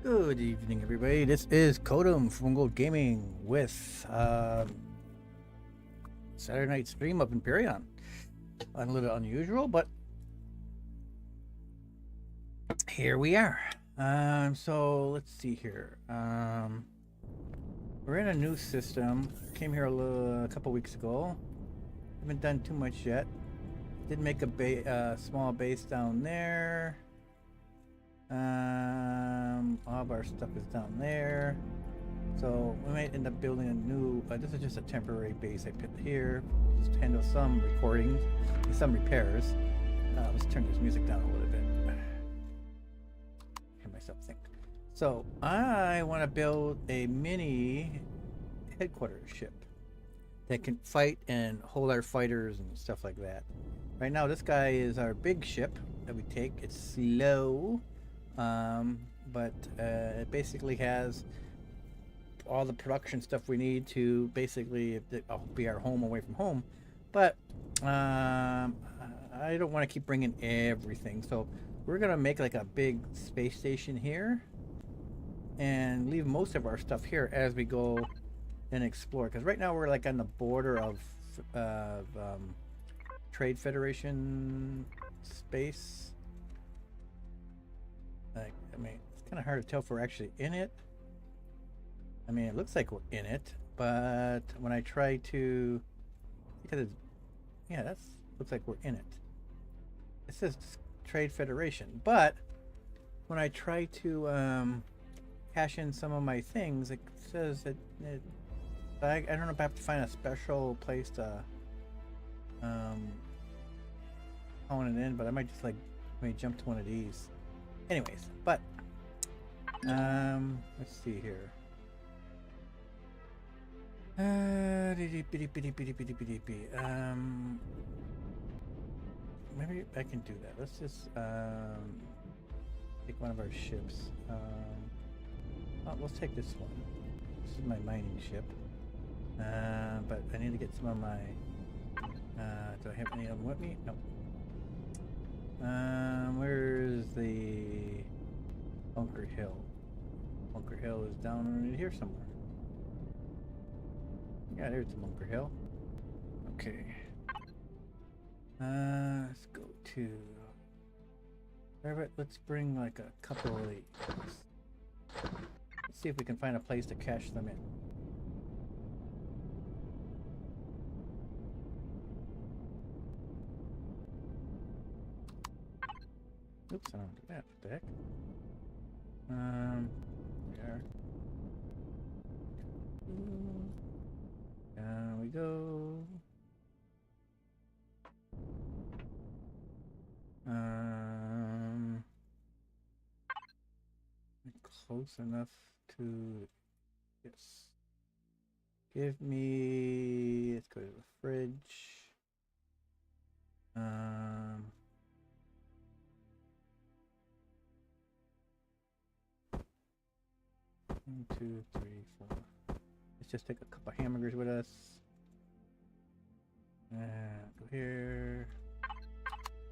Good evening, everybody. This is Kodum from Gold Gaming with Saturday night stream of Empyrion. A little unusual, but here we are. So let's see here. We're in a new system. Came here a couple weeks ago. Haven't done too much yet. Did make a small base down there. All of our stuff is down there, so we might end up building a new this is just a temporary base I put here just to handle some recordings and some repairs. Let's turn this music down a little bit. Hear myself think. So I want to build a mini headquarters ship that can fight and hold our fighters and stuff like that. Right now this guy is our big ship that we take. It's slow, but it basically has all the production stuff we need to basically be our home away from home. But I don't want to keep bringing everything, so we're gonna make like a big space station here and leave most of our stuff here as we go and explore, because right now we're like on the border of Trade Federation space. Like, I mean, it's kind of hard to tell if we're actually in it. I mean, it looks like we're in it, but when I try to, because it's, yeah, that's looks like we're in it. It says Trade Federation, but when I try to cash in some of my things, it says that I don't know if I have to find a special place to own it in, but I might just like maybe jump to one of these. Anyways, but let's see here. Maybe I can do that. Let's just take one of our ships. Oh, let's take this one. This is my mining ship. But I need to get some of my. Do I have any of them with me? No. Where's the Bunker Hill? Bunker Hill is down in here somewhere. Yeah, there's the Bunker Hill. Okay. Let's go to. Alright, let's bring like a couple of these. Let's see if we can find a place to cash them in. Oops, I don't do that. What the heck? There. Down we go. Close enough to, yes. Give me, let's go to the fridge. 1, 2, 3, 4. Let's just take a couple hamburgers with us. Go here.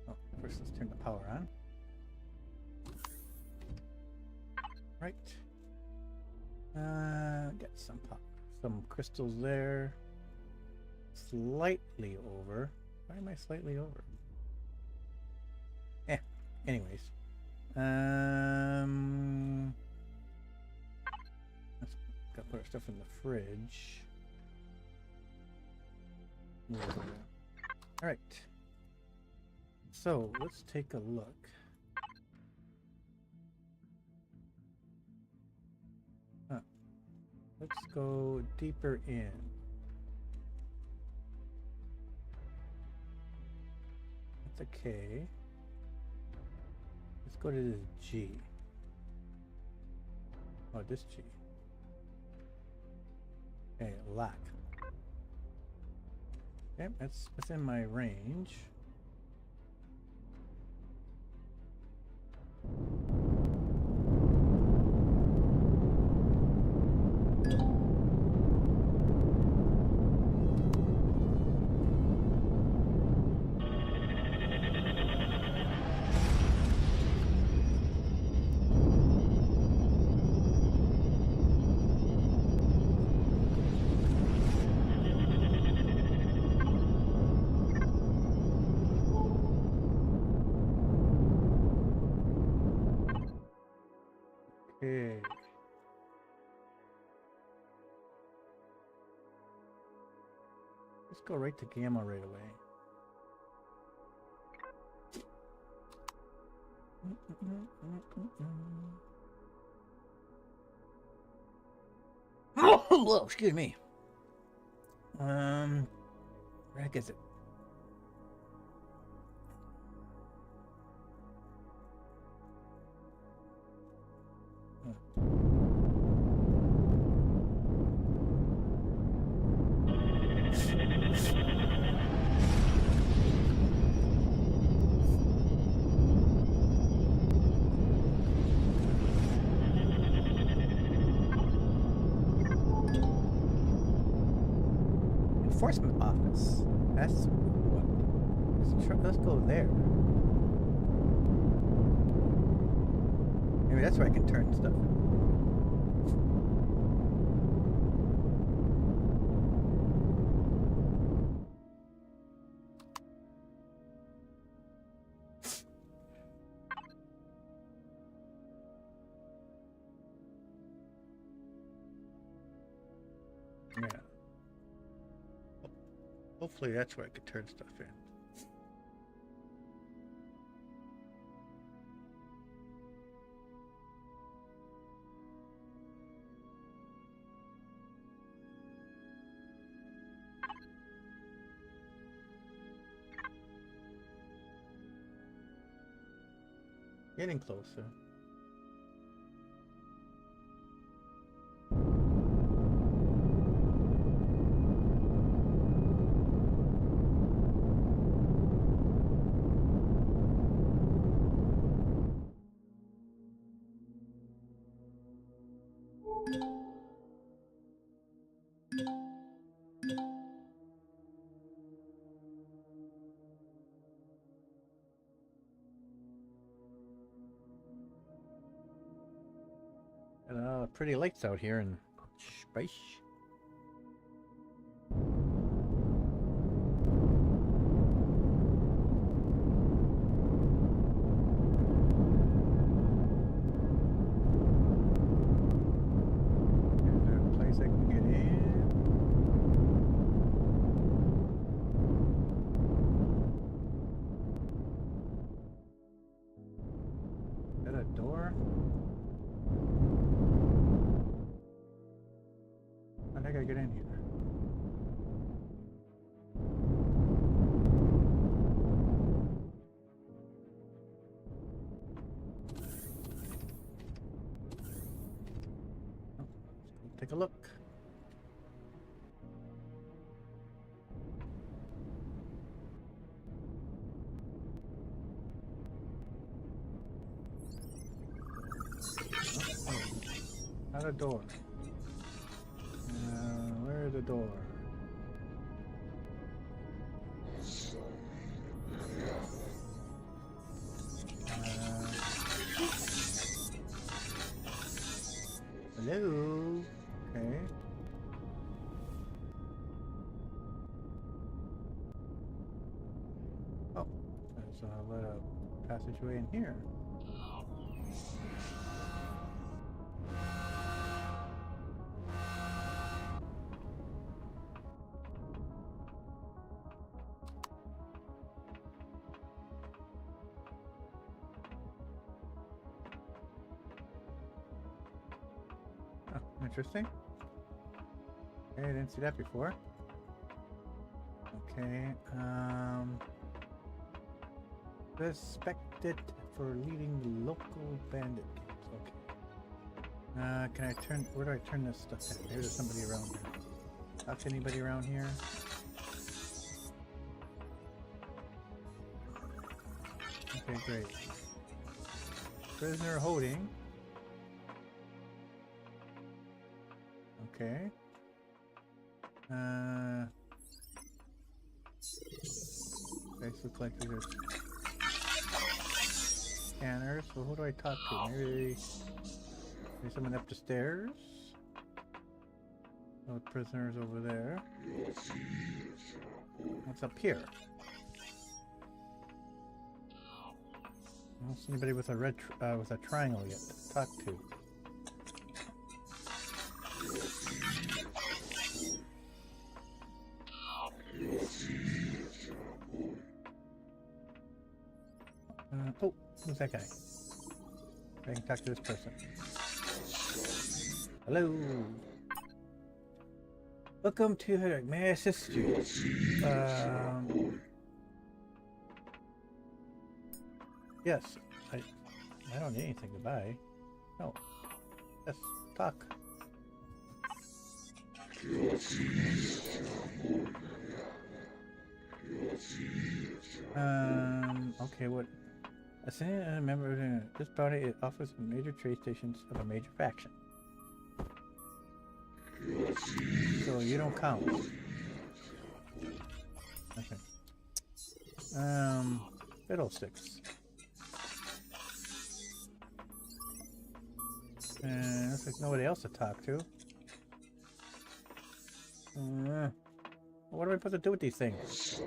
Oh, first let's turn the power on. Right. Got some crystals there. Slightly over. Why am I slightly over? Anyways. Let's gotta put our stuff in the fridge. Alright. So let's take a look. Let's go deeper in. That's a K. Let's go to this G. Oh, this G. Okay, lack. Okay, that's within my range. Okay. Let's go right to Gamma right away. Whoa, excuse me. Where the heck is it? Enforcement office. That's what? Let's go there. Maybe that's where I can turn stuff. Yeah. Hopefully that's where I could turn stuff in. Getting closer. Pretty lights out here in space. Is there a place I can get in? Is that a door? I think I get in here. Let's take a look. Not a door. Where's the door? Hello? Okay. Oh, there's a little passageway in here. Interesting. Okay, I didn't see that before. Okay, respected for leading the local bandit games. Okay. Can I turn, where do I turn this stuff in? There's somebody around here. Talk to anybody around here? Okay, great. Prisoner holding. Okay. These look like these are scanners. So who do I talk to? Maybe someone up the stairs? Oh, prisoners over there. What's up here? I don't see anybody with a red with a triangle yet to talk to. Who's that guy? I can talk to this person. Hello. Welcome to her. May I assist you? Yes. I don't need anything to buy. No. Yes. Talk. Okay, what? A member of this bounty offers major trade stations of a major faction. So you don't count. Okay. Fiddlesticks. Looks like nobody else to talk to. What am I supposed to do with these things?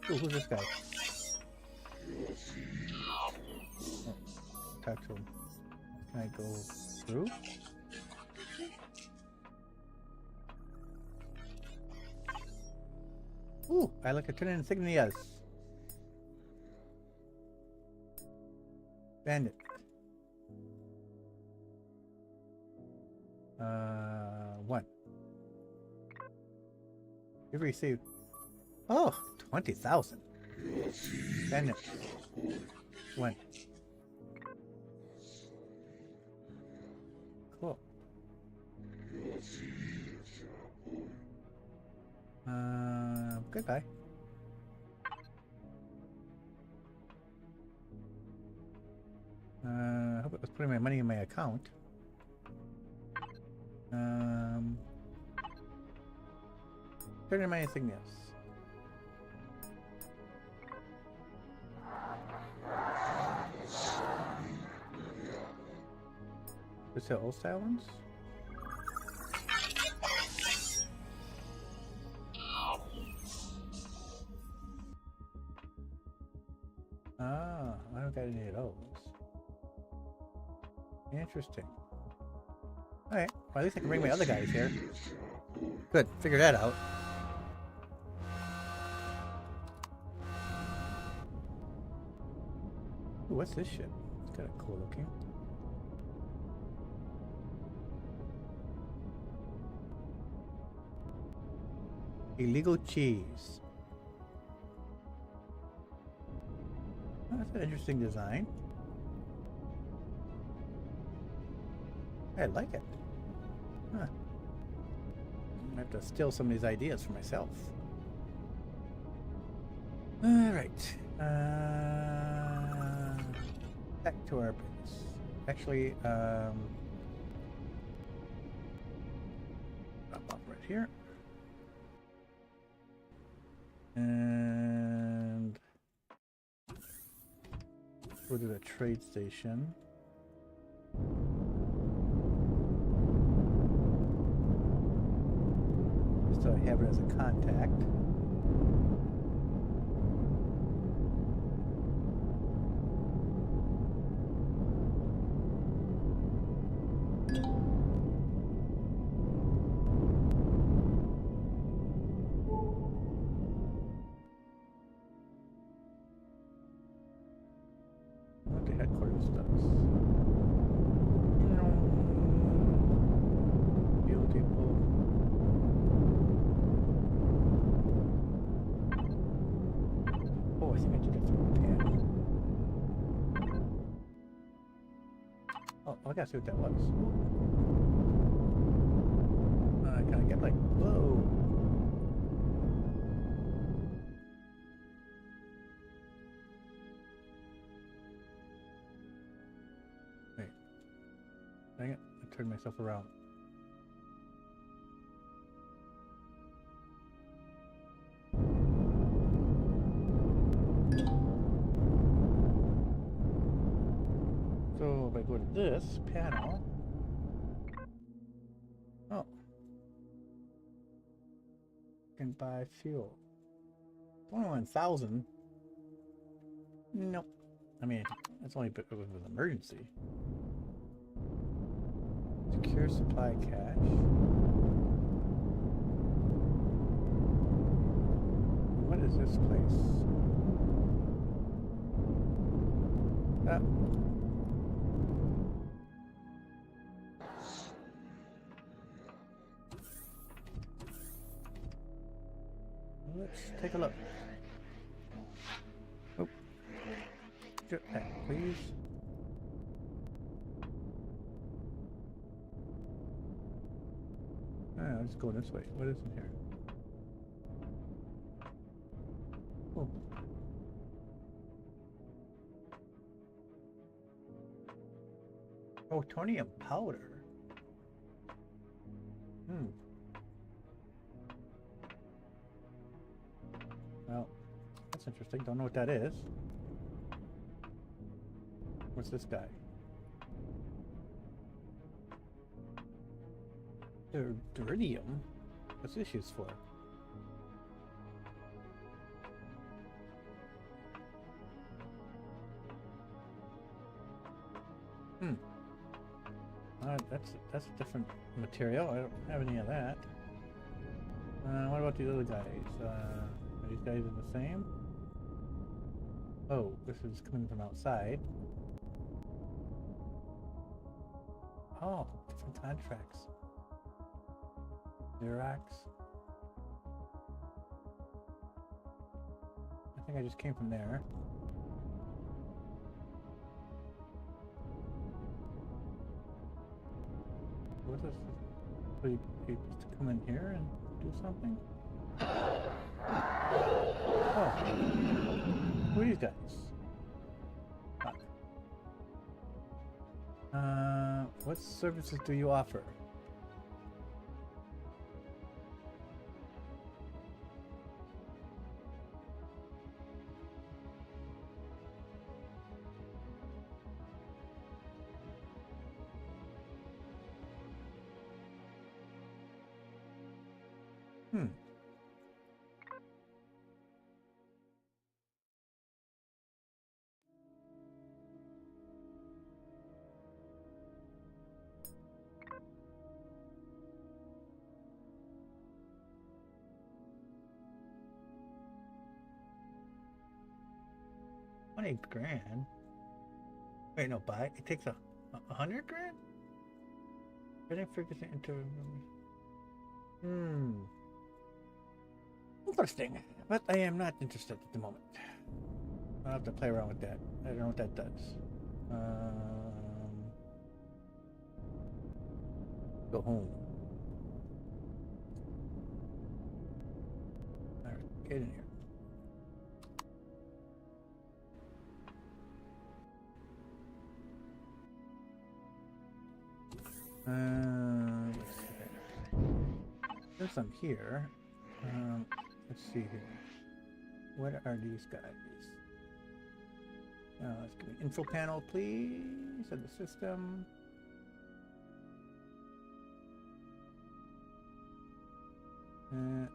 Ooh, who's this guy? Oh, talk to him. Can I go through? Ooh, I like to turn in insignias. Bandit. One. You've received. Oh, 20,000. Bandit. One. Cool. Goodbye. I hope it was putting my money in my account. Turn in my insignias. Is it old style ones? Ah, I don't got any of those. Interesting. Alright, well, at least I can bring my other guys here. Good, figure that out. Ooh, what's this shit? It's kind of cool looking. Illegal cheese. Oh, that's an interesting design. I like it. Huh. I'm gonna have to steal some of these ideas for myself. Alright. Back to our base. Actually, drop off right here. And go to the trade station. So I have it as a contact. What the headquarters does. Beautiful. Oh, I think I did get some pan. Oh, I gotta see what that was. I kind of get like, whoa. Wait. Dang it, I turned myself around. So if I go to this panel, oh, I can buy fuel. 21,000. Nope. I mean, that's only a bit of an emergency. Secure supply cache. What is this place? Ah. Let's take a look. Oh. Jetpack, please. Ah, let's go this way. What is in here? Oh. Plutonium powder. Well, that's interesting. Don't know what that is. What's this guy? Iridium? What's this used for? That's a different material. I don't have any of that. What about these other guys? Are these guys the same? Oh, this is coming from outside. Oh, different contracts. Zirax. I think I just came from there. What's this? So you just come in here and do something? Oh. Who are these guys? What services do you offer? $20,000. Wait, no, buy. It takes $100,000. Getting Ferguson into. Interesting, but I am not interested at the moment. I'll have to play around with that. I don't know what that does. Go home. All right, get in here. Since I'm here, let's see here. What are these guys? Let's give me an info panel, please, of the system.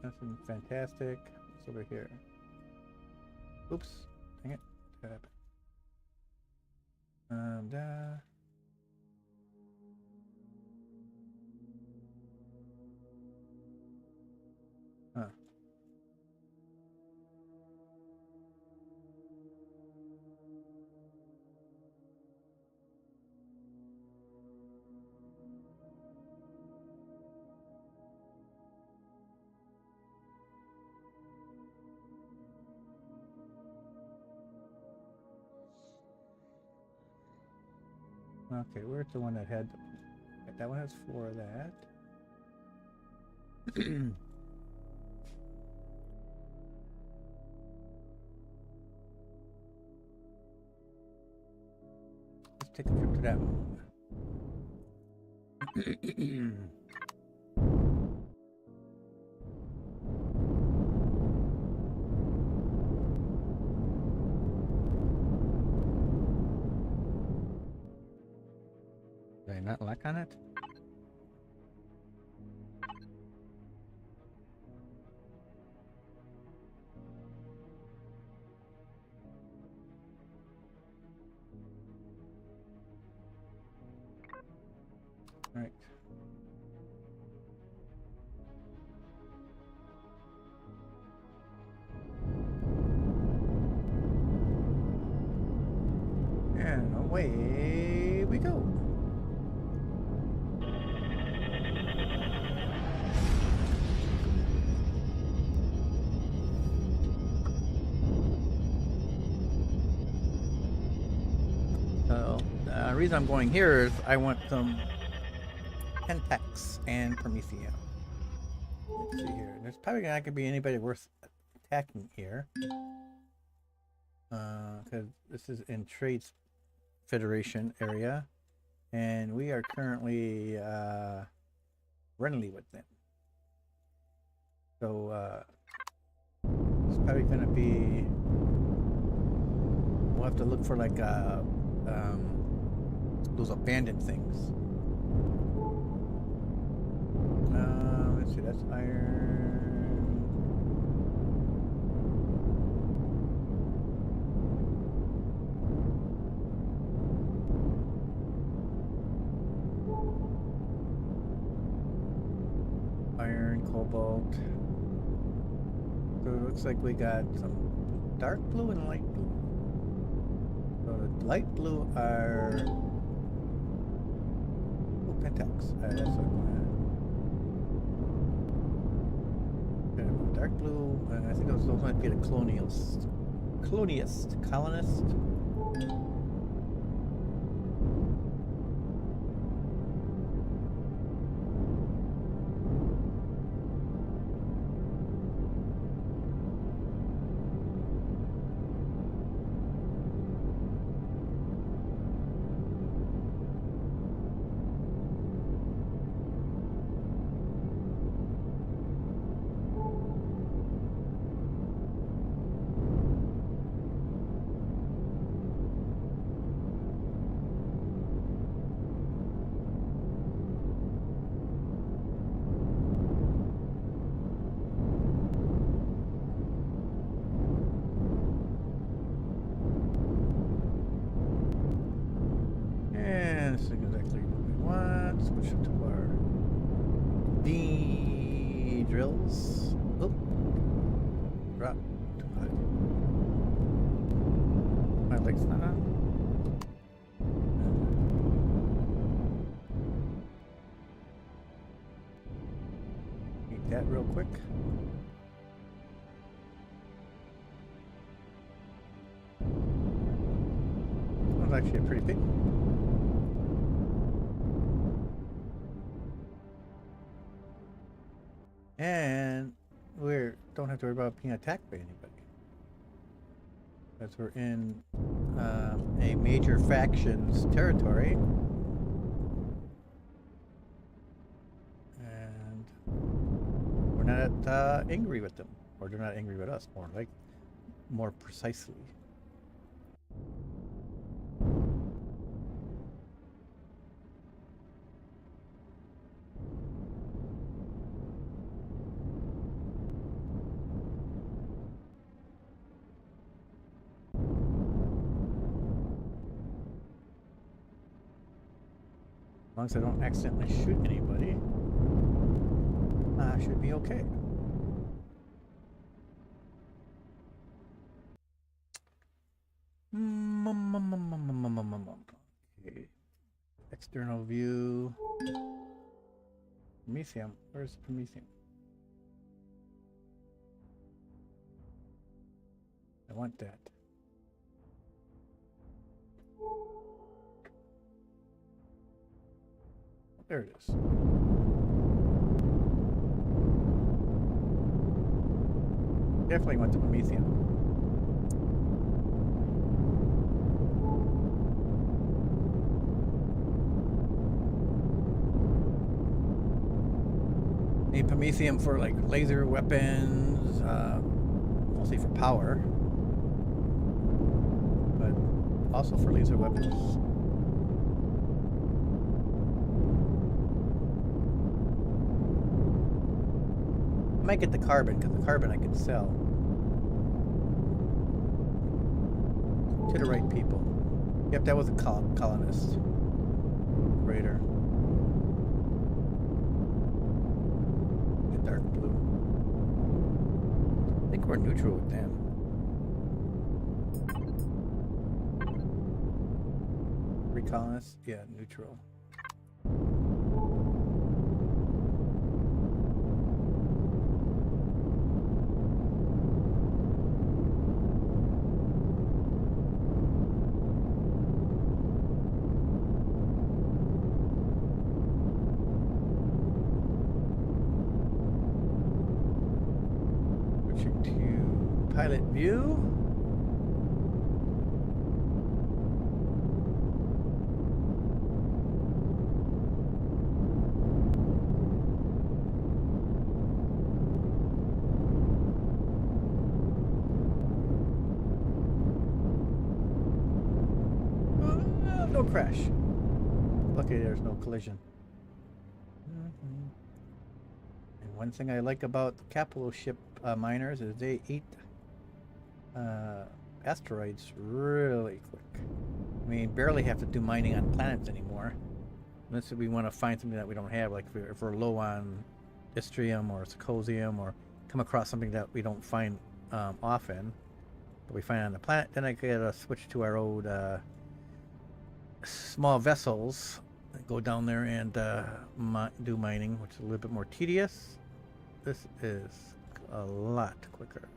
Nothing fantastic. What's over here? Oops, dang it. What happened? Huh. Okay, where's the one that had that one has 4 of that. Let's take a trip to that one. Did I not lock on it? Right. And away we go. So the reason I'm going here is I want some Pentax and Prometheum. Let's see here. There's probably not gonna be anybody worth attacking here. Because this is in Trades Federation area. And we are currently friendly with them. So it's probably gonna be, we'll have to look for like those abandoned things. Let's see, that's iron. Iron, cobalt. So it looks like we got some dark blue and light blue. So the light blue are Pentax. That's what I'm dark blue, and I think those might be the colonialist. Colonist. This is exactly what we want. Switch it to our D drills. Oh, drop too high. My leg's not on. Eat that real quick. This one's actually pretty big. And we don't have to worry about being attacked by anybody. Because we're in a major faction's territory. And we're not angry with them. Or they're not angry with us, more precisely. As long as I don't accidentally shoot anybody, I should be okay. Okay. External view. Prometheum. Where's Prometheum? I want that. There it is. Definitely want the Prometheum. Need Prometheum for like laser weapons, mostly for power, but also for laser weapons. I might get the carbon, because the carbon I can sell to the right people. Yep, that was a colonist. Raider. dark blue. I think we're neutral with them. Colonists? Yeah, neutral. Switching to pilot view. No crash. Lucky there's no collision. And one thing I like about the capital ship miners is they eat asteroids really quick. I mean, barely have to do mining on planets anymore. Unless we want to find something that we don't have, like if we're low on yttrium or zirconium, or come across something that we don't find often, but we find on the planet, then I gotta switch to our old small vessels, go down there and do mining, which is a little bit more tedious. This is a lot quicker.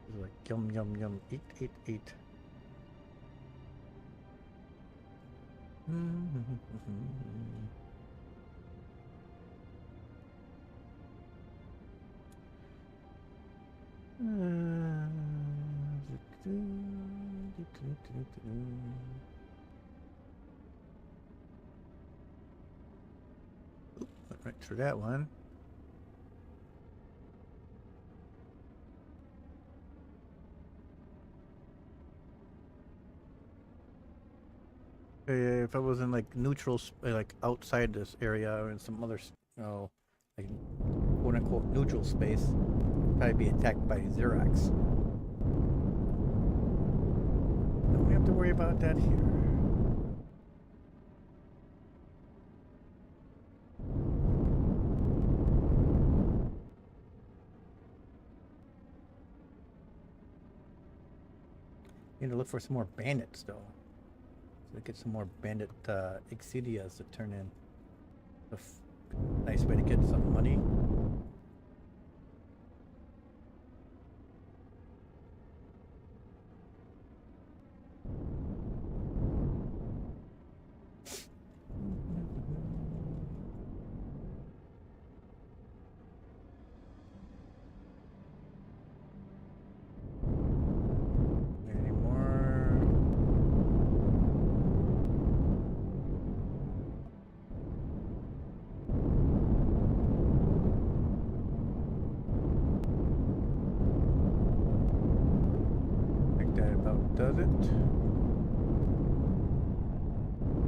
It's like yum yum yum, eat eat eat. Went right through that one. If I was in like neutral, like outside this area or in some other, like quote unquote neutral space, I'd probably be attacked by Zirax. Don't have to worry about that here. Need to look for some more bandits though. So we get some more bandit Exidias to turn in. Nice way to get some money. Does it?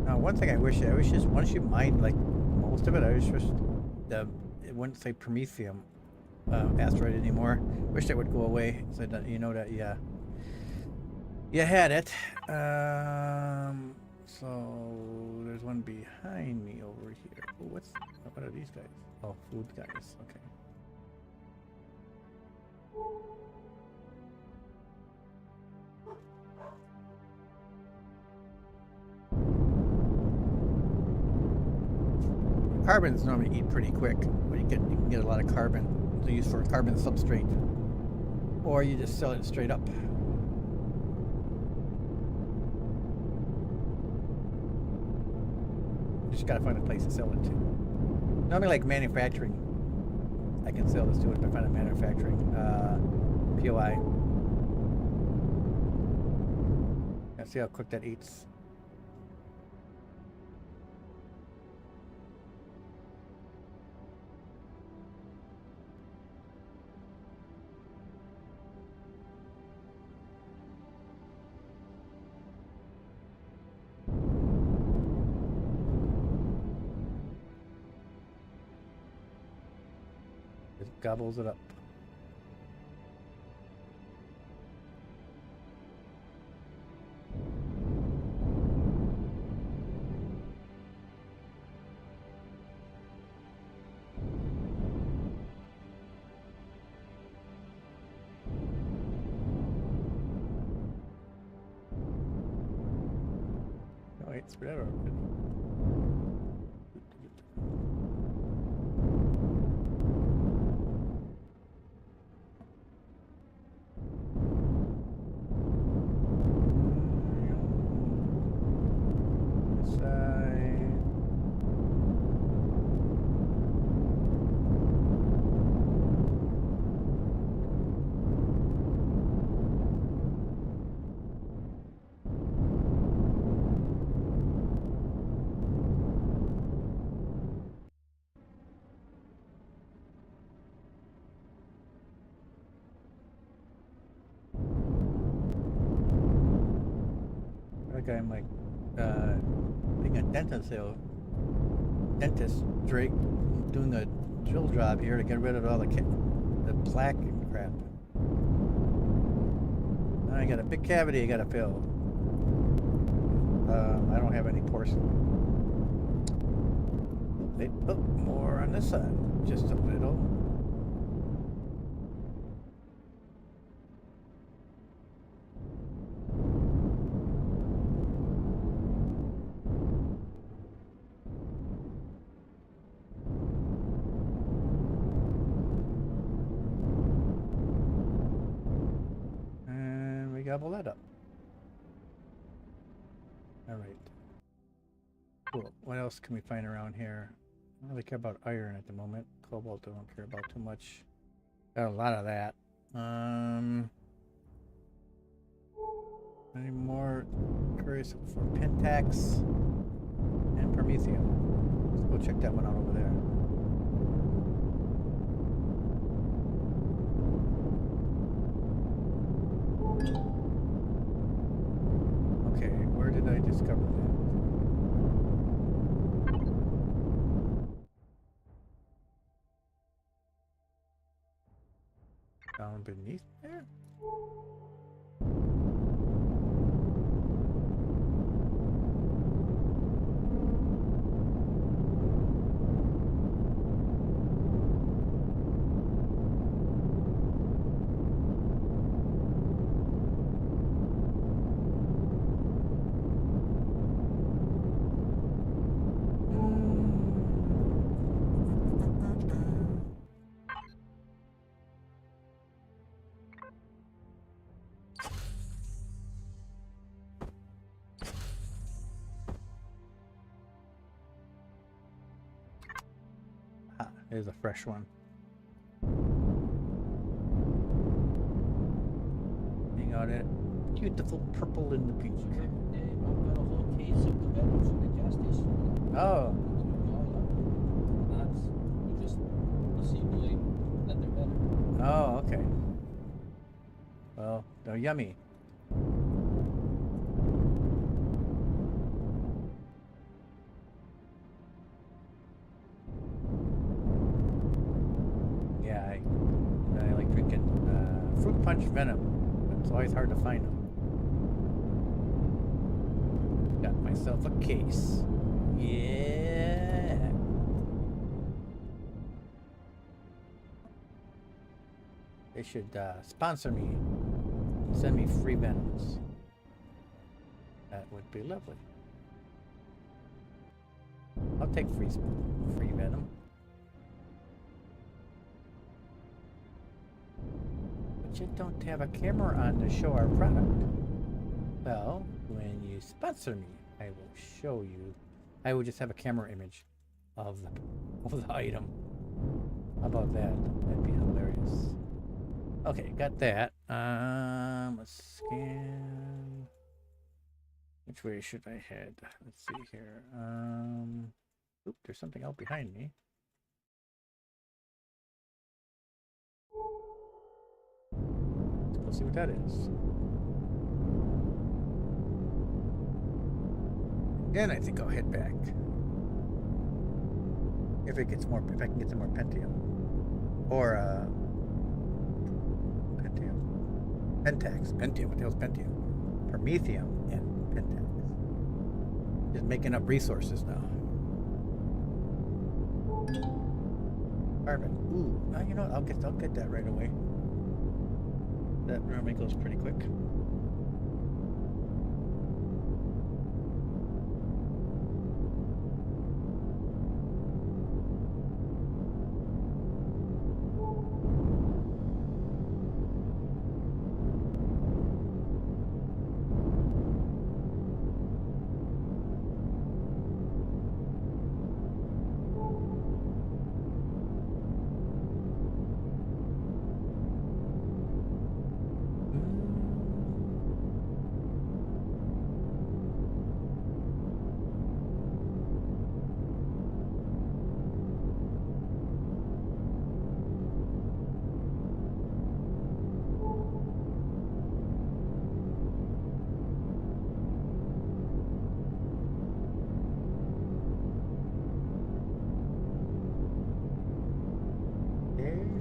Now, one thing I wish just once you mine like most of it, I wish it wouldn't say Promethium asteroid anymore. Wish that would go away so that you know that you had it. So there's one behind me over here. Oh, what are these guys? Oh, food guys. Okay. Carbons normally eat pretty quick, but you can get a lot of carbon to use for a carbon substrate, or you just sell it straight up. You just gotta find a place to sell it to. Normally, like manufacturing, I can sell this to it if I find a manufacturing POI. Yeah, see how quick that eats. Gobbles it up. Spread out already. This side. Like I'm like being a dentist Drake doing a drill job here to get rid of all the plaque and crap. I got a big cavity I gotta fill. I don't have any porcelain. They put more on this side, just a little. Gobble that up. All right. Cool. What else can we find around here? I don't really care about iron at the moment. Cobalt I don't care about too much. Got a lot of that. Any more curious for Pentax and Promethium? Let's go check that one out over there. Did I discover that? Down beneath there? There's a fresh one. Hang out at beautiful purple in the beach. I've got a whole case of the veterans from the gas station. Oh. That's just assuming that they're better. Oh, okay. Well, they're yummy. I like drinking fruit punch venom. It's always hard to find them. Got myself a case. Yeah. They should sponsor me. Send me free venoms. That would be lovely. I'll take free venom. You don't have a camera on to show our product. Well, when you sponsor me, I will show you. I will just have a camera image of the item. How about that? That'd be hilarious. Okay, got that. Let's scan. Which way should I head? Let's see here. Oop, there's something out behind me. Let's see what that is. Then I think I'll head back. If I can get some more Pentium. Or Pentax. Pentium. What the hell's Pentium? Promethium and Pentax. Just making up resources now. Carbon. Ooh, you know what? I'll get that right away. That normally goes pretty quick.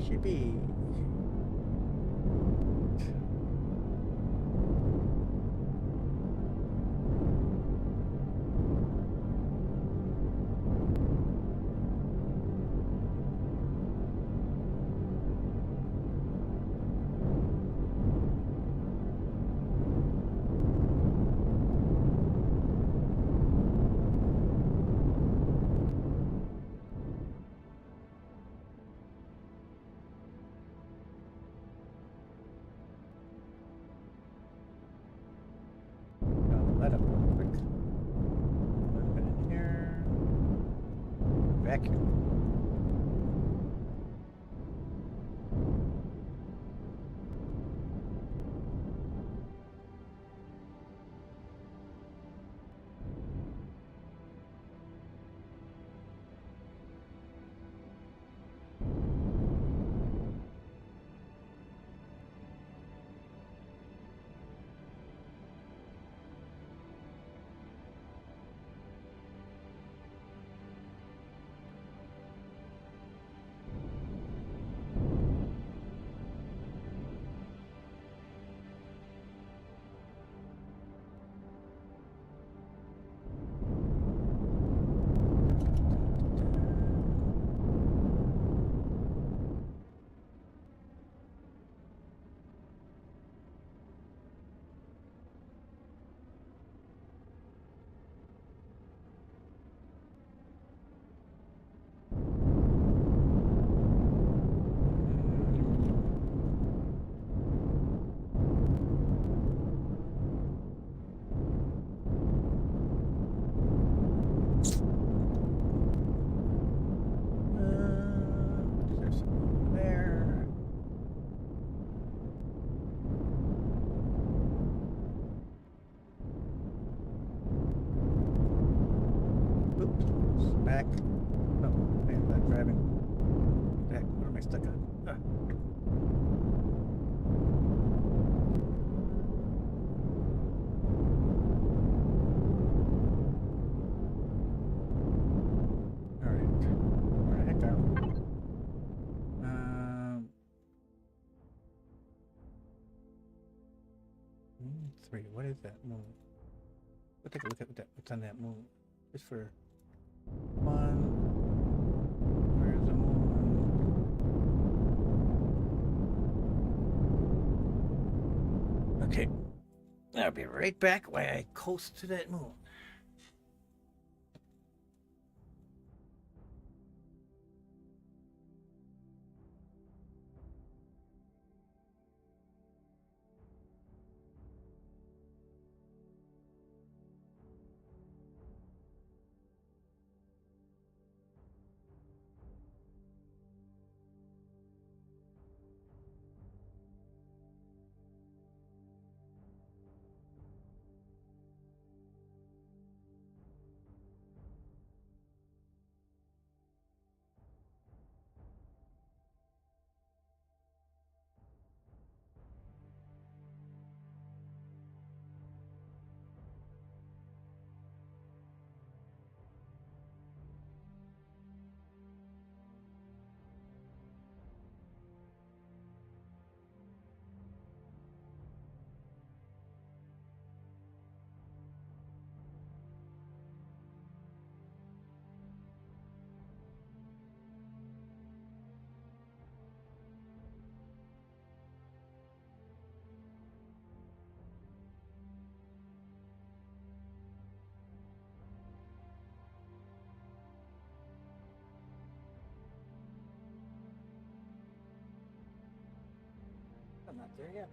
she be? Let up real quick. A little bit in here. Vacuum. There's some over there. Oops. Back. Oh, man, I'm driving. Heck, what am I stuck on? Alright. Where the heck are we? 3. What is that moon? Let's take a look at what's on that moon. Just for fun. Where's the moon? Okay. I'll be right back while I coast to that moon. I'm not there yet.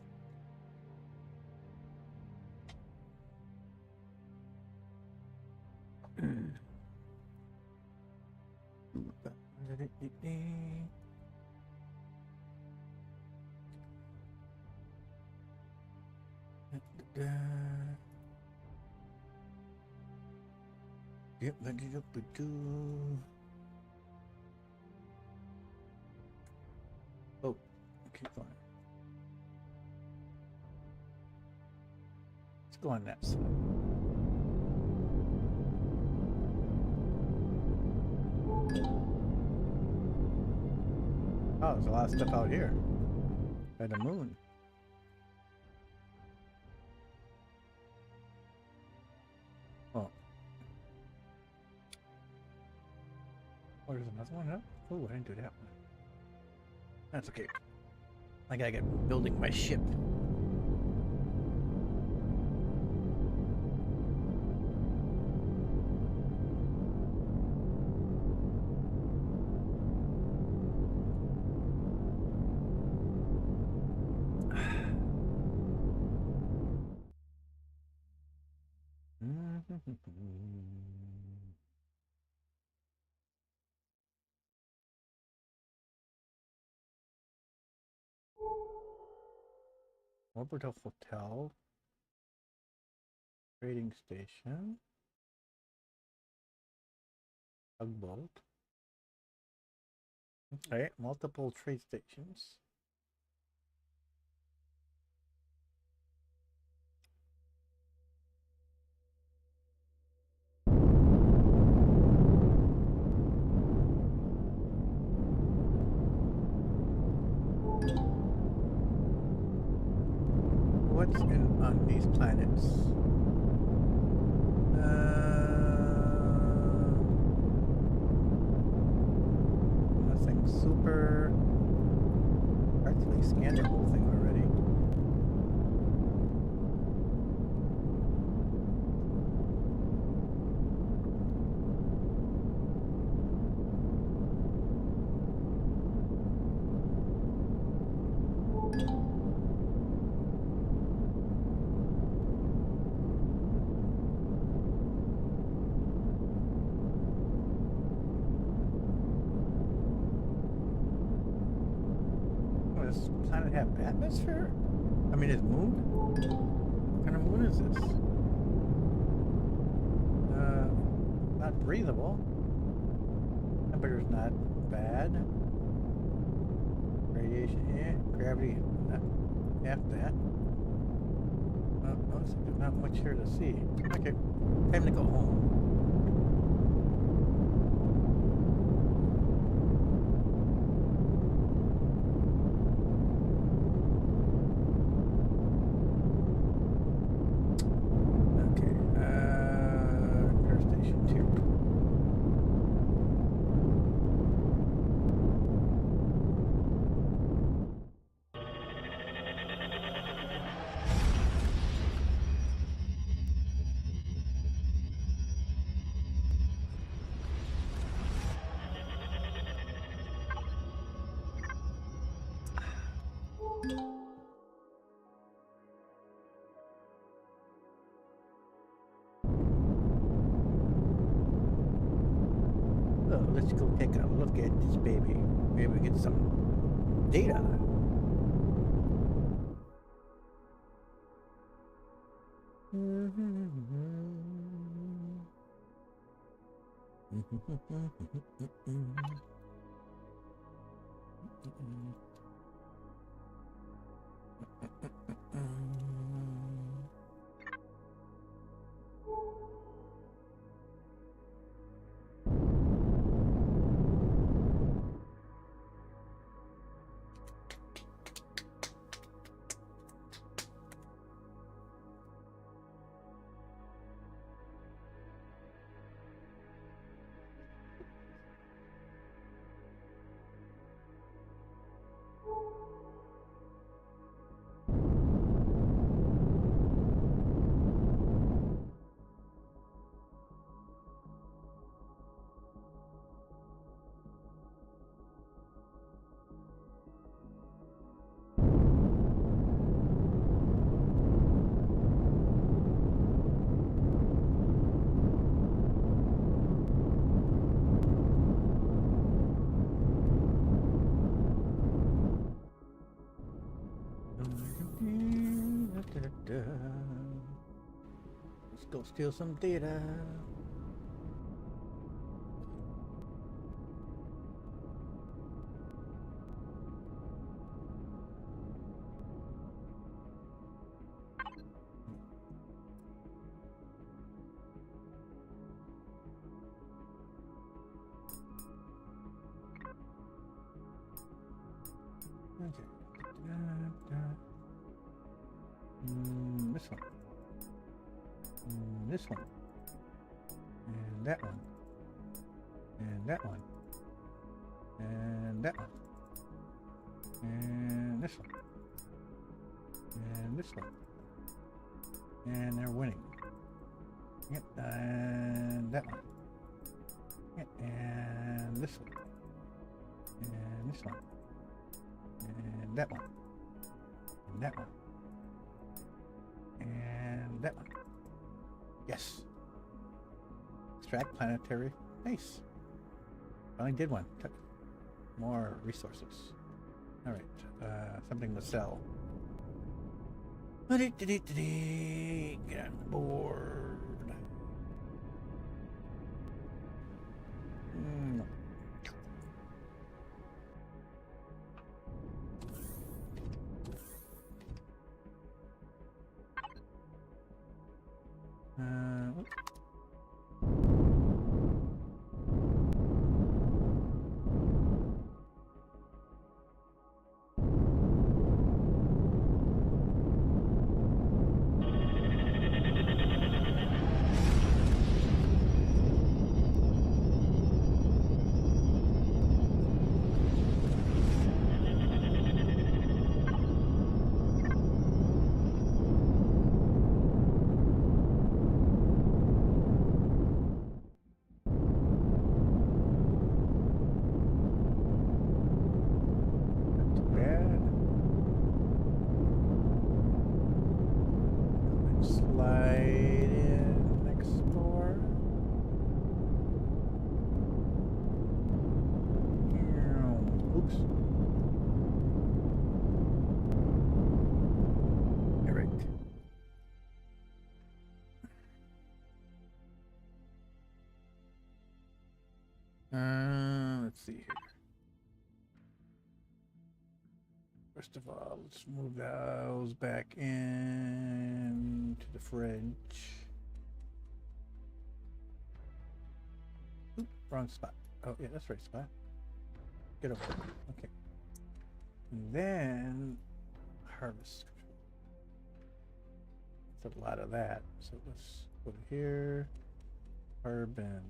Yep, oh, keep going. Let's go on that side. Oh, there's a lot of stuff out here. By the moon. Oh. Oh, there's another one up? Oh, I didn't do that one. That's okay. I gotta get building my ship. Orbital Hotel. Trading station. Tugboat. Okay, multiple trade stations. What's on these planets? Nothing super. Practically scanned the whole thing already. Does this planet have atmosphere? I mean, is moon? What kind of moon is this? Not breathable. Temperature's not bad. Radiation, yeah. Gravity, not half that. Looks like there's not much here to see. Okay, time to go home. So let's go take a look at this baby. Maybe we get some data. Let's go steal some data. This one. This one. And that one. And that one. And that one. And this one. And this one. And they're winning. Yep, and that one. Yep, and this one. And this one. And that one. And that one. And that one. Yes. Extract planetary. Nice. Finally did one. Took more resources. Alright. Something to sell. Get on board. No. Oops. Let's see here. First of all, let's move those back into the fridge. Oop, wrong spot. Oh, yeah, that's the right spot. Get over there. Okay. And then harvest. That's a lot of that. So let's go to here. Carbon.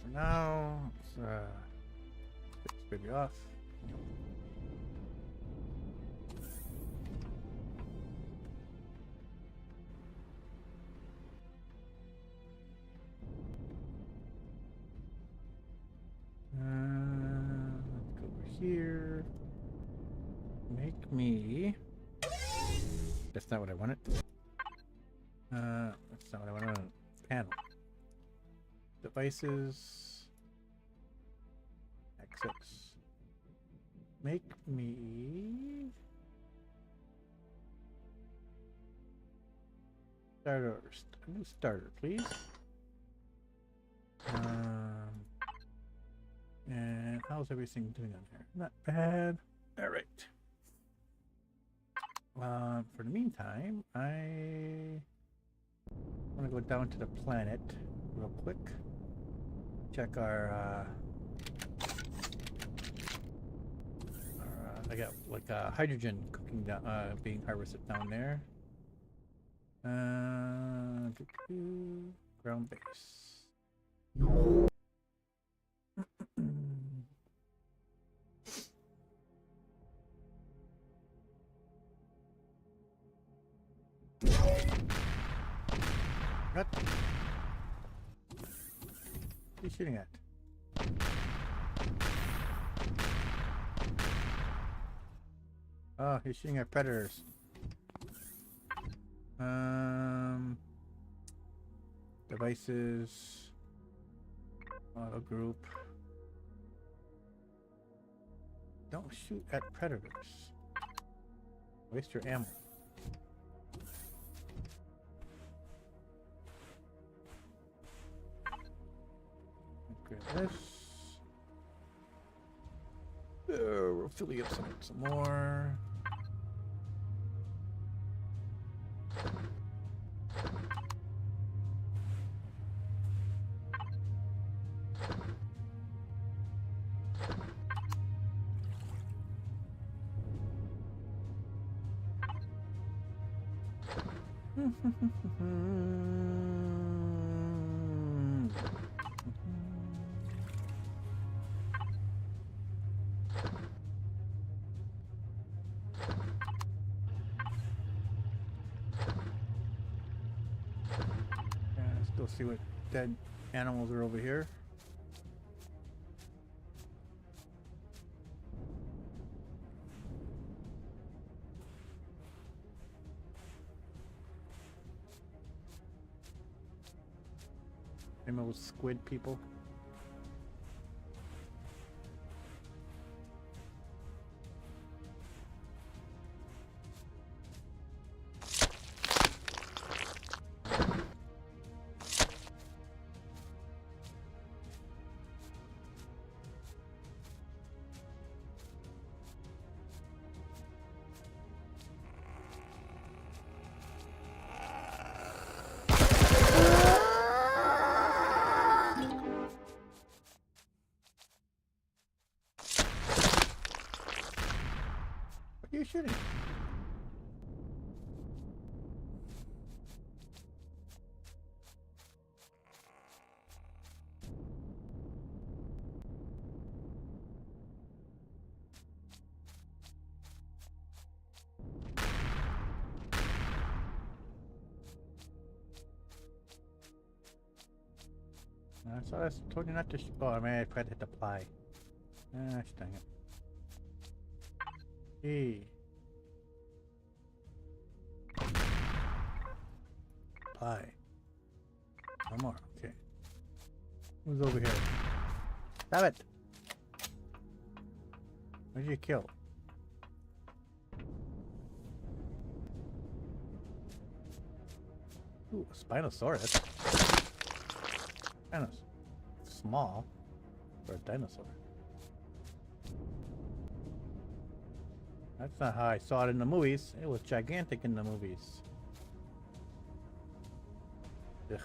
For now, let's get this baby off. Let's go over here. Make me. That's not what I wanted. That's not what I wanted. Panel. Devices. Access. Make me. Starter. A new starter, please. And how's everything doing on here? Not bad. All right. For the meantime, I want to go down to the planet real quick. Check our I got like hydrogen cooking down, being harvested down there. Ground base. What? What are you shooting at? Oh, he's shooting at predators. Devices. Auto group. Don't shoot at predators. Waste your ammo. Grab this. We'll fill you up some more. Let's go see what dead animals are over here. Animal squid people. What are you shooting? I saw this. Told you not to. Oh, I mean, I tried to hit apply. Ah, dang it. Hey. Apply. One more. Okay. Who's over here? Stop it! What did you kill? Ooh, a Spinosaurus. Kind of small for a dinosaur. That's not how I saw it in the movies. It was gigantic in the movies. Ugh.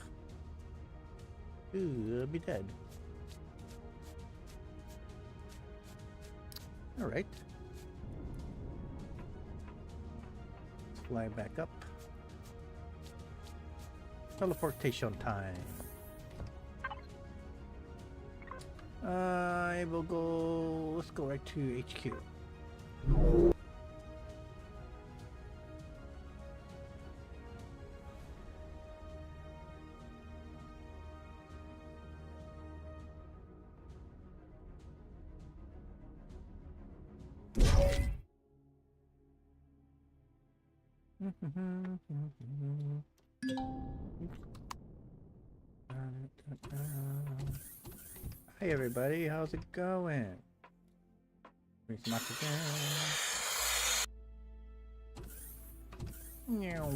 Ooh, I'll be dead. Alright. Let's fly back up. Teleportation time. I will go. Let's go right to HQ. Hey everybody, how's it going? Bring some oxygen. Meow.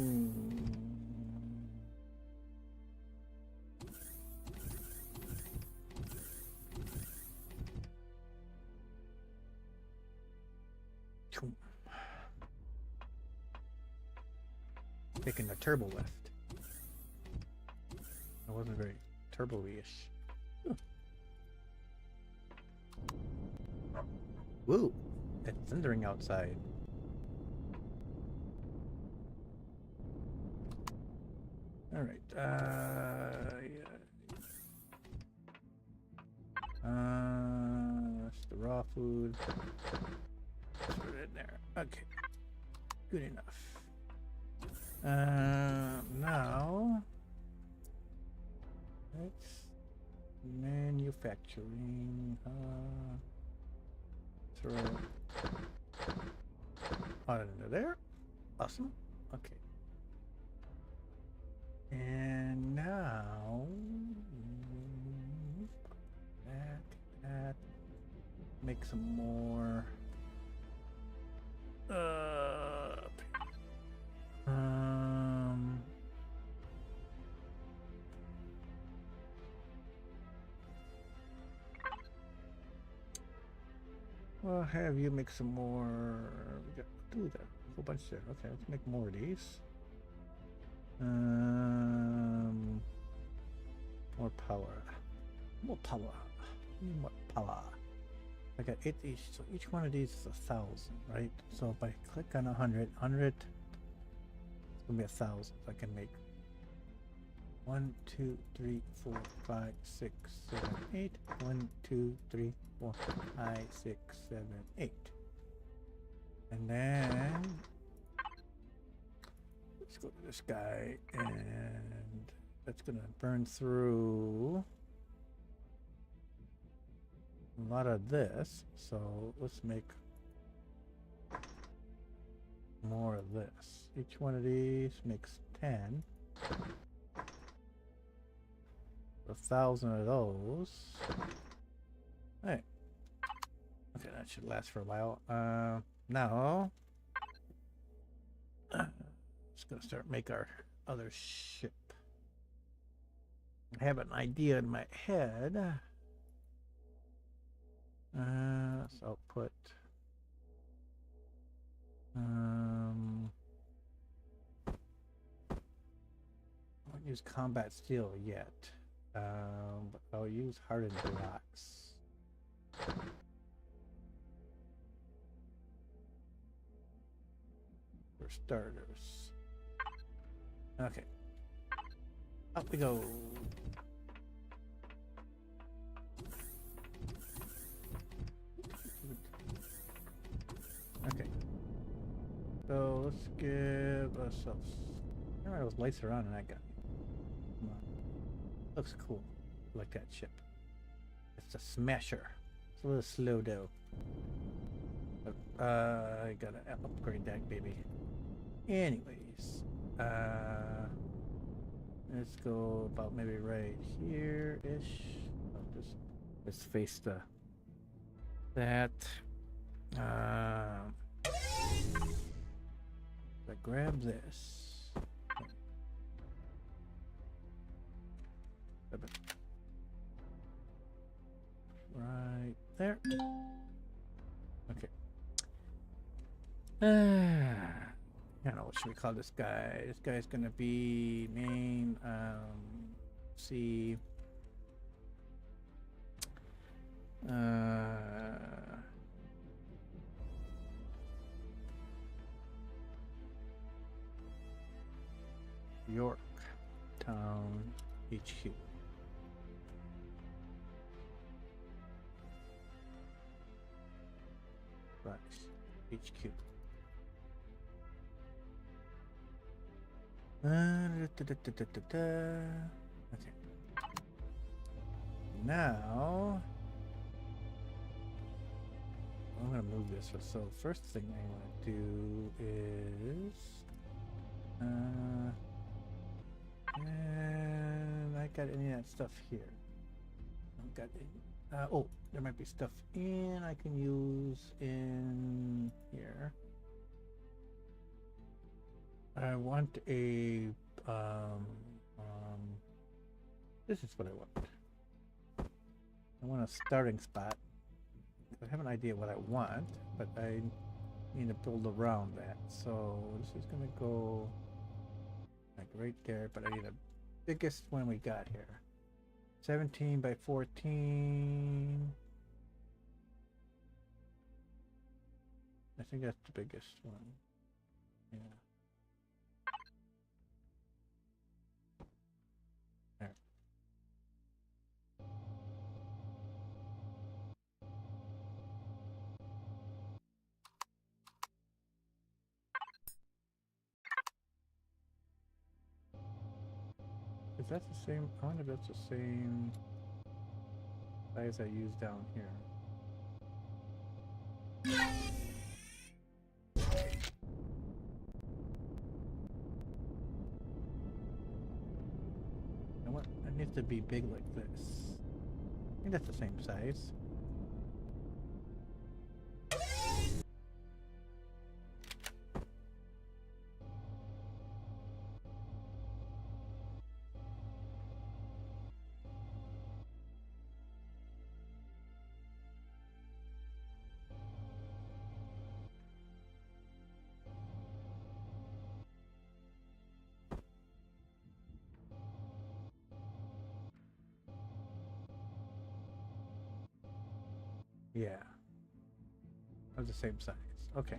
Taking the turbo lift. It wasn't very turbo-ish. Woo! It's thundering outside. Alright, yeah. That's the raw food. Let's put it in there. Okay. Good enough. Now let's manufacturing. Throw on it into there. Awesome. Okay. And now make some more. Um. Well, have you make some more. We got do that. A whole bunch there. Okay, let's make more of these. More power. More power. More power. I got 8 each, so each one of these is 1,000, right? So if I click on 100, it's gonna be 1,000. I can make 1, 2, 3, 4, 5, 6, 7, 8. 1, 2, 3, 4, 5, 6, 7, 8. And then let's go to this guy, and that's gonna burn through a lot of this. So let's make more of this. Each one of these makes 10. 1,000 of those. Hey. Okay, that should last for a while. Now just gonna start make our other ship. I have an idea in my head. So I'll put I won't use combat steel yet. But I'll use hardened rocks. For starters. Okay. Up we go. Okay. So let's give ourselves. Remember those lights are on and I got. Come on. Looks cool. I like that ship. It's a smasher. It's a little slow though. But I gotta upgrade that baby. Anyways, let's go about maybe right here-ish. I'll just let's face that. I grab this. Right there. Okay. I don't know, what should we call this guy? This guy's gonna be main, see. York Town HQ. Right, HQ. Okay. Now I'm gonna move this. So first thing I want to do is and I got any of that stuff here. I've got oh, there might be stuff in I can use in here. I want a this is what I want. I want a starting spot. I have an idea what I want, but I need to build around that. So this is gonna go like right there, but I need a biggest one we got here. 17 by 14. I think that's the biggest one. Yeah. There. Is that the same? I wonder if that's the same size I use down here. I want it needs to be big like this. I think that's the same size. Yeah. Of the same size. Okay.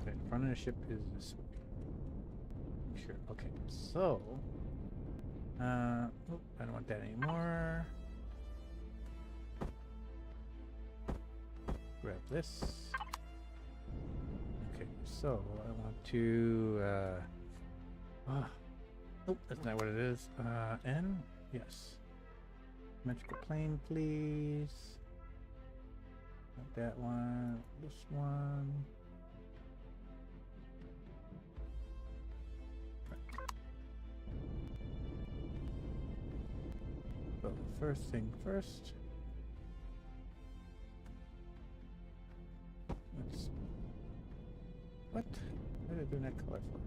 Okay, front of the ship is this way. Sure. Okay, so oh, I don't want that anymore. Grab this. Okay, so I want to oh, that's not what it is. N? Yes. Symmetrical plane, please. Not that one. This one. So first thing first. Let's. What? What did I do that color for?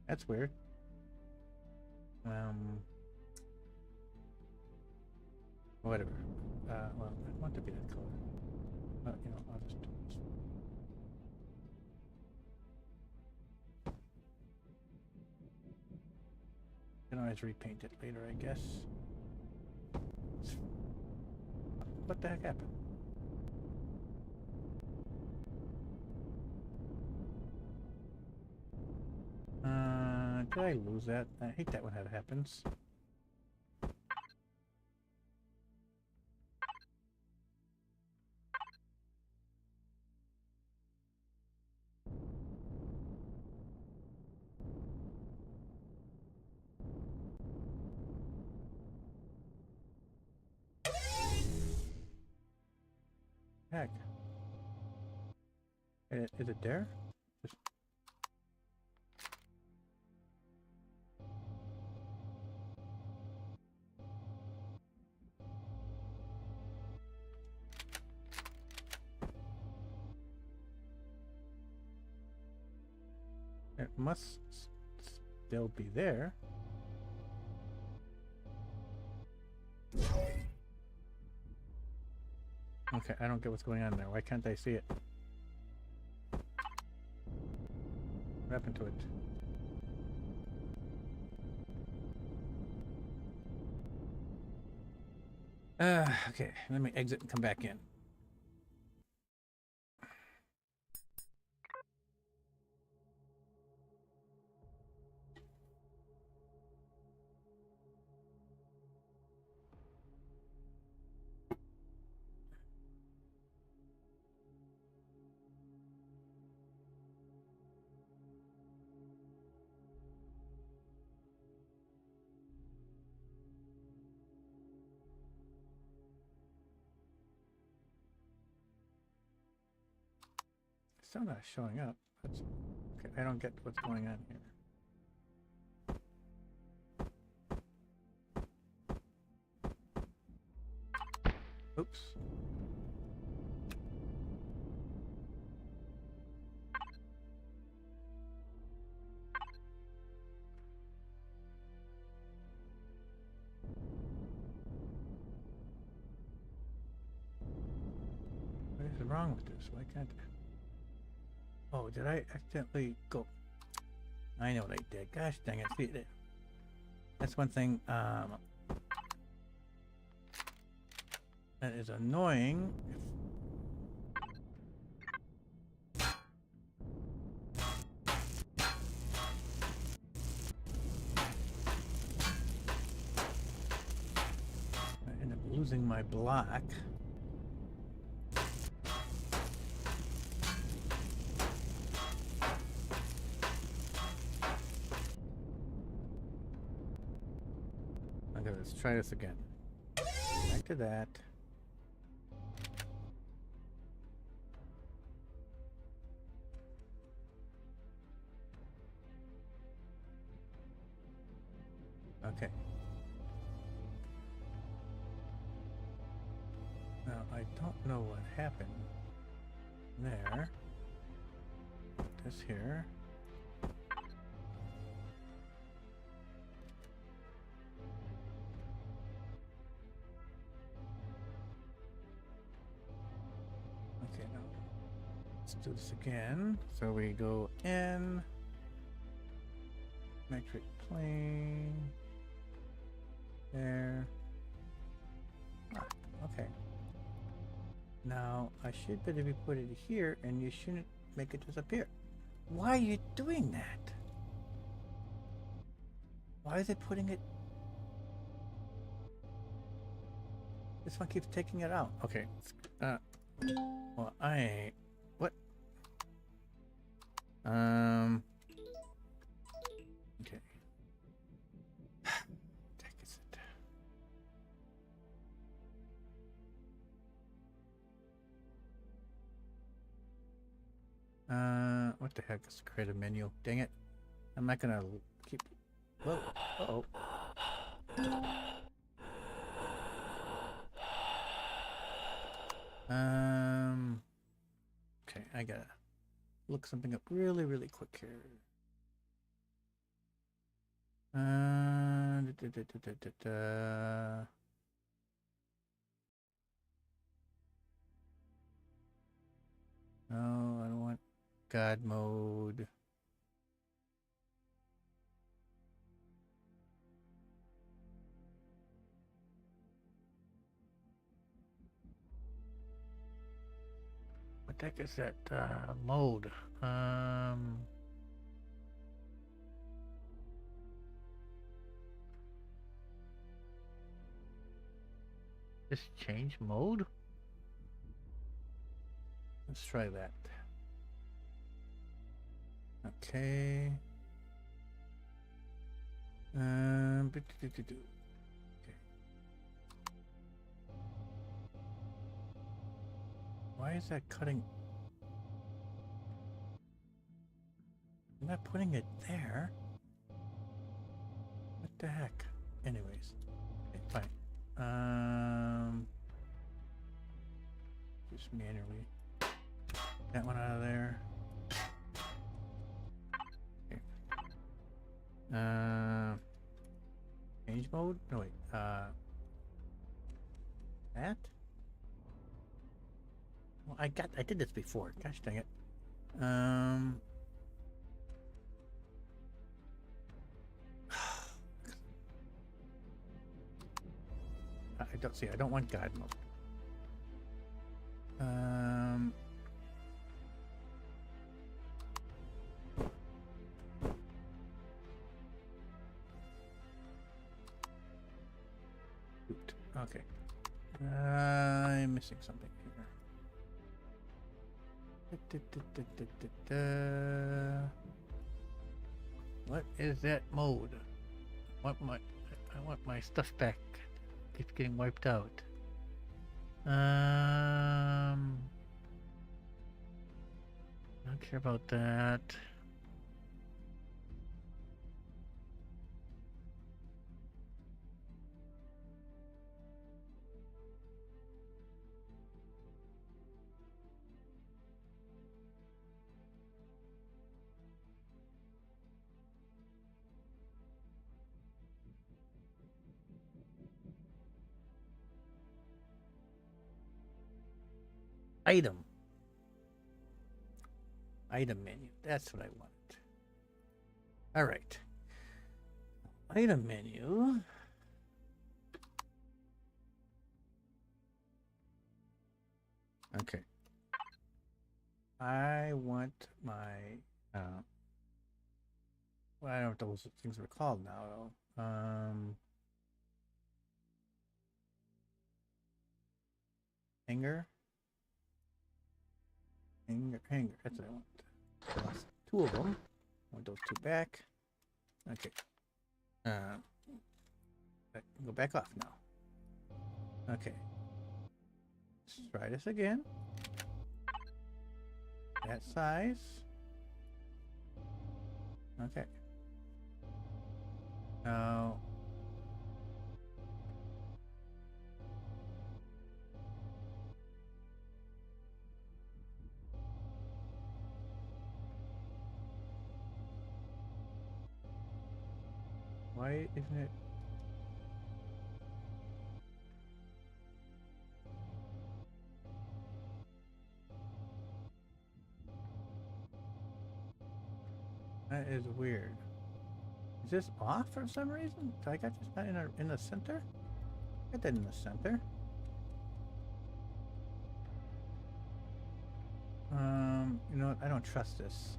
That's weird. Whatever. Well, I want to be that color. You know, I'll just. Can always repaint it later, I guess. What the heck happened? Did I lose that? I hate that when that happens. Heck. Is it there? Just... It must still be there. Okay, I don't get what's going on there. Why can't I see it? What happened to it? Okay, let me exit and come back in. Still not showing up. That's okay. I don't get what's going on here. Oops. What is wrong with this? Why can't I? Oh, did I accidentally go? I know what I did. Gosh dang it. See, that's one thing that is annoying. I end up losing my block. Okay, let's try this again. Back to that. Okay. Now, I don't know what happened there. this here. Okay, now let's do this again. So we go in, metric plane, there. Ah, okay. Now I should better be put it here, and you shouldn't make it disappear. Why are you doing that? Why is it putting it? This one keeps taking it out. Okay. Well, I ain't. What? Okay. What the heck is it? What the heck is create a menu? Dang it. I'm not gonna keep. Whoa. Uh-oh. Okay, I gotta look something up really, really quick here. No, I don't want God mode. What the heck is that mode? Just change mode? Let's try that. Okay. Okay. Why is that cutting? I'm not putting it there. What the heck? Anyways. Okay, fine. Just manually. That one out of there. Okay. Change mode? No wait. That? Well, I did this before. Gosh dang it. I don't see. I don't want God mode. Okay. I'm missing something here. What is that mode? I want my stuff back. Keeps getting wiped out. I don't care about that. Item menu. That's what I wanted. All right. Item menu. Okay. I want my well, I don't know what those things are called now though. Hanger. Hanger. That's what I want. I lost 2 of them. I want those 2 back. Okay. Go back off now. Okay. Let's try this again. That size. Okay. Now. Why isn't it? That is weird. Is this off for some reason? I got this not in the center? Get that in the center. You know what? I don't trust this.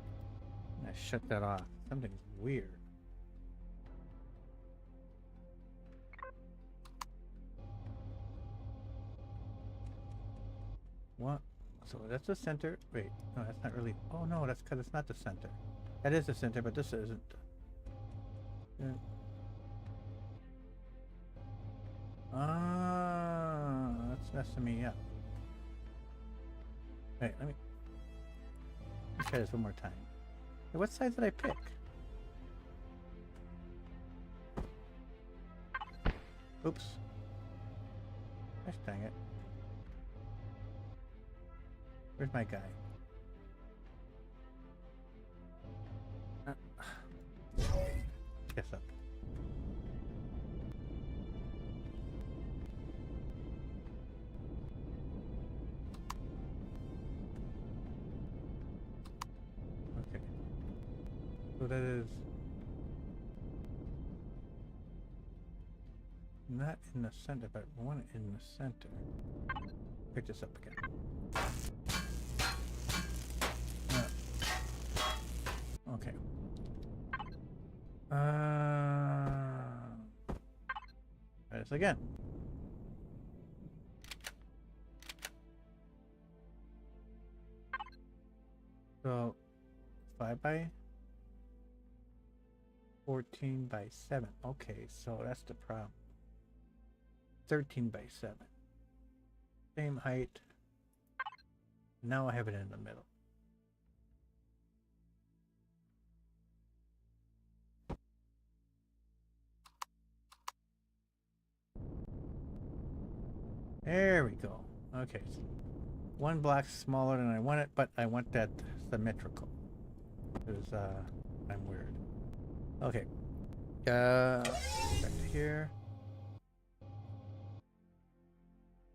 I shut that off. Something's weird. What? So that's the center. Wait, no, that's not really. Oh no, that's because it's not the center. That is the center, but this isn't. Yeah. Ah, that's messing me up. Wait, let me try this one more time. Hey, what size did I pick? Oops. Gosh dang it. Where's my guy? Guess up. Okay. So that is not in the center, but one in the center. Pick this up again. Okay. Try this again. So 5 by 14 by 7. Okay, so that's the problem. 13 by 7. Same height. Now I have it in the middle. There we go. Okay. So one block smaller than I want it, but I want that symmetrical. Because I'm weird. Okay. Back to here.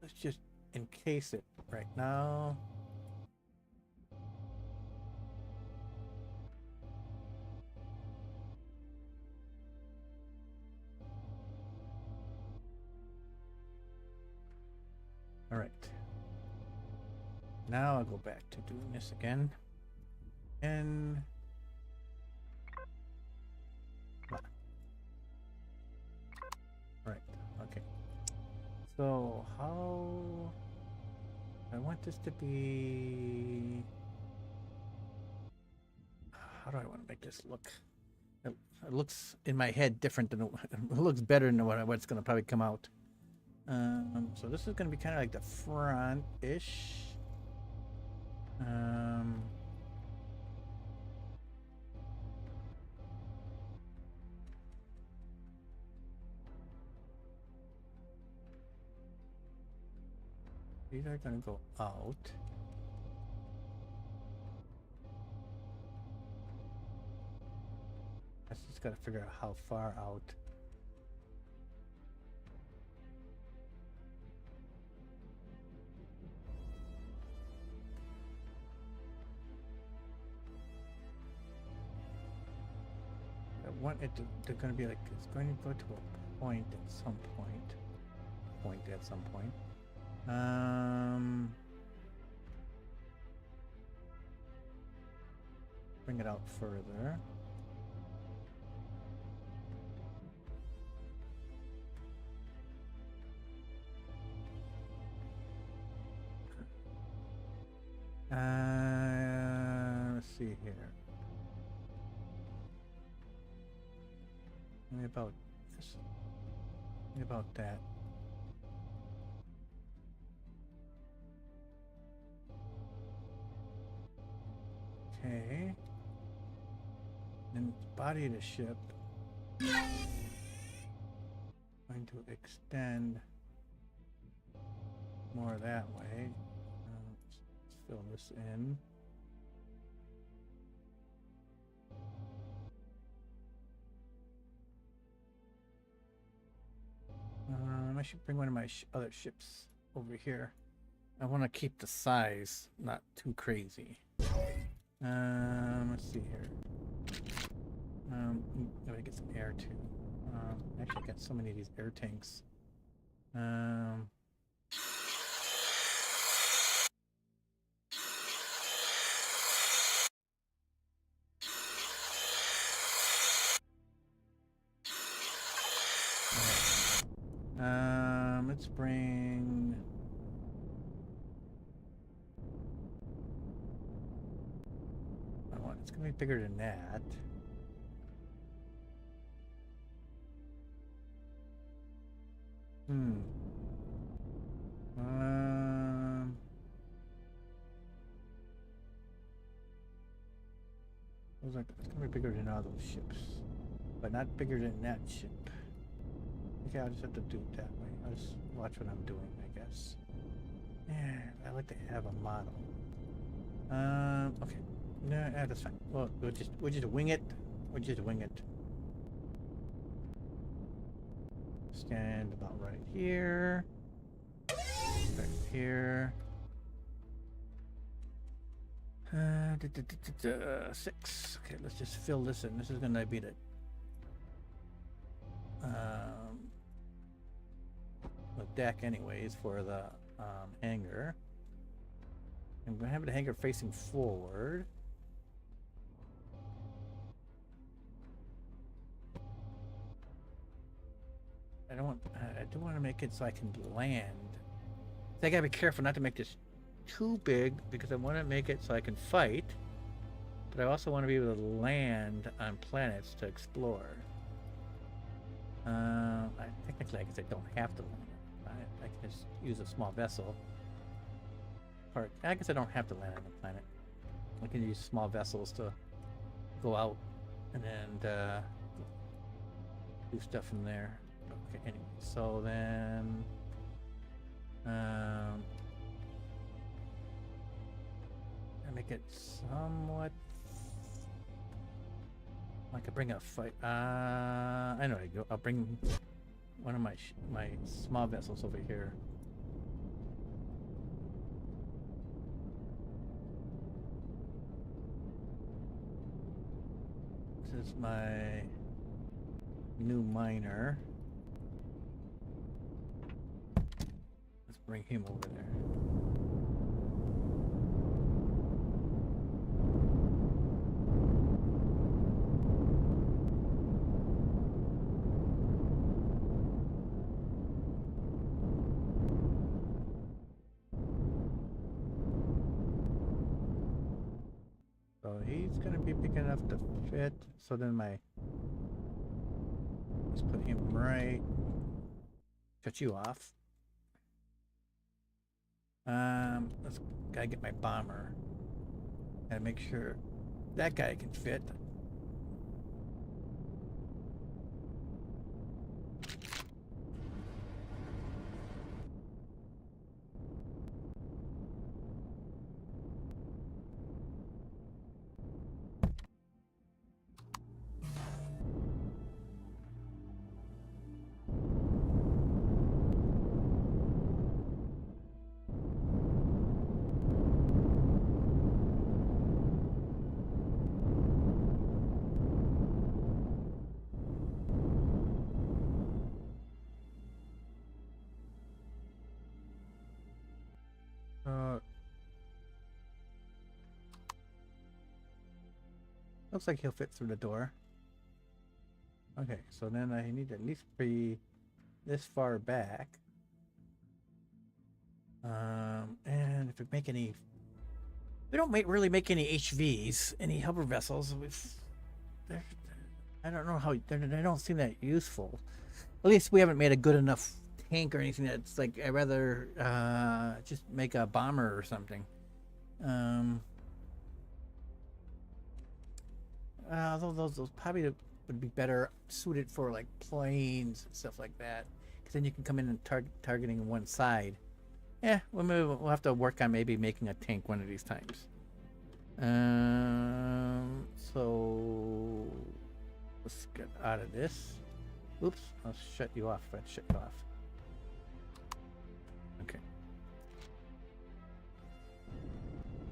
Let's just encase it right now. All right. Now I'll go back to doing this again. And right. Okay. So how I want this to be. How do I want to make this look? It looks in my head different than it looks better than what's going to probably come out. So this is going to be kind of like the front-ish. These are going to go out. I just got to figure out how far out. I want it to, they're going to be like, it's going to go to a point at some point. Bring it out further. Let's see here. Maybe about this. Maybe about that. Okay. Then the body of the ship. Going to extend more that way. Let's fill this in. should bring one of my other ships over here. I want to keep the size not too crazy. Let's see here. I'm gonna get some air too. Actually, I got so many of these air tanks. Let's bring. It's gonna be bigger than that. It's gonna be bigger than all those ships, but not bigger than that ship. Okay, I'll just have to do it that way. I'll just watch what I'm doing, I guess. Yeah, I like to have a model. Okay. No, that's fine. Well, we'll just wing it. We'll just wing it. Stand about right here. Right here. 6. Okay, let's just fill this in. This is gonna be the deck anyways for the hangar. I'm gonna have the hangar facing forward. I do want to make it so I can land. So I gotta be careful not to make this too big because I want to make it so I can fight, but I also want to be able to land on planets to explore. Technically, I guess I don't have to land. I can just use a small vessel. Or I guess I don't have to land on the planet. I can use small vessels to go out and then do stuff from there. Okay, anyway, so then I make it somewhat. I could bring a fight. I know how to go. I'll bring one of my small vessels over here. This is my new miner. Let's bring him over there. So he's gonna be big enough to fit. So then let's put him right. Cut you off. Gotta get my bomber. Gotta make sure that guy can fit. Looks like he'll fit through the door. Okay, so then I need to at least be this far back. And if we make any, we don't really make any HVs, any hover vessels. I don't know how they don't seem that useful. At least we haven't made a good enough tank or anything that's like. I'd rather just make a bomber or something. Although those probably would be better suited for like planes and stuff like that, because then you can come in and targeting one side. Yeah, we'll have to work on maybe making a tank one of these times. So let's get out of this. Oops, I'll shut you off. Let's shut you off.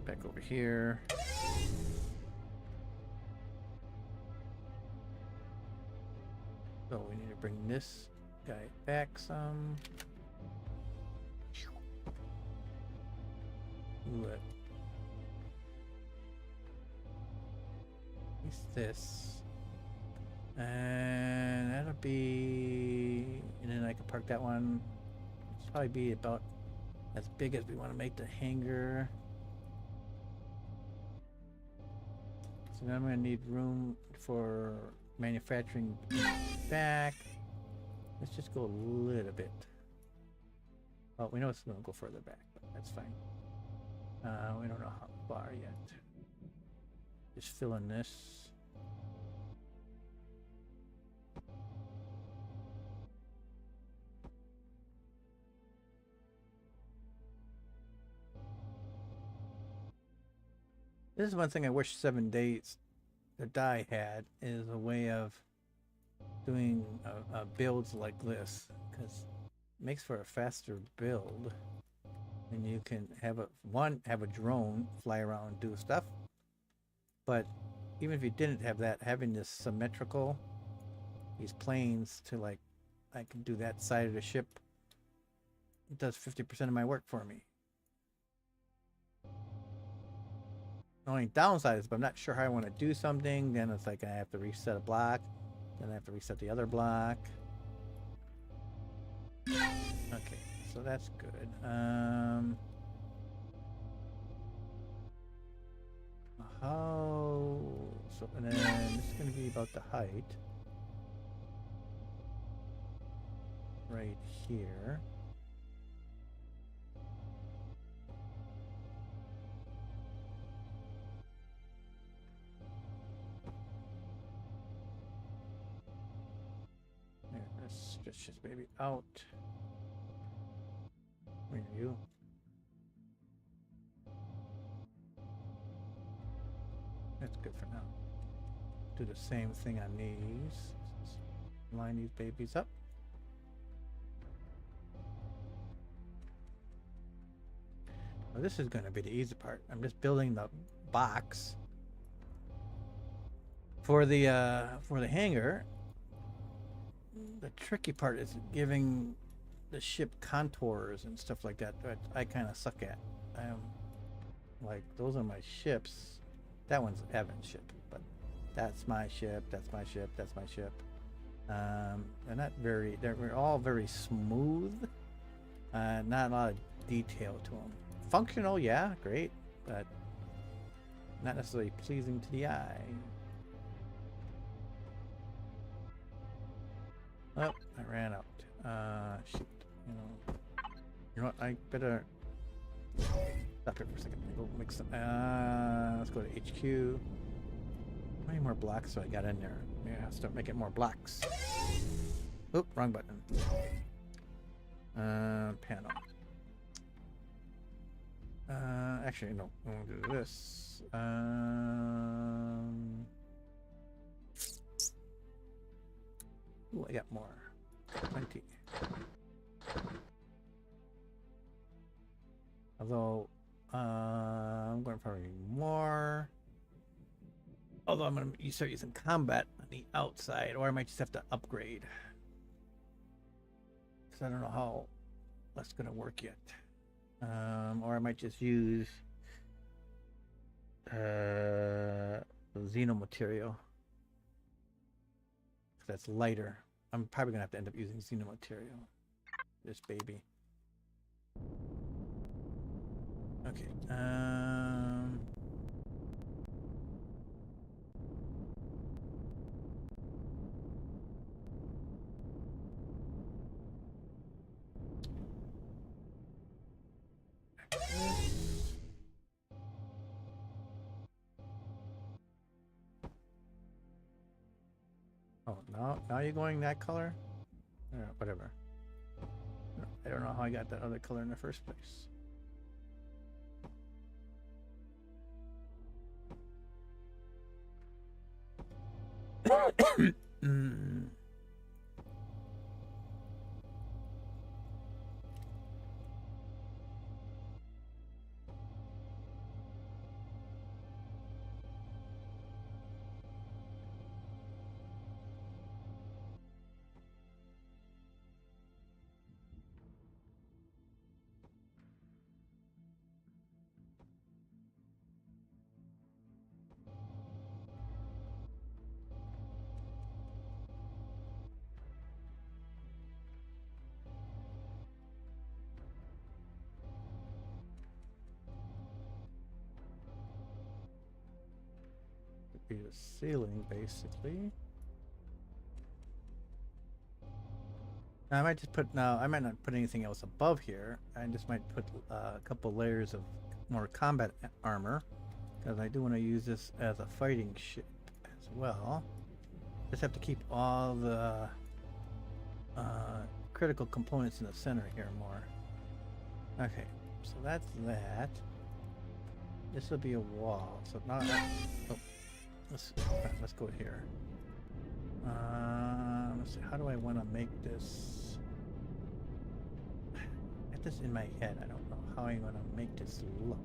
back over here. So we need to bring this guy back some. What? What's this? And that'll be, and then I can park that one. It's probably be about as big as we want to make the hangar. So then I'm going to need room for manufacturing back. Let's just go a little bit. Oh, we know it's going to go further back, but that's fine. We don't know how far yet. Just fill in this. This is one thing I wish 7 Days to Die had, is a way of doing builds like this, because it makes for a faster build, and you can have have a drone fly around and do stuff. But even if you didn't have that, having this symmetrical, these planes to, like, I can do that side of the ship, it does 50% of my work for me. The only downside is if I'm not sure how I want to do something, then it's like I have to reset a block, then I have to reset the other block. Okay, so that's good. So, and then this is going to be about the height. Right here. There, let's stretch this baby out. Where are you? That's good for now. Do the same thing on these. Just line these babies up. Well, this is going to be the easy part. I'm just building the box for the hangar. The tricky part is giving the ship contours and stuff like that I kind of suck at. Like, those are my ships. That one's Evan's ship, but that's my ship, that's my ship, that's my ship. They're not very, they're all very smooth. Not a lot of detail to them. Functional, yeah, great, but not necessarily pleasing to the eye. Oh, I ran out. Shoot. You know what? I better stop here for a second. Go mix some. Let's go to HQ. How many more blocks do I got in there? Maybe I'll start making more blocks. Oop, wrong button. Panel. Actually, no. We'll do this. Ooh, I got more. 20. Although, I'm going to probably need more. Although I'm going to start using combat on the outside, or I might just have to upgrade. Because I don't know how that's going to work yet. Or I might just use Xeno material. That's lighter. I'm probably gonna have to end up using Xeno material. This baby. Okay. Oh, now you're going that color? Whatever. I don't know how I got that other color in the first place. be the ceiling, basically. Now, I might just put, no, I might not put anything else above here. I just might put a couple layers of more combat armor, because I do want to use this as a fighting ship as well. Just have to keep all the critical components in the center here more. Okay, so that's that. This will be a wall. So now, oh, let's go here. Let's see. How do I want to make this? Get this in my head. I don't know how I want to make this look.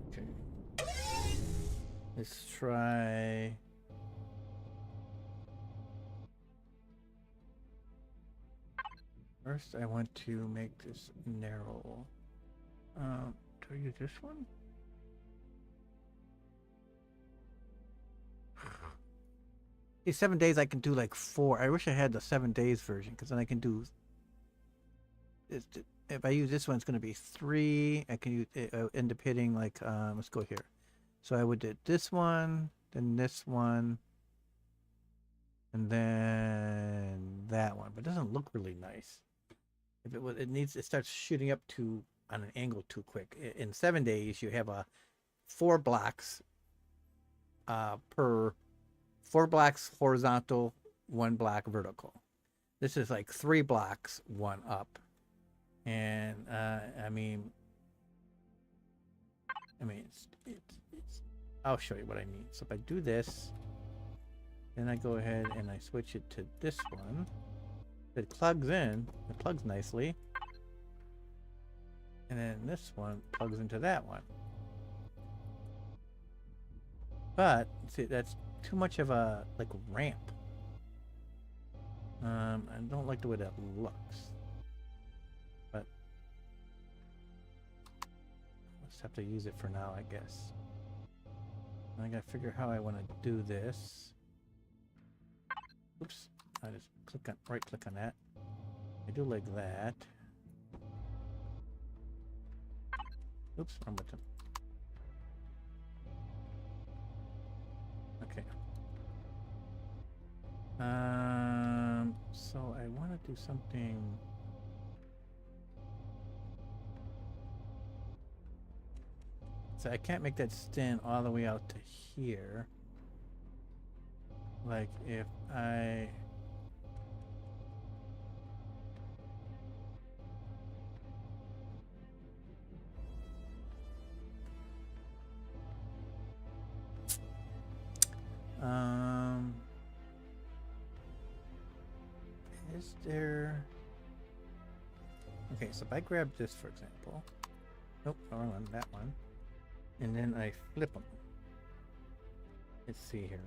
Okay. Let's try. First, I want to make this narrow. Do I use this one? These 7 days, I can do like 4. I wish I had the 7 days version, because then I can do. If I use this one, it's going to be 3. I can use end up hitting like. Let's go here. So I would do this one, then this one, and then that one. But it doesn't look really nice. If it was, it starts shooting up to on an angle too quick. In 7 days, you have 4 blocks per 4 blocks horizontal, 1 block vertical. This is like 3 blocks, 1 up, and I mean, it's. I'll show you what I mean. So if I do this, then I go ahead and I switch it to this one. It plugs in. It plugs nicely. And then this one plugs into that one. But see, that's too much of a like ramp. I don't like the way that looks. But I'll just have to use it for now, I guess. I gotta figure how I want to do this. Oops! I just right click on that. I do like that. Oops! Wrong button. Okay. So I want to do something. So I can't make that stand all the way out to here. Like if I... Is there... Okay, so if I grab this, for example... Nope, wrong one, that one. And then I flip them. Let's see here.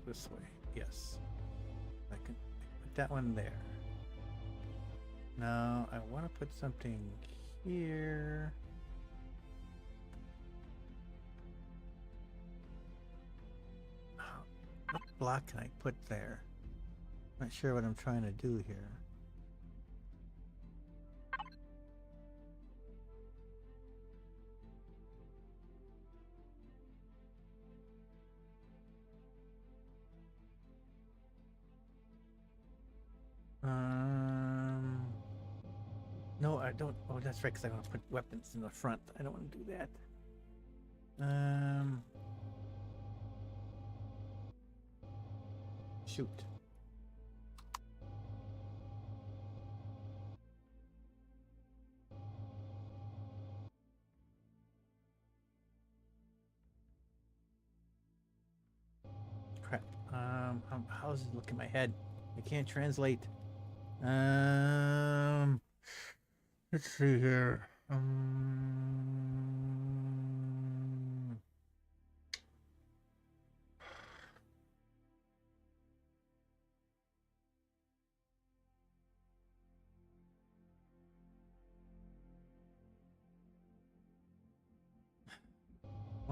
This way, yes. I can put that one there. Now I want to put something here. What block can I put there? Not sure what I'm trying to do here. No, I don't. Oh, that's right, because I want to put weapons in the front. I don't want to do that. Shoot. Crap. How does it look in my head? I can't translate. Let's see here.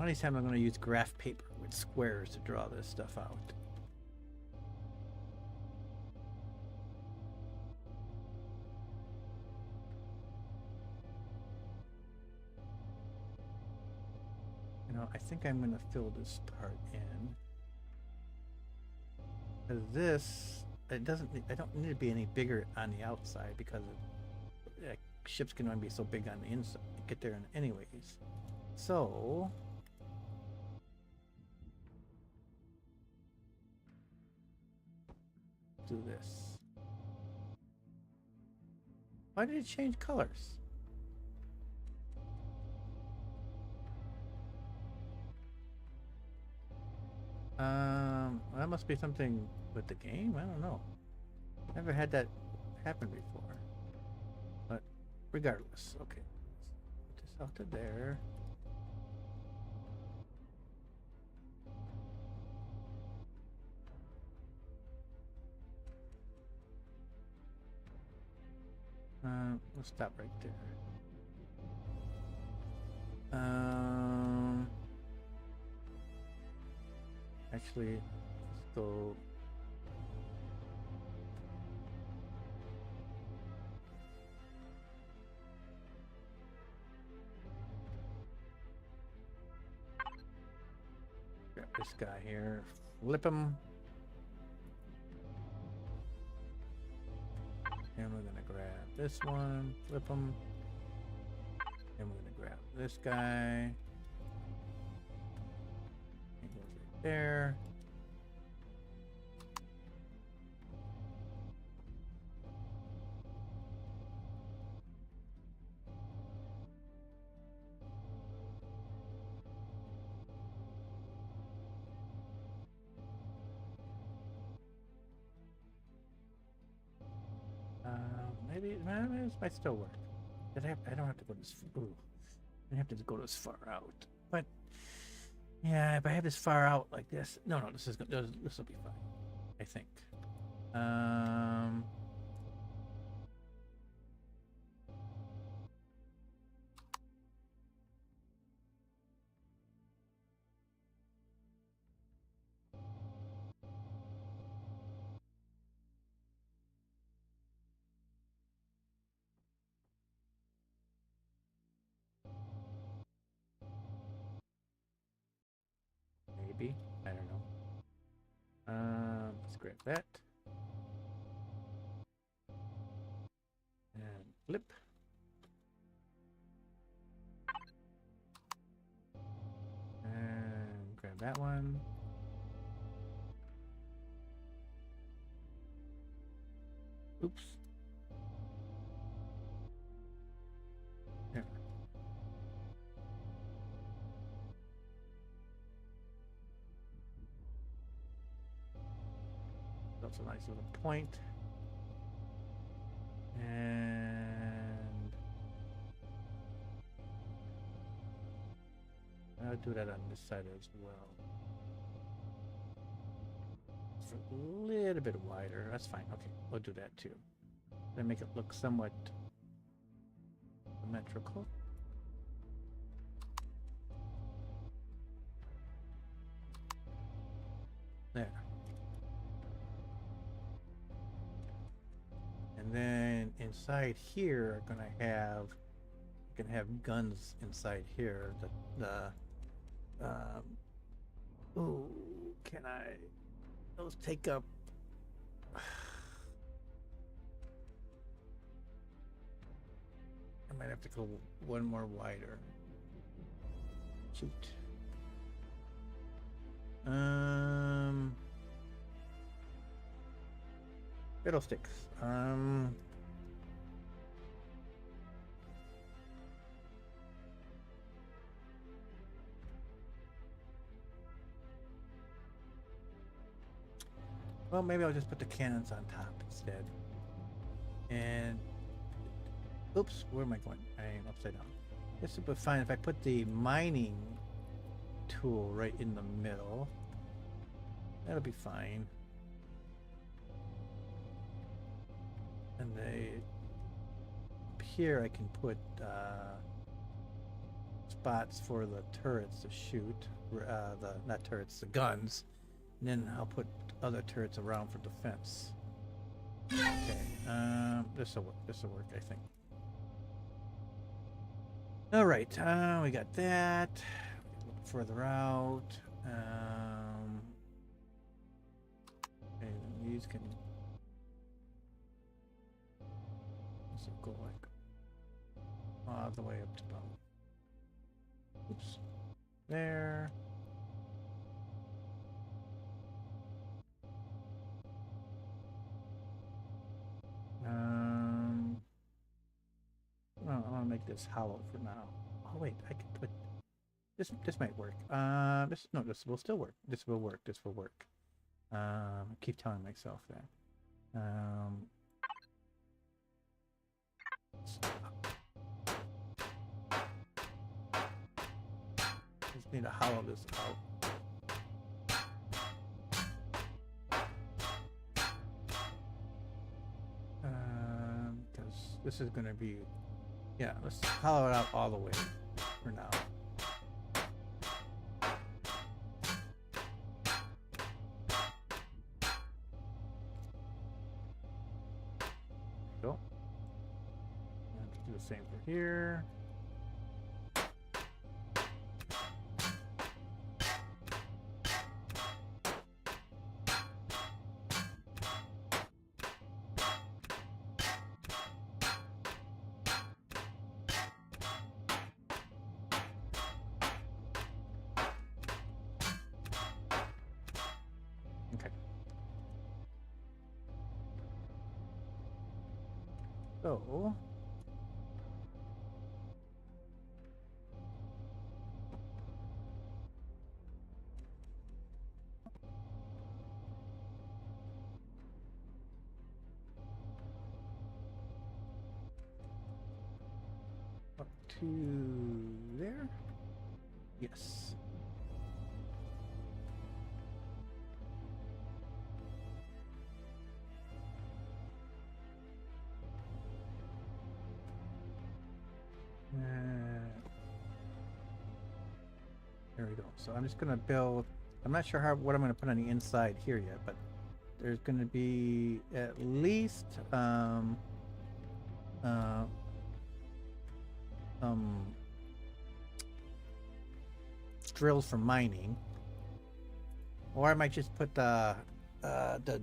One of these times I'm going to use graph paper with squares to draw this stuff out. You know, I think I'm going to fill this part in. Because this, it doesn't, I don't need to be any bigger on the outside because ships can only be so big on the inside to get there anyways. So do this. Why did it change colors? That must be something with the game. I don't know. Never had that happen before. But regardless, okay. Put this out to there. We'll stop right there. Actually, let's go. Grab this guy here, flip him. And we're gonna grab this one, flip him. And we're gonna grab this guy. It goes right there. Maybe this might still work. I don't have to go this. Ooh, I have to go this far out. But yeah, if I have this far out like this, no, this will be fine. I think. Maybe. I don't know. Let's grab that. And flip. And grab that one. Oops. There. That's a nice little point. And I'll do that on this side as well. It's a little bit wider. That's fine. Okay, we'll do that too. Then make it look somewhat symmetrical. There. And then inside here, you can have guns inside here. Ooh, can I? Those take up. I might have to go one more wider. Shoot. Fiddlesticks. Well, maybe I'll just put the cannons on top instead. And oops, where am I going? I am upside down. This would be fine if I put the mining tool right in the middle. That'll be fine. And up here I can put let's spots for the turrets to shoot. The not turrets, the guns. And then I'll put other turrets around for defense. Okay. This'll work. This'll work, I think. All right. We got that. Look further out. Okay, these can. This will go like all the way up to about. Oops. There. Well, I want to make this hollow for now. Oh wait, I can put this. This might work. This will still work. This will work. This will work. I keep telling myself that. Just need to hollow this out. Because this is going to be, yeah, let's hollow it out all the way for now. Go. And do the same for here. So, up to there? Yes. There we go. So I'm just gonna build. I'm not sure what I'm gonna put on the inside here yet, but there's gonna be at least drills for mining, or I might just put the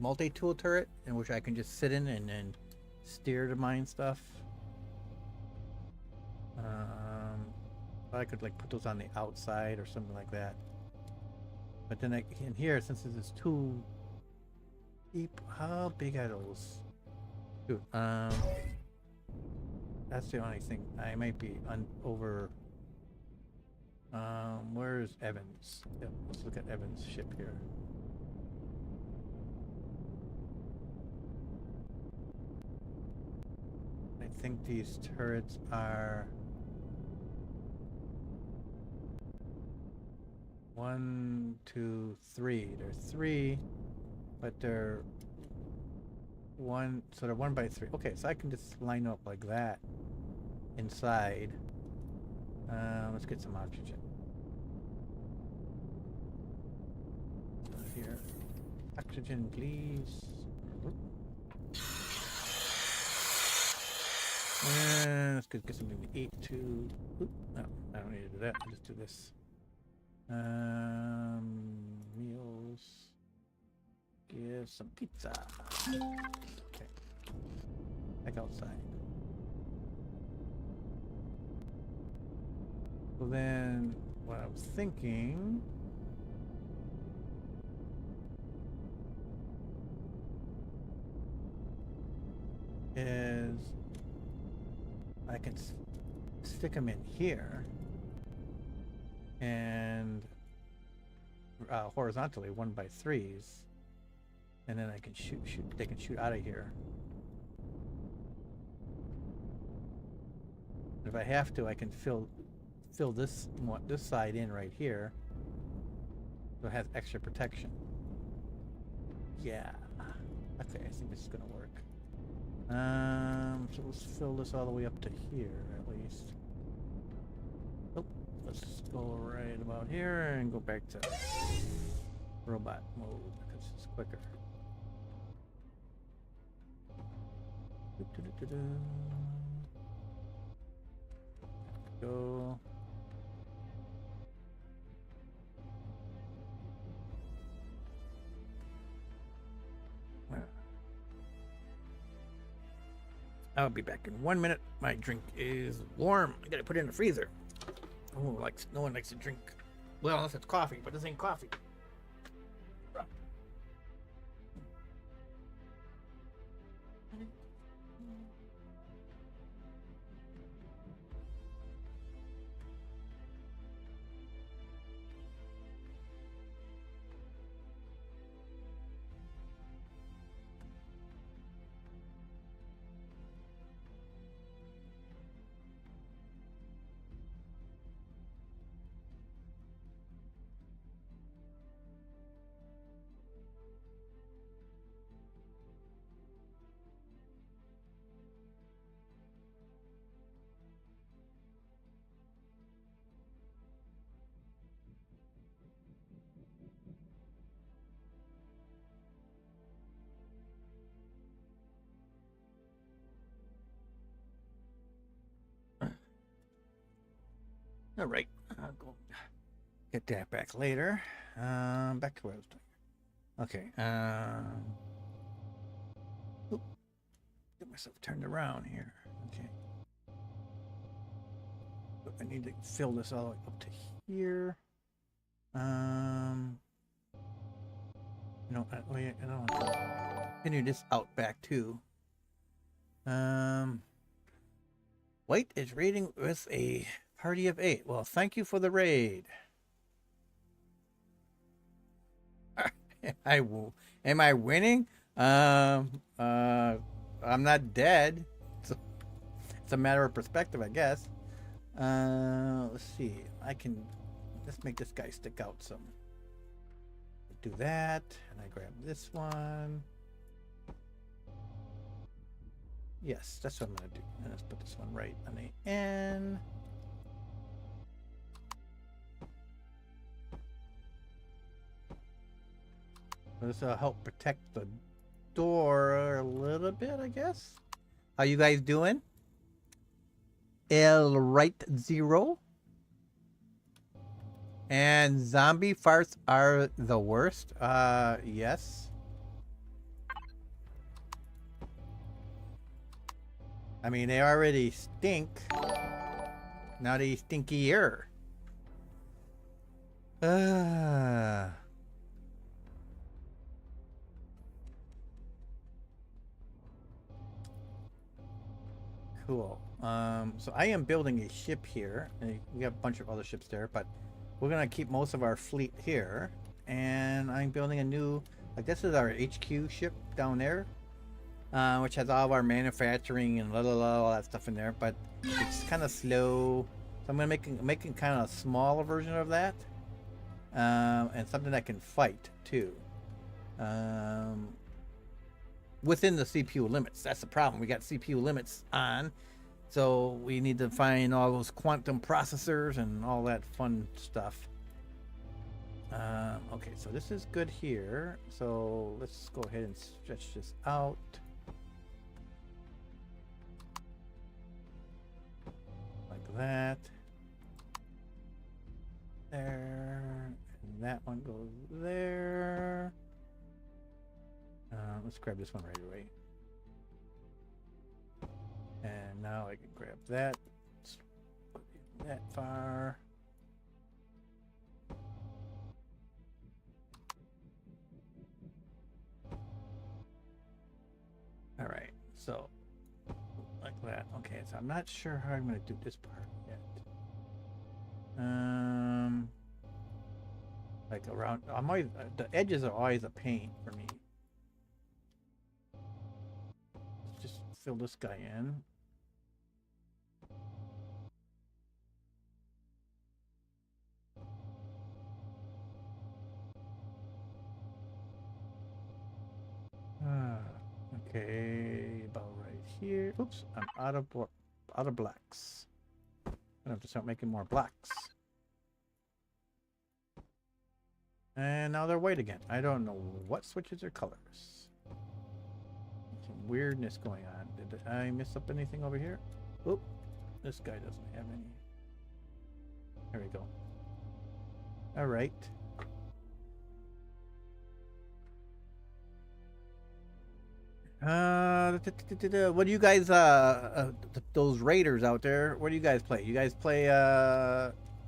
multi-tool turret in which I can just sit in and then steer to mine stuff. I could like put those on the outside or something like that. But then in here, since this is too deep, how big are those? Dude, that's the only thing. I might be over. Where's Evans? Yep, let's look at Evans' ship here. I think these turrets are 1, 2, 3. They're 3, but they're 1. So they're 1 by 3. Okay, so I can just line up like that inside. Let's get some oxygen. Here, oxygen, please. And let's get something to eat too. No, I don't need to do that. I'll just do this. Meals. Give some pizza. Okay. Back outside. So then, what I was thinking is I can stick them in here and horizontally 1 by 3s, and then I can shoot. They can shoot out of here. If I have to, I can fill this side in right here, so it has extra protection. Yeah. Okay, I think this is gonna work. So let's fill this all the way up to here at least. Oh, let's go right about here and go back to robot mode because it's quicker. Go. I'll be back in 1 minute. My drink is warm. I gotta put it in the freezer. Oh, like no one likes to drink. Well, unless it's coffee, but this ain't coffee. All right, I'll go get that back later. Back to what I was doing. Okay. Oop, get myself turned around here. Okay. I need to fill this all the way up to here. No, I don't want to continue this out back too. White is raiding with a party of 8. Well, thank you for the raid. Am I winning? I'm not dead. It's a matter of perspective, I guess. Let's see. Let's make this guy stick out some. Do that, and I grab this one. Yes, that's what I'm gonna do. And let's put this one right on the end. This will help protect the door a little bit, I guess. How you guys doing? El Right Zero. And zombie farts are the worst. Yes. I mean, they already stink. Now they stinkier. Cool. So I am building a ship here. We have a bunch of other ships there, but we're gonna keep most of our fleet here. And I'm building a new, like this is our HQ ship down there, which has all of our manufacturing and all that stuff in there. But it's kind of slow, so I'm gonna making kind of a smaller version of that, and something that can fight too. Within the CPU limits. That's the problem. We got CPU limits on, so we need to find all those quantum processors and all that fun stuff. Okay, so this is good here. So let's go ahead and stretch this out. Like that. There. And that one goes there. Let's grab this one right away. And now I can grab that. Put it that far. All right, so like that. Okay, so I'm not sure how I'm going to do this part yet. Like around, I'm always, the edges are always a pain for me. Let's just fill this guy in. Okay, about right here. Oops, I'm out of blacks. I have to start making more blacks. And now they're white again. I don't know what switches their colors. Some weirdness going on. Did I miss up anything over here? Oop. This guy doesn't have any. There we go. All right. What do you guys those raiders out there, what do you guys play? You guys play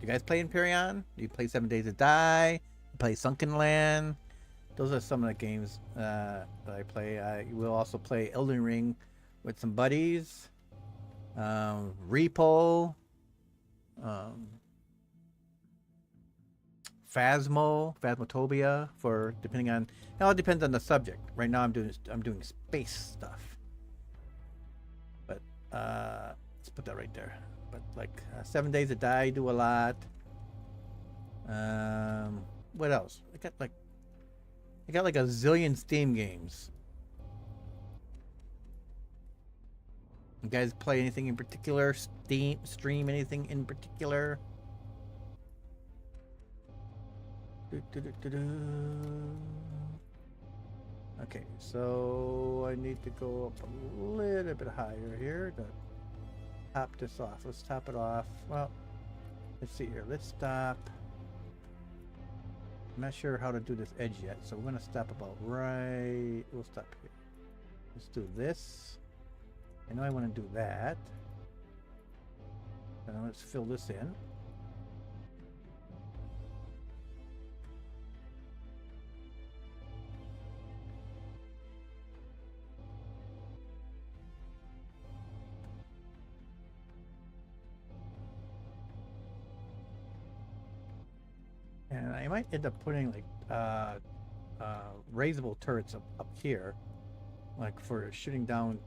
Empyrion? Do you play 7 Days to Die? You play Sunken Land? Those are some of the games that I play. I will also play Elden Ring with some buddies. Repo, Phasmophobia, for depending on, it all depends on the subject. Right now I'm doing space stuff. But let's put that right there. But like 7 Days to Die, I do a lot. What else? I got like a zillion Steam games. You guys play anything in particular? Stream anything in particular? Okay, so I need to go up a little bit higher here to top this off. Let's top it off. Well, let's see here. Let's stop. I'm not sure how to do this edge yet, so we're going to stop about right. We'll stop here. Let's do this. I know I want to do that. Now let's fill this in. And I might end up putting like raisable turrets up here, like for shooting down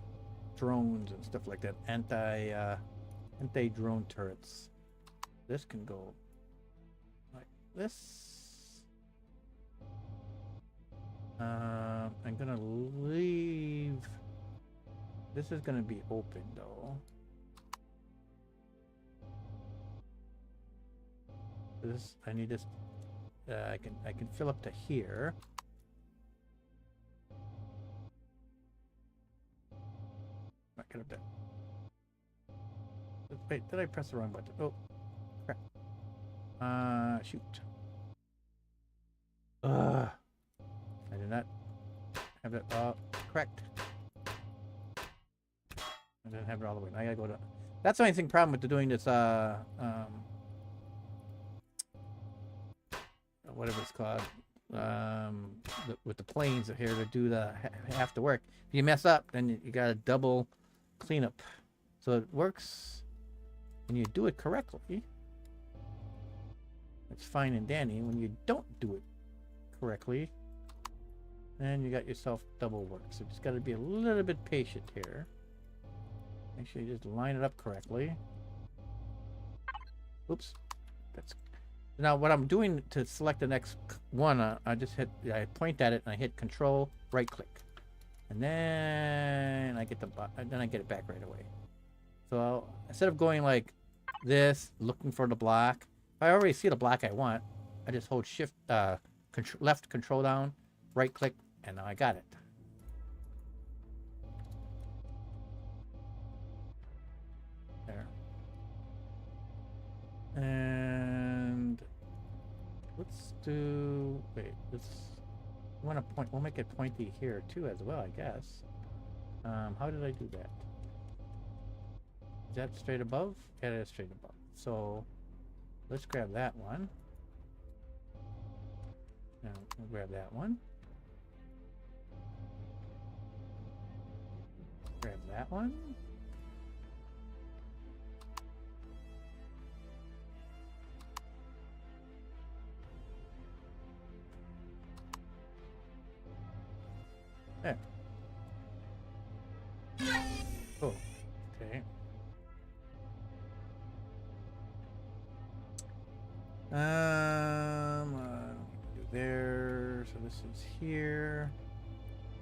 drones and stuff like that. Anti-drone turrets. This can go like this. I'm gonna leave. This is gonna be open though. This I need this. I can fill up to here. Not get up there. Wait, did I press the wrong button? Oh, crap. Shoot. I did not have it correct. I didn't have it all the way. Now I gotta go to. That's the only thing problem with doing this. Whatever it's called, with the planes here to do the half the work. If you mess up, then you got a double cleanup. So it works when you do it correctly. It's fine and dandy. When you don't do it correctly, then you got yourself double work. So just got to be a little bit patient here. Make sure you just line it up correctly. Oops, that's. Now what I'm doing to select the next one, I point at it and I hit Control right click, and then I get it back right away. So instead of going like this, looking for the block, if I already see the block I want, I just hold Shift, left Control down, right click, and now I got it. There. And let's do. Wait, let's. I want to point. We'll make it pointy here too, as well, I guess. How did I do that? Is that straight above? Yeah, that is straight above. So let's grab that one. Now we'll grab that one. Grab that one. There. Oh, okay. Do there. So this is here.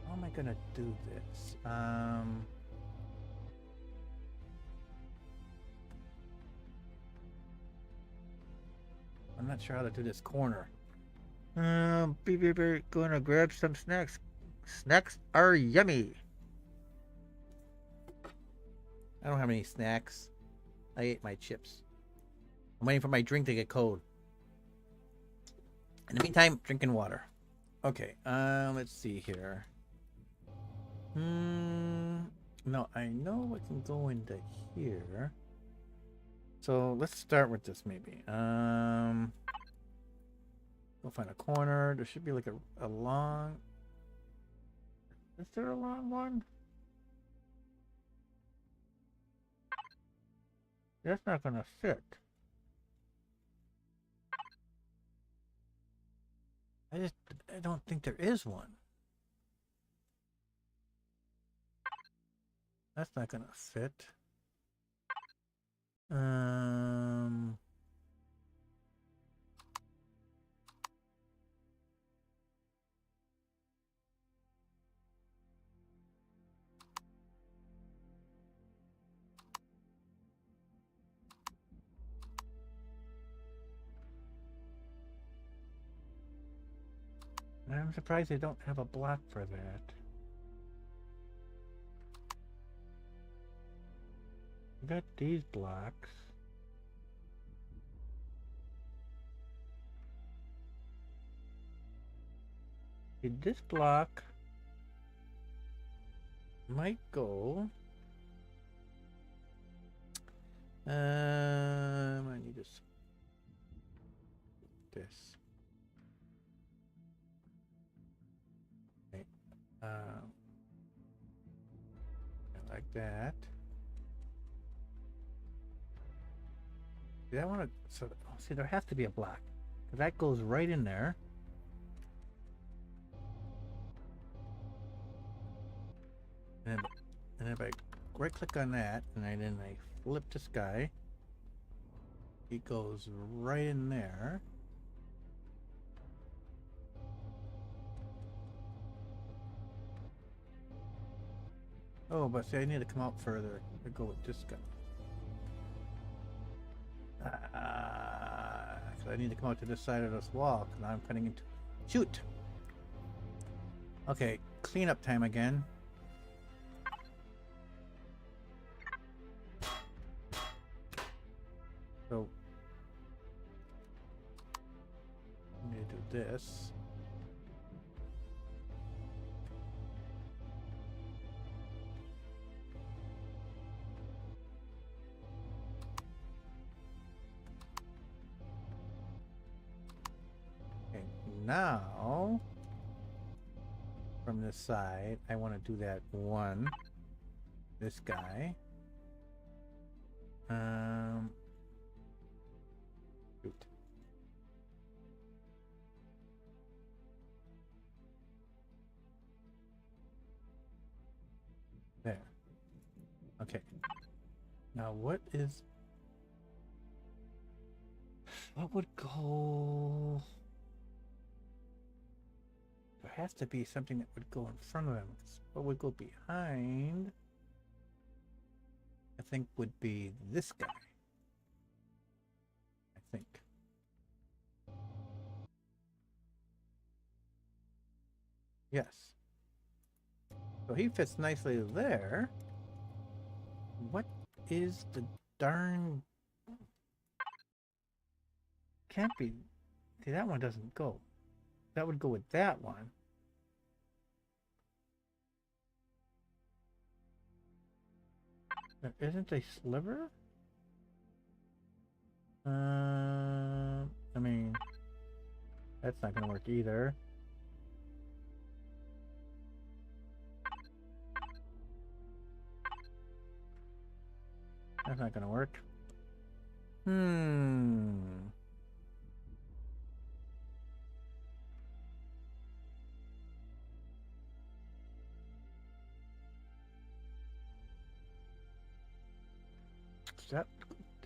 How am I gonna do this? I'm not sure how to do this corner. Be gonna grab some snacks. Snacks are yummy. I don't have any snacks. I ate my chips. I'm waiting for my drink to get cold. In the meantime, drinking water. Okay, let's see here. No, I know what can go into here. So let's start with this maybe. Go find a corner. There should be like a long. Is there a long one? That's not gonna fit. I don't think there is one. That's not gonna fit. Um. I'm surprised they don't have a block for that. We got these blocks. This block might go. I need this. Okay. Like that. See, I want to. So see, there has to be a block, because that goes right in there. And if I right click on that, and then I flip this guy, it goes right in there. Oh, but see, I need to come out further to go with this guy. So I need to come out to this side of this wall, because I'm cutting into. Shoot! Okay, cleanup time again. So I'm gonna do this. Okay, now from this side, I want to do that one. This guy. Shoot. There. Okay. Now what would go? There has to be something that would go in front of them. What would go behind? I think would be this guy. I think. Yes. So he fits nicely there. What is the darn... Can't be... See, that one doesn't go. That would go with that one. There isn't a sliver? I mean... That's not gonna work either. That's not gonna work. That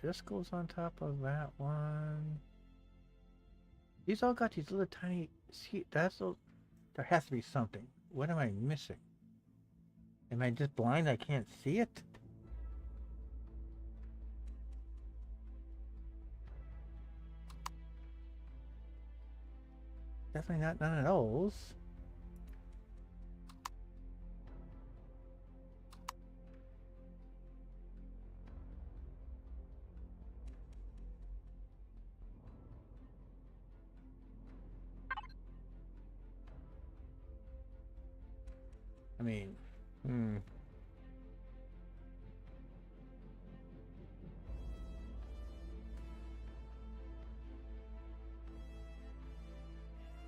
this goes on top of that one. These all got these little tiny. See, that's all. There has to be something. What am I missing? Am I just blind? I can't see it. Definitely not none of those. I mean,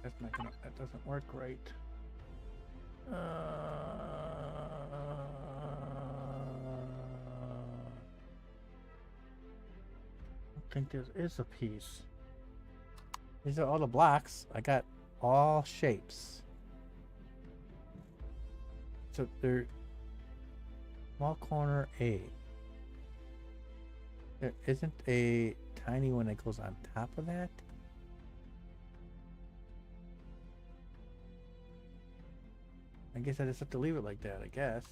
that's not gonna, that doesn't work right. I don't think there is a piece. These are all the blocks. I got all shapes. So they're small corner A. There isn't a tiny one that goes on top of that. I guess I just have to leave it like that, I guess.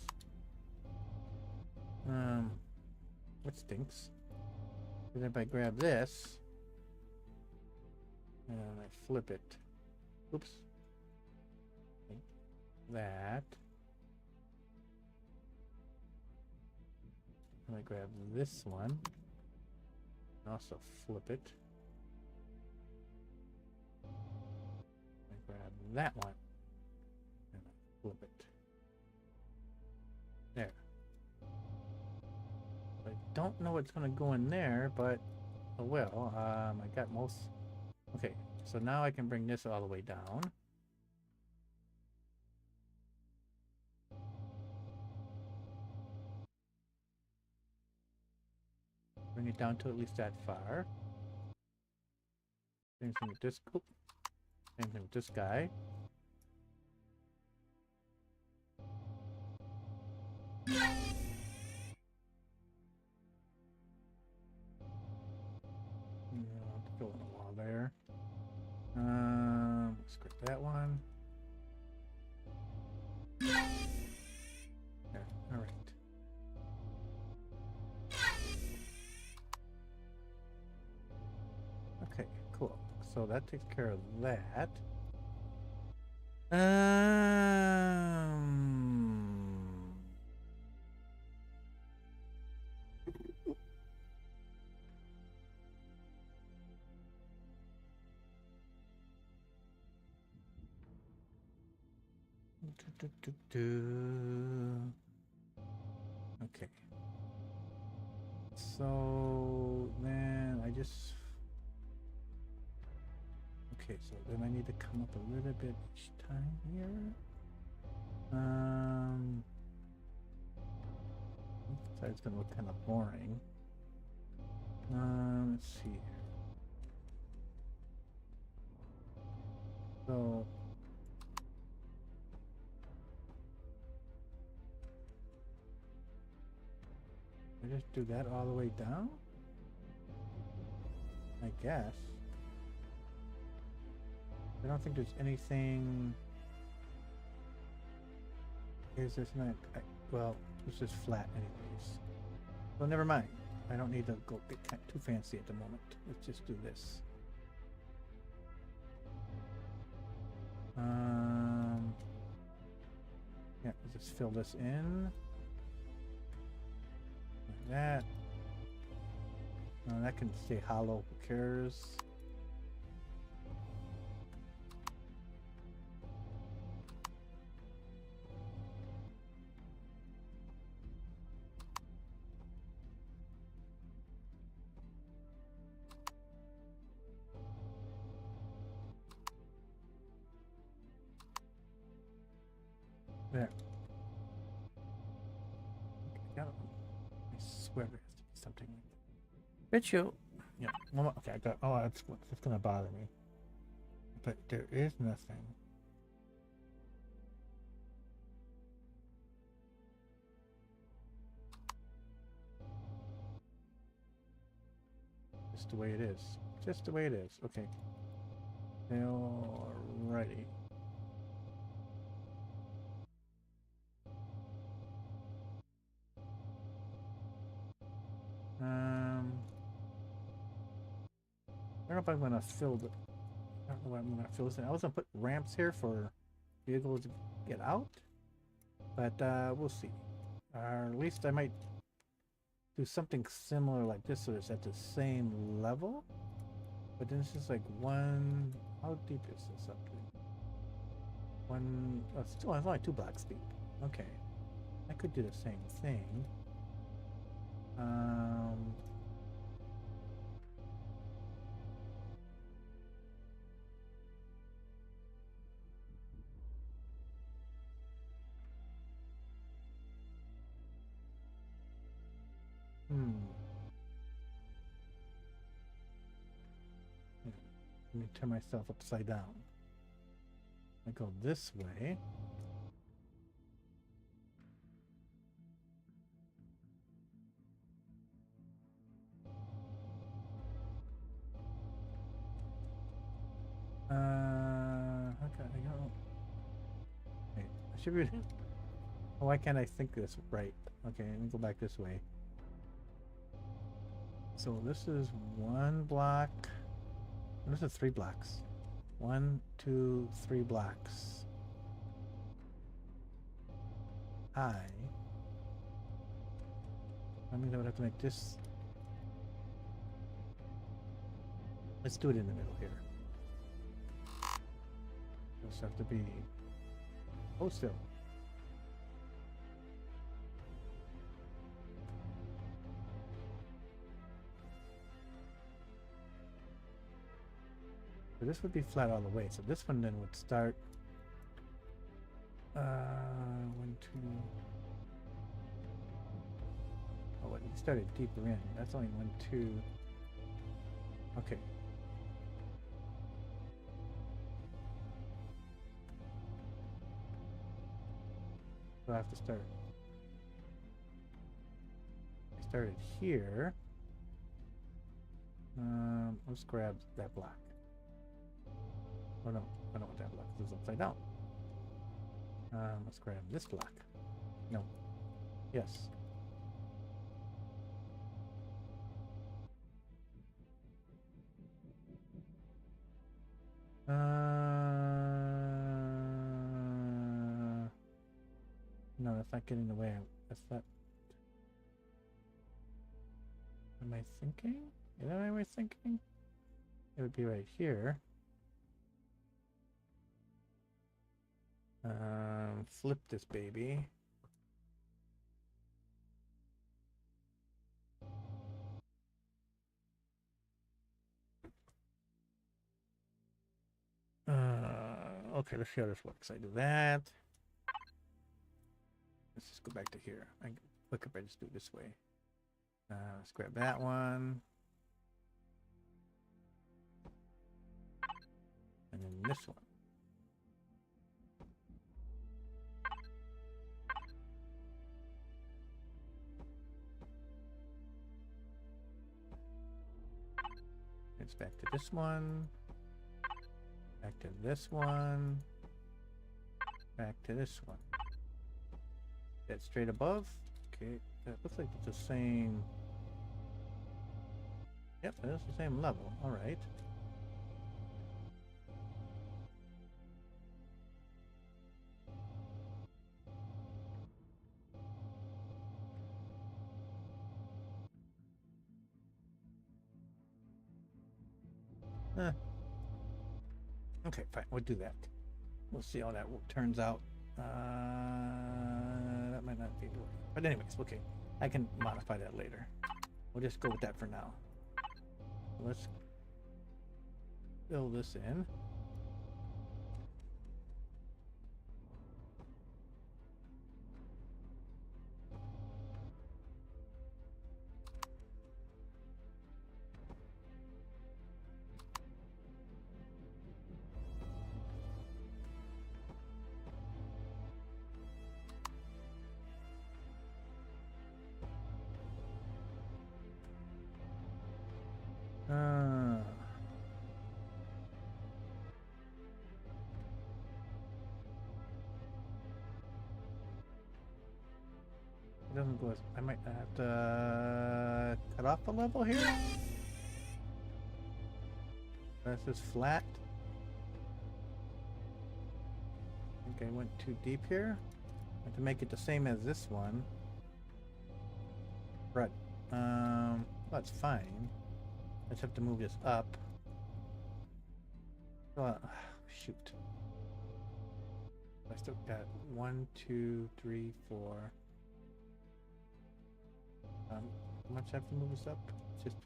What stinks? Because if I grab this and I flip it, oops, like that. And I grab this one and also flip it. I grab that one and I flip it. There. I don't know what's going to go in there, but oh well. I got most. Okay, so now I can bring this all the way down. Bring it down to at least that far. Same thing with this. Oh, same thing with this guy. I'll have to go in the wall there. Scrape that one. There. All right. Okay, cool. So that takes care of that. Okay. So then I just. Okay, so then I need to come up a little bit each time here. So it's gonna look kind of boring. Let's see here. So I just do that all the way down? I guess. I don't think there's anything. Is this not? Well, this is flat anyways. Well, never mind. I don't need to go get too fancy at the moment. Let's just do this. Yeah, let's just fill this in. Like that. That can stay hollow. Who cares? There. Okay, I swear there has to be something like that. Bet you. Yeah. Well, okay, I got. Oh, that's gonna bother me. But there is nothing. Just the way it is. Just the way it is. Okay. Alrighty. I don't know if I'm gonna fill the. I don't know what I'm gonna fill this in. I was gonna put ramps here for vehicles to get out, but we'll see. Or at least I might do something similar like this so it's at the same level. But then it's just like one. How deep is this up to? One. Oh, it's only 2 blocks deep. Okay, I could do the same thing. Yeah, let me turn myself upside down. I go this way. Okay, I go. Wait, I should be. Oh, why can't I think this right? Okay, let me go back this way. So this is 1 block. This is 3 blocks. 1, 2, 3 blocks. High. That means I would have to make this. Let's do it in the middle here. Just have to be. Oh, still. So this would be flat all the way. So this one then would start. 1, 2. Oh, wait, it started deeper in. That's only 1, 2. Okay. So I have to start. I started here. Let's grab that block. Oh no, I don't want that block. This is upside down. Let's grab this block. No. Yes. No, that's not getting in the way. That's not. Am I thinking? Is that what we're thinking? It would be right here. Flip this baby. Okay, let's see how this works. I do that. Let's just go back to here. I can look if I just do it this way. Let's grab that one. And then this one. It's back to this one. Back to this one. Back to this one. That straight above. Okay, that looks like it's the same. Yep, that's the same level. All right. Okay, fine. We'll do that. We'll see how that turns out. That might not be right. But anyways, okay. I can modify that later. We'll just go with that for now. Let's fill this in. It doesn't go as I might have to cut off a level here. That's just flat. think I went too deep here. I have to make it the same as this one. Right. That's fine. I just have to move this up. Shoot. I still got 1, 2, 3, 4. How much I have to move this up? Just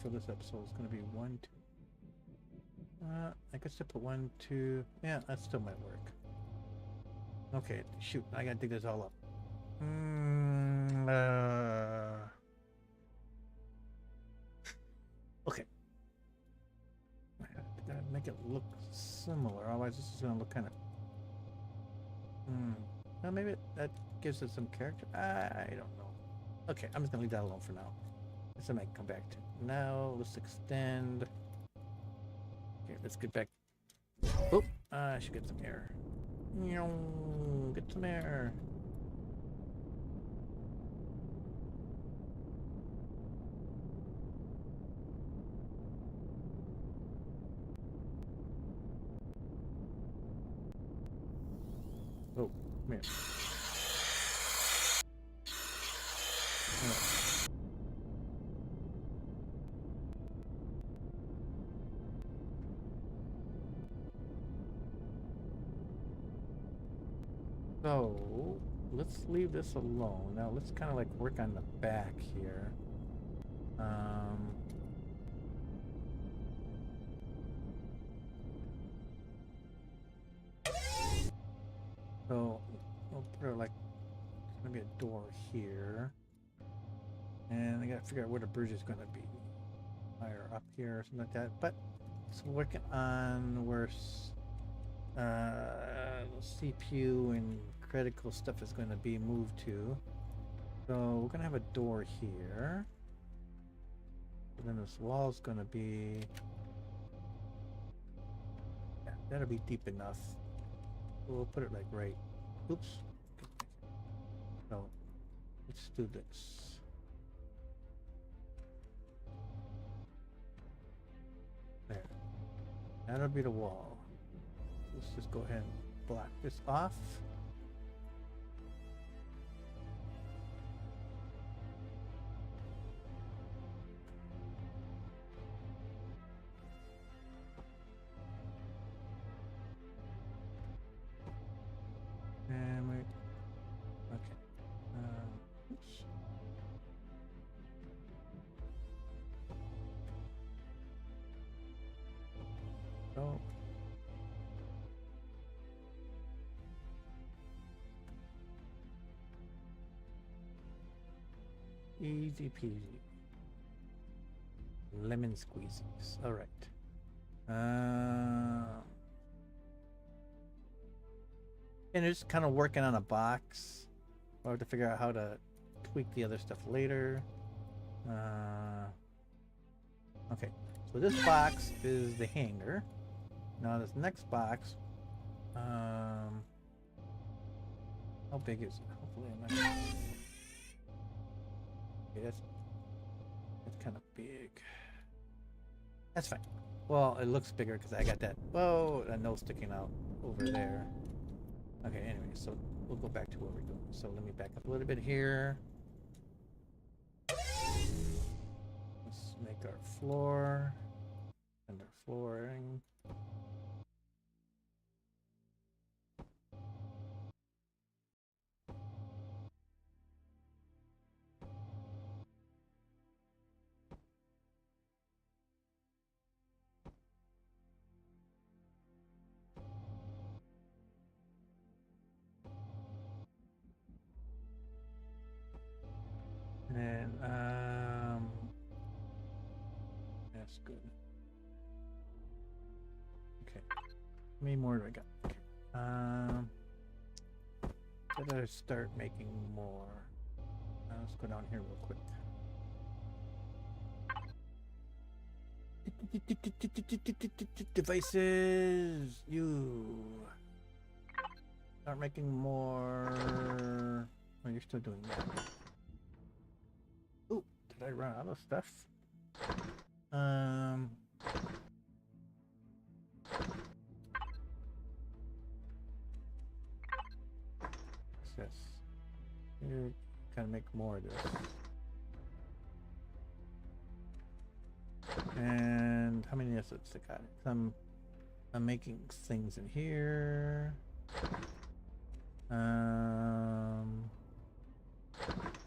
fill this up, so it's going to be 1, 2. I guess I put 1, 2. Yeah, that still might work. Okay, shoot, I gotta dig this all up. Okay. I gotta make it look similar, otherwise this is gonna look kind of. Well, maybe that gives it some character. I don't know. Okay, I'm just gonna leave that alone for now. This I might come back to. Now let's extend. Okay, let's get back. Oh, I should get some air. Get some air. Oh, come here. So let's leave this alone. Now let's kind of like work on the back here. So we'll put her like, it's gonna be a door here, and I gotta figure out where the bridge is gonna be, higher up here or something like that. But it's working on where CPU and critical stuff is going to be moved to. So we're going to have a door here. And then this wall is going to be... Yeah, that'll be deep enough. We'll put it like right... Oops. So let's do this. There. That'll be the wall. Let's just go ahead and block this off. And wait. Okay. Oops. Oh. Easy peasy. Lemon squeezies. All right. And just kind of working on a box. I'll have to figure out how to tweak the other stuff later. Okay. So this box is the hanger. Now this next box. How big is it? Hopefully I'm not. Okay, that's kind of big. That's fine. Well, it looks bigger because I got that. Whoa, that nose sticking out over there. Okay, anyway, so we'll go back to where we're going. So let me back up a little bit here. Let's make our floor and our flooring. And that's good. Okay. How many more do I got? Okay. Gotta start making more. Let's go down here real quick. Devices. You start making more. Oh, you're still doing that. Ooh, did I run out of stuff? make more of this. And how many assets I got? I'm making things in here. How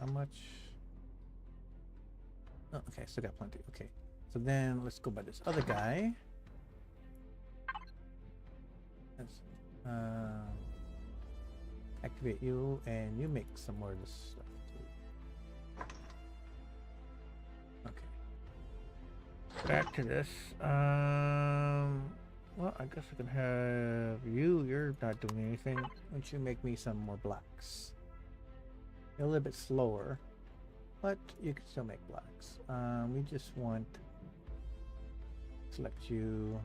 much? Oh, okay, still got plenty. Okay, so then let's go by this other guy. Let's activate you, and you make some more of this stuff too. Okay. Back to this. Well, I guess I can have you. You're not doing anything. Why don't you make me some more blocks? You're a little bit slower, but you can still make blocks. We just want select you.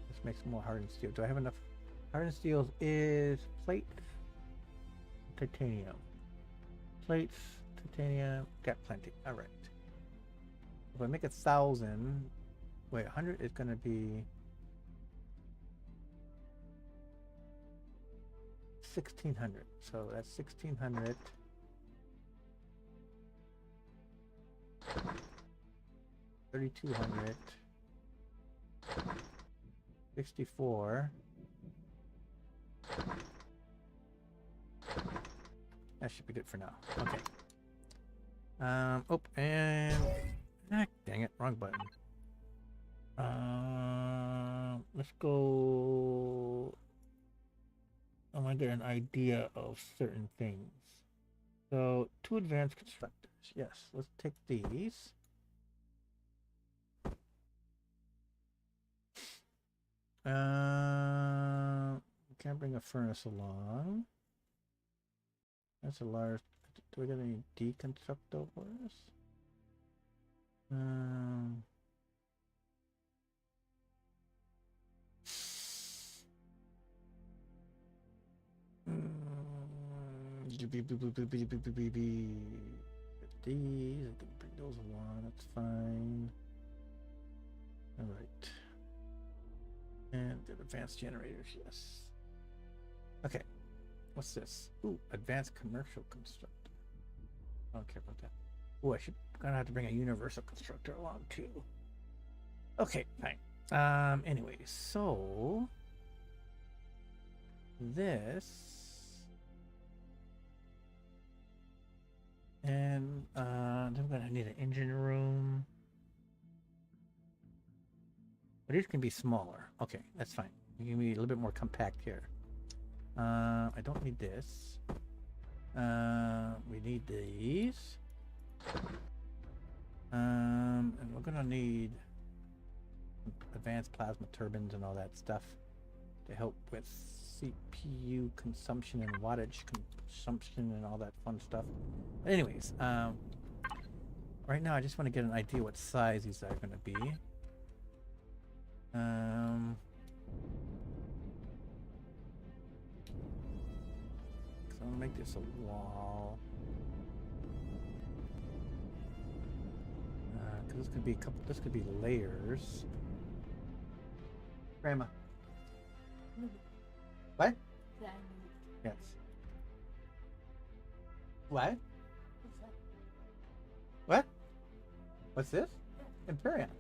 Let's make some more hardened steel. Do I have enough? Hardened steels is plate, titanium. Plates, titanium, got plenty. All right. If I make 1,000, wait, 100 is going to be 1,600. So that's 1,600. 3,200. 64. That should be good for now. Okay. Oh, and dang it, wrong button. Let's go. I want to get an idea of certain things. So, 2 advanced constructors. Yes, let's take these. Can't bring a furnace along. That's a large. Do we got any deconstructors? These, I can bring those along. That's fine. All right. And the advanced generators, yes. Okay. What's this? Ooh, advanced commercial constructor. I don't care about that. Ooh, I should gonna have to bring a universal constructor along too. Okay, fine. Anyway, so this and I'm gonna need an engine room. But these can be smaller. Okay, that's fine. You can be a little bit more compact here. I don't need this. We need these. And we're gonna need advanced plasma turbines and all that stuff to help with CPU consumption and wattage consumption and all that fun stuff. But anyways, right now I just want to get an idea what size these are gonna be. So I'm gonna make this a wall. Because this could be a couple. This could be layers. Grandma. What? Yes. What? What? What's this? Empyrion.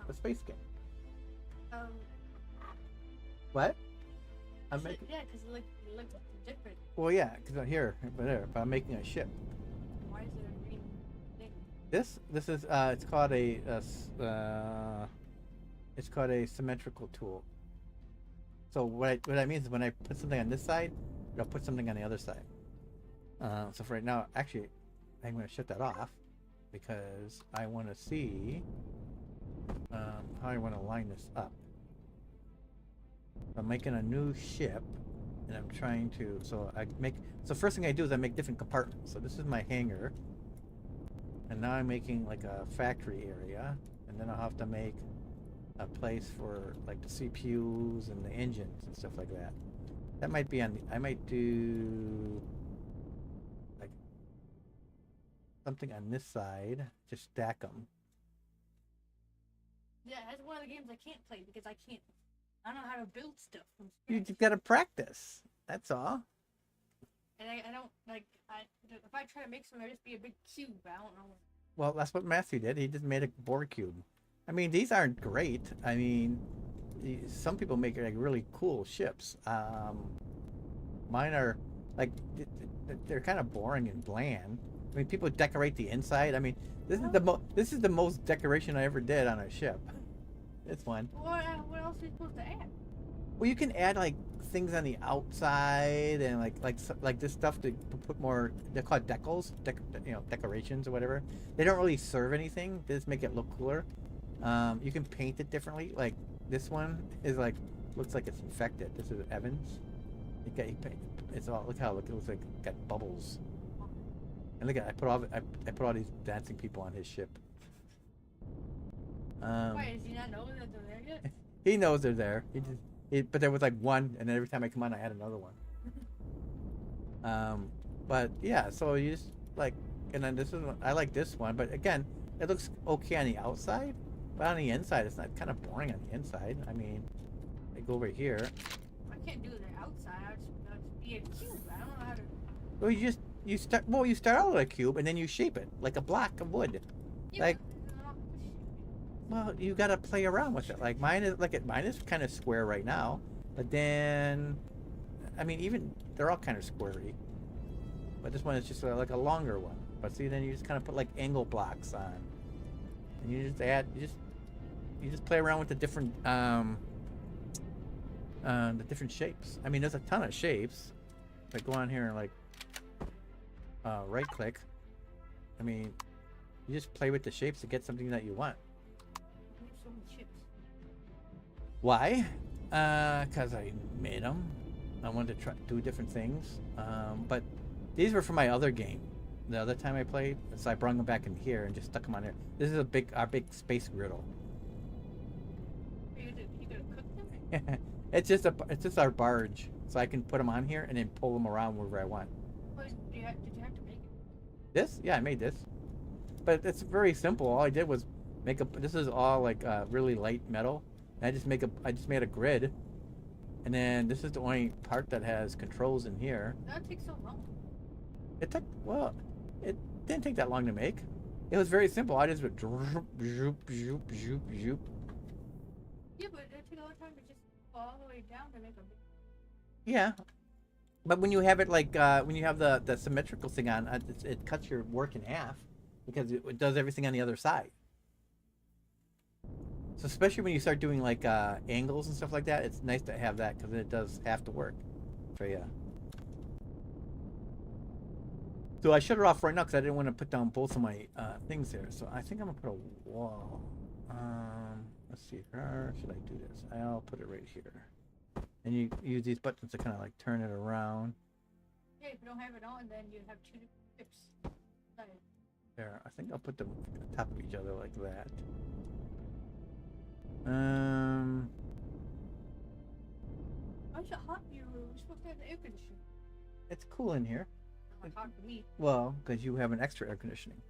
The space game. What? I'm making. Yeah, because it looks different. Well, yeah, because here, but I'm making a ship. Why is it a green thing? This is it's called a symmetrical tool. So what I mean is when I put something on this side, I'll put something on the other side. So for right now, actually, I'm going to shut that off because I want to see how I want to line this up. I'm making a new ship, and I'm trying to. So first thing I do is I make different compartments. So this is my hangar, and now I'm making like a factory area, and then I'll have to make a place for like the CPUs and the engines and stuff like that. That might be on the. I might do like something on this side, just stack them. Yeah, that's one of the games I can't play because I don't know how to build stuff from You scratch. just gotta practice. That's all. And I don't like. If I try to make some, it'll just be a big cube. I don't know. Well, that's what Matthew did. He just made a board cube. I mean, these aren't great. I mean, some people make like really cool ships. Mine are like they're kind of boring and bland. I mean, people decorate the inside. I mean, this is the most decoration I ever did on a ship. This one. What else are you supposed to add? Well, you can add like things on the outside and like this stuff to put more. They're called decals, decorations or whatever. They don't really serve anything. They just make it look cooler. You can paint it differently. Like this one is like looks like it's infected. This is Evans. It's all look how it looks like it got bubbles. And look at I put all these dancing people on his ship. Why does he not know that they're there yet? He knows they're there. But there was like one, and then every time I come on, I add another one. But yeah, so you just like, and then I like this one, but again, it looks okay on the outside, but on the inside, it's not kind of boring on the inside. I mean, I go over here. I can't do the outside. I'll just be a cube. I don't know how to. Well, you start out with a cube, and then you shape it like a block of wood. Yeah, Like, but, well, you gotta play around with it. Like mine is kind of square right now, but then, I mean, even they're all kind of squarey. But this one is just like a longer one. But see, then you just kind of put like angle blocks on, and you just add, you just play around with the different shapes. I mean, there's a ton of shapes. If I go on here and like right click, I mean, you just play with the shapes to get something that you want. so many chips. Why? Because I made them. I wanted to try do different things. But these were from my other game. The other time I played, so I brought them back in here and just stuck them on there. This is our big space griddle. Are you gonna cook them? It's just our barge, so I can put them on here and then pull them around wherever I want. Did you have to make it? This? Yeah, I made this. But it's very simple. All I did was make a. This is all like really light metal. And I just made a grid, and then this is the only part that has controls in here. That takes so long. It didn't take that long to make. It was very simple. I just went zoop, zoop, zoop, zoop, zoop. Yeah, but it took a long time to just go all the way down to make a big. Yeah, but when you have it like when you have the symmetrical thing on, it cuts your work in half because it does everything on the other side. So especially when you start doing like angles and stuff like that, it's nice to have that because it does half the work for you. So I shut it off right now because I didn't want to put down both of my things there. So I think I'm gonna put a wall. Let's see, where should I do this? I'll put it right here. And you use these buttons to kind of like turn it around. Yeah, if you don't have it on, then you have two different chips. There, I think I'll put them on top of each other like that. Why's it hot in your room? You're supposed to have the air conditioning. It's cool in here. Not hot for me. Well, because you have an extra air conditioning.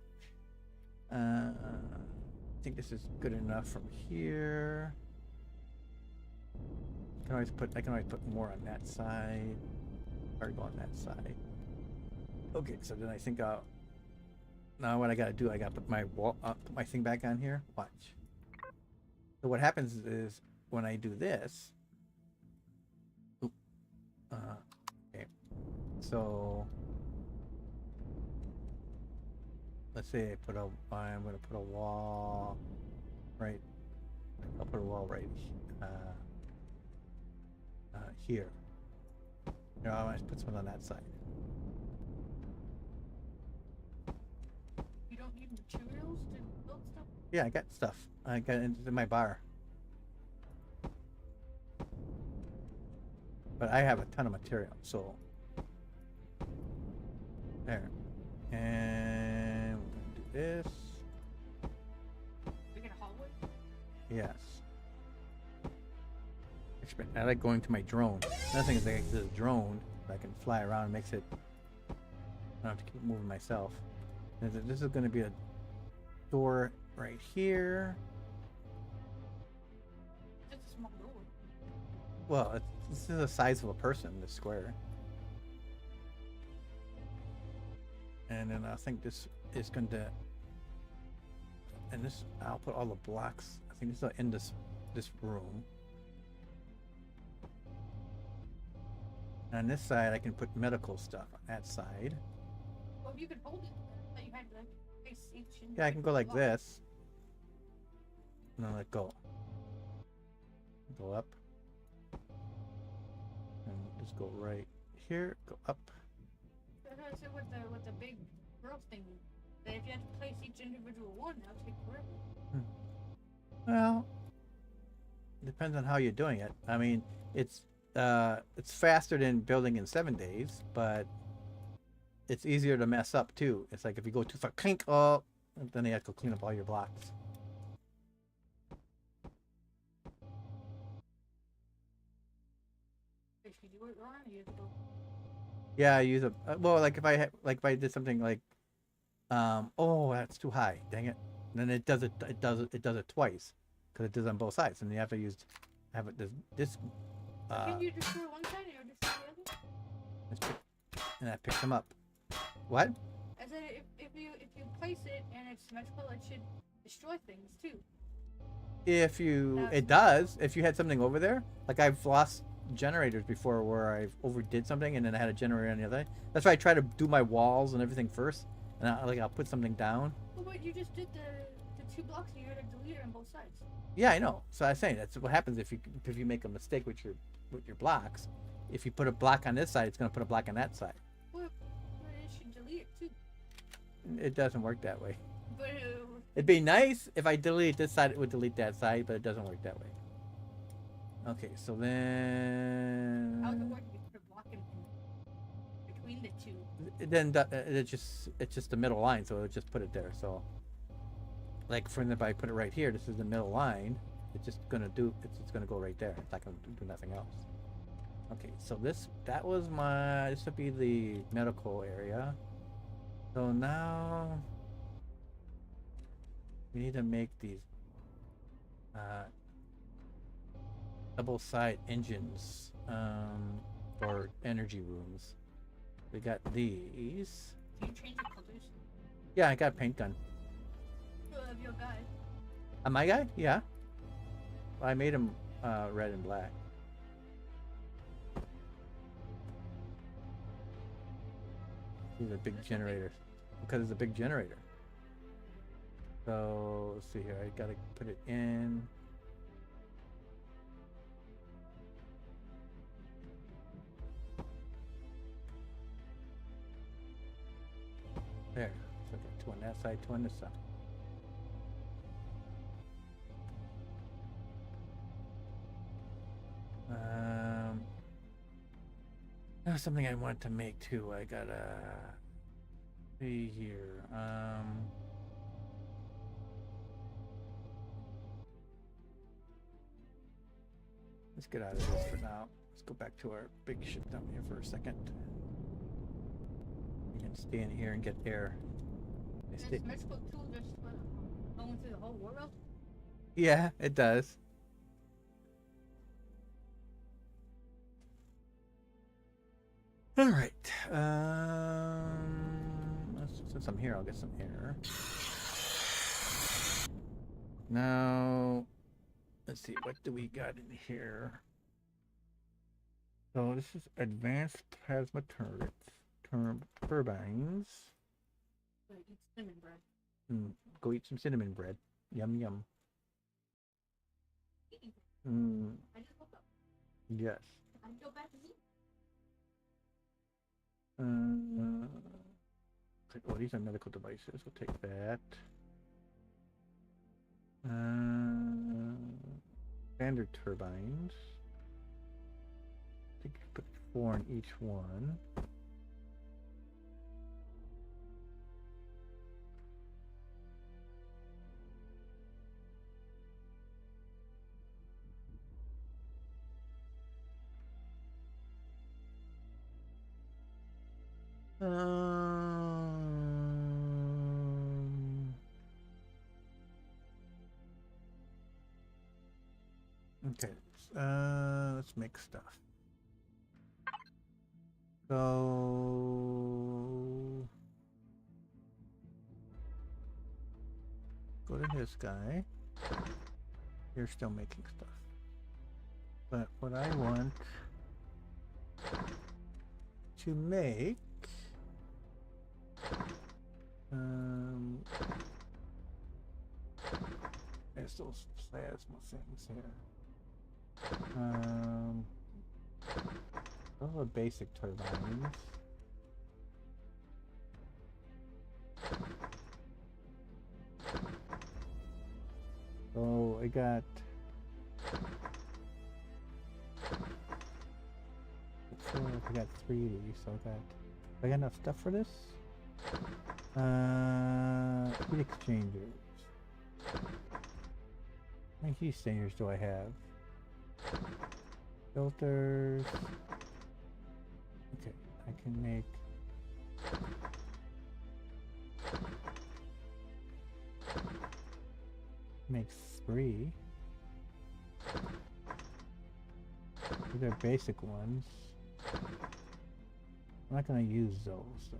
I think this is good enough from here. I can always put more on that side. Or go on that side. Okay, so then I think now what I gotta do, I gotta put my put my thing back on here. Watch. So what happens is when I do this. Okay. So let's say I'm gonna put a wall right. I'll put a wall right here. You know, I might put something on that side. You don't need materials to build stuff? Yeah, I got stuff. I got it in my bar. But I have a ton of material, so there. And we're gonna do this. We're gonna hallway? Yes. I like going to my drone. Another thing is like this drone that I can fly around and makes it. I don't have to keep moving myself. This is going to be a door right here. Just a small door. Well, this is the size of a person. This square. And then I think this is going to, and this, I'll put all the blocks. I think this is in this room. And on this side, I can put medical stuff on that side. Well, if you could hold it, I thought you had to face each. Yeah, I can go like this. And then let go. Go up. And just go right here. Go up. That's what I said with the big growth thing. That if you had to place each individual one, that would take forever. Well, depends on how you're doing it. I mean, it's faster than building in 7 days, but it's easier to mess up too. It's like if you go too far, clink, oh, then you have to clean up all your blocks. If you do it wrong, you have to go. Yeah, I use a well, like if I did something like, oh, that's too high, dang it. And then it does it twice, because it does on both sides, and you have to have it this. Can you destroy one side or destroy the other? And that picks them up. What? I said if you place it and it's symmetrical, it should destroy things too. It does. If you had something over there, like I've lost generators before where I've overdid something and then I had a generator on the other. That's why I try to do my walls and everything first, and I'll put something down. Well, but you just did the 2 blocks and you had to delete it on both sides. Yeah, I know. So I was saying that's what happens if you make a mistake with your blocks. If you put a block on this side, it's going to put a block on that side. Well, it should delete it too. It doesn't work that way. But It'd be nice if I delete this side, it would delete that side, but it doesn't work that way. Okay, so then. how would it work if you put a block in between the 2? Then it's just the middle line, so it'll just put it there. So, like for example, if I put it right here, this is the middle line. It's just gonna go right there. It's not gonna do nothing else. Okay, so this would be the medical area. So now we need to make these double side engines for energy rooms. We got these. Do you change the colors Yeah, I got a paint gun. of your guy? My guy? Yeah. I made him red and black. He's a big generator. Because it's a big generator. So, let's see here. I gotta put it in. There. So I got 2 on that side, 2 on this side. That's something I want to make too. I gotta see here. Let's get out of this for now. Let's go back to our big ship down here for a second. You can stay in here and get air. Does symmetrical tool just going through the whole world? Yeah, it does. All right. Since I'm here, I'll get some air. Now, let's see. What do we got in here? So this is advanced plasma turbines. Eat cinnamon bread. Go eat some cinnamon bread. Yum yum. I just woke up. Yes. I go back to sleep. Oh, these are medical devices. We'll take that. Standard turbines. I think you put 4 in each one. Okay, let's make stuff. So Go to this guy. You're still making stuff. But what I want to make there's those plasma things here. Those are basic turbines. So I got I got 3 of these, so I got enough stuff for this. Heat exchangers. How many heat exchangers do I have? Filters. Okay, I can make make 3. These are basic ones. I'm not going to use those, so.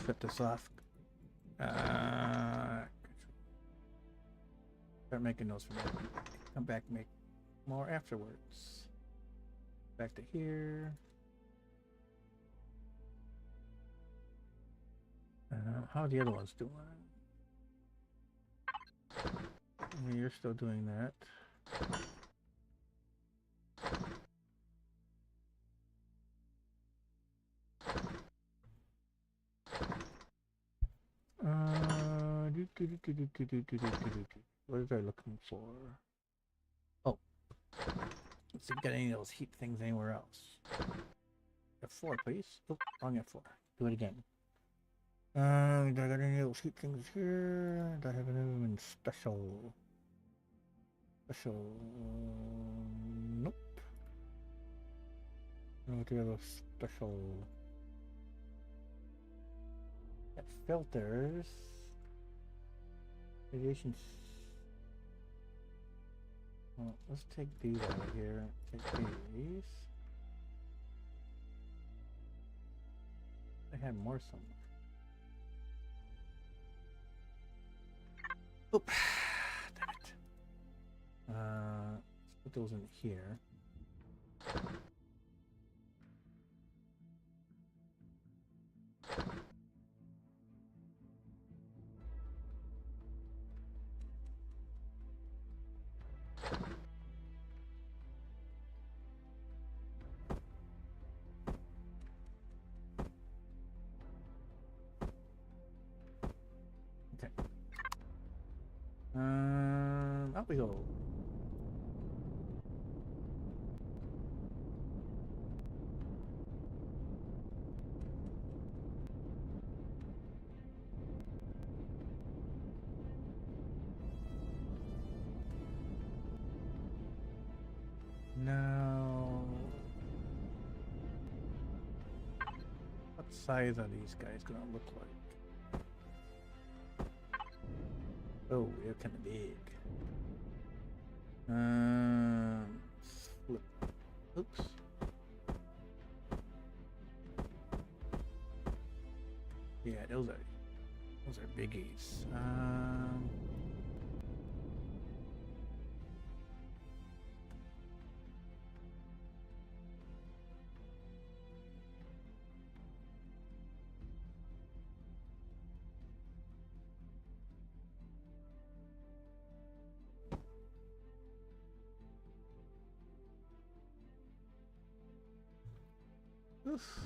Shut this off. Start making those for me. Come back and make more afterwards. Back to here. How are the other ones doing? Yeah, you're still doing that. What was I looking for? Oh, let's see if we got any of those heat things anywhere else. F4, please. Oh, wrong F4. Do it again. Do I got any of those heat things here? Do I have anything in special? Special? Nope. No, do I have those special? Got filters. Radiation. Well, let's take these out of here. Take these. I had more somewhere. Oop. Damn it. Let's put those in here. Up we go. Now, what size are these guys gonna look like? Oh, they're kind of big. Flip. Oops. Yeah, those are biggies. Oof.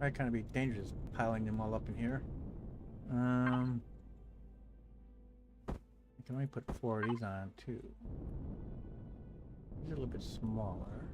Might kind of be dangerous piling them all up in here. I can only put 4 of these on too. These are a little bit smaller.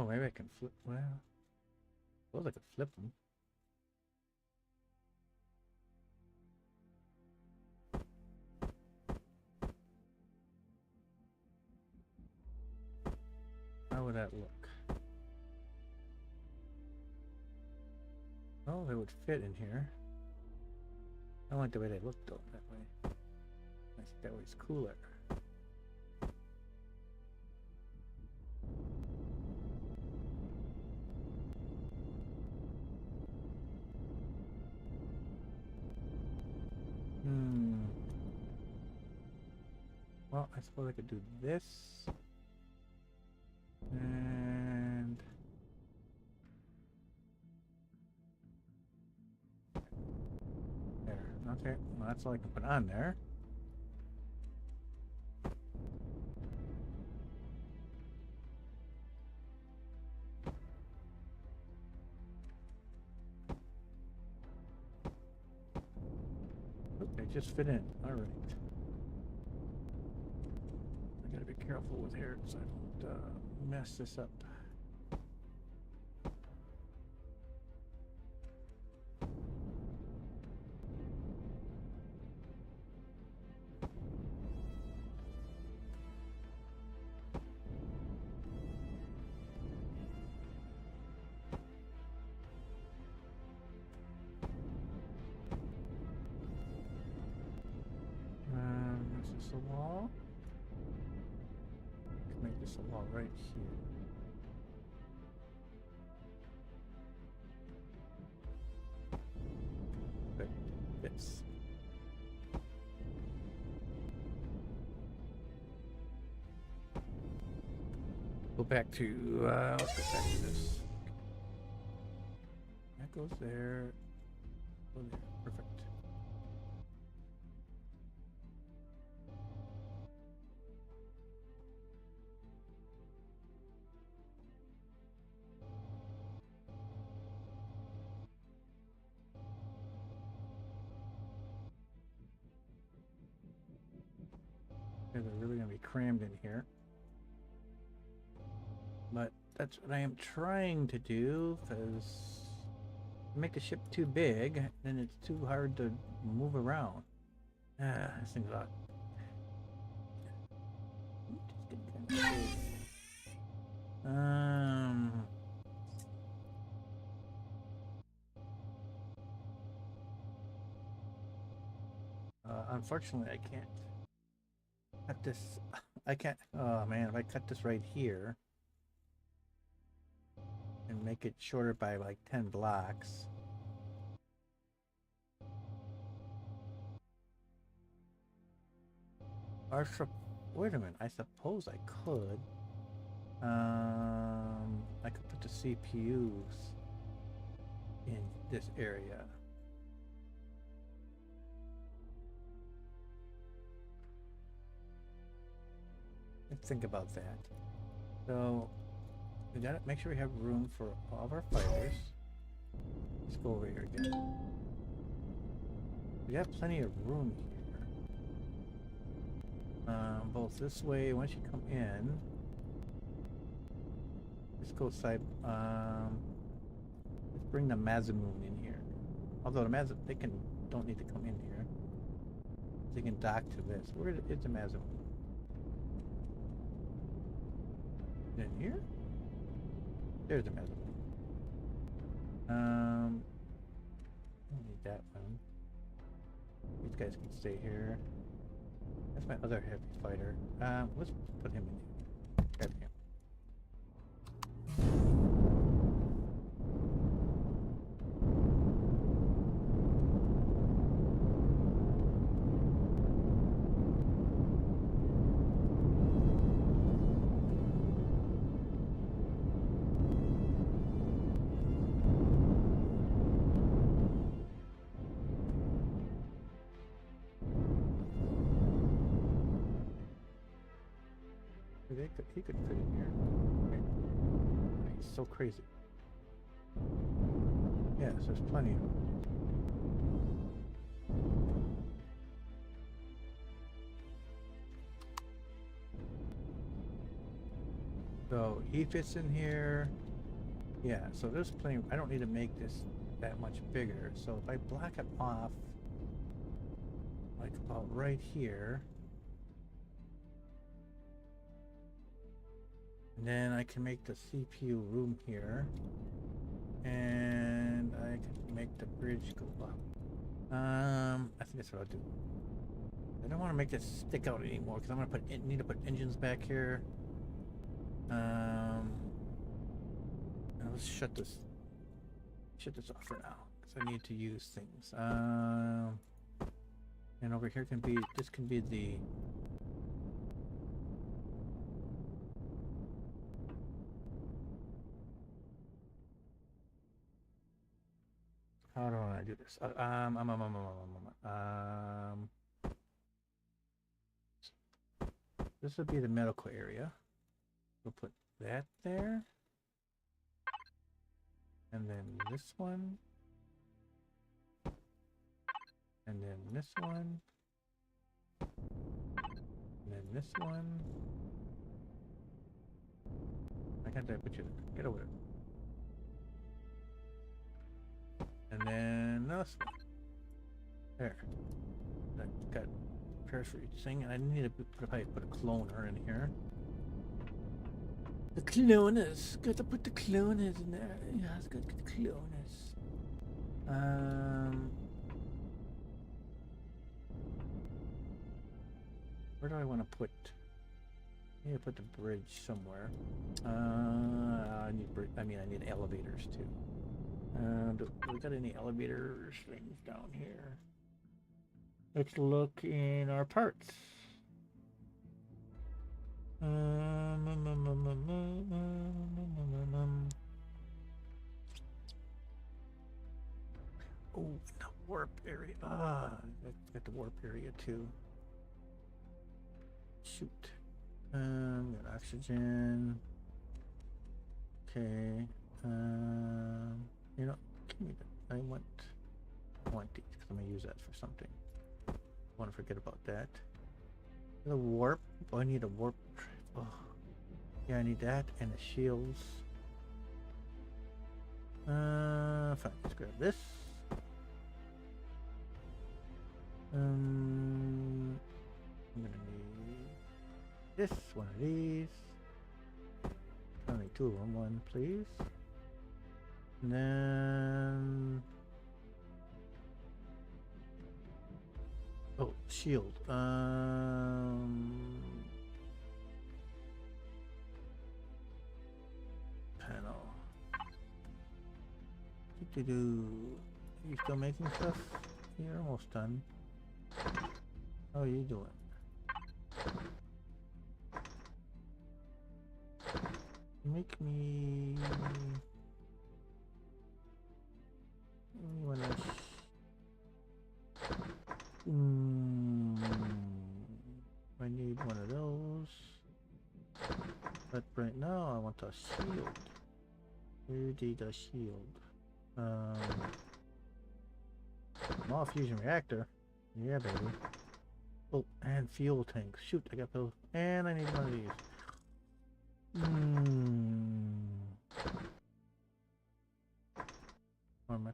Oh, maybe I can flip. Well, suppose I could flip them. How would that look? Oh, they would fit in here. I like the way they look though, that way. I think that way's cooler. Well, I suppose I could do this. And there. Okay, well, that's all I can put on there. Oh, they just fit in. All right. I gotta be careful with here so I don't mess this up. Is this a wall? Let's make this a wall right here. Good. Fits. Go back to, let's go back to this. That goes there. Go there. Perfect. They're really going to be crammed in here. But that's what I am trying to do, because make the ship too big, then it's too hard to move around. This thing's a lot. Unfortunately, I can't cut this. I can't. Oh man, if I cut this right here and make it shorter by like 10 blocks. Or wait a minute. I suppose I could. I could put the CPUs in this area. Let's think about that. So we gotta make sure we have room for all of our fighters. Let's go over here again. We have plenty of room here. Both this way, once you come in. Let's go side. Let's bring the Mazamoon in here. Although the they don't need to come in here. They can dock to this. Where is the Mazamoon? In here? There's the Mazamoon. Don't need that one. These guys can stay here. That's my other heavy fighter. Let's put him in here. Grab him. He could fit in here. Okay. He's so crazy. Yes, there's plenty of them. So he fits in here. Yeah, so there's plenty. I don't need to make this that much bigger. So if I block it off, like about right here, and then I can make the CPU room here, and I can make the bridge go up. I think that's what I'll do. I don't want to make this stick out anymore because I'm gonna need to put engines back here. And let's shut this off for now because I need to use things. And over here this can be the how do I do this? This would be the medical area. We'll put that there. And then this one. And then this one. And then this one. I can't put you there. Get over it. And then this one. There. I got pairs for each thing, and I need to probably put a cloner in here. The cloners. Got to put the cloners in there. Yeah, it's got to get the cloners. Where do I want to put? I need to put the bridge somewhere. I need elevators too. Do we got any elevators things down here? Let's look in our parts. Oh, the warp area. Got the warp area too. Shoot. Got oxygen. Okay. You know, give me that. I want these because I'm gonna use that for something. I want to forget about that. The warp. Oh, I need a warp. Oh, yeah, I need that and the shields. Fine. Let's grab this. I'm gonna need this one of these. Only two of them. One, please. And then shield. Panel. Are you still making stuff? You're almost done. How are you doing? Make me one of I need one of those. But right now I want a shield. Where did the shield? Small fusion reactor. Yeah, baby. Oh, and fuel tanks. Shoot, I got those. And I need one of these. Or am I...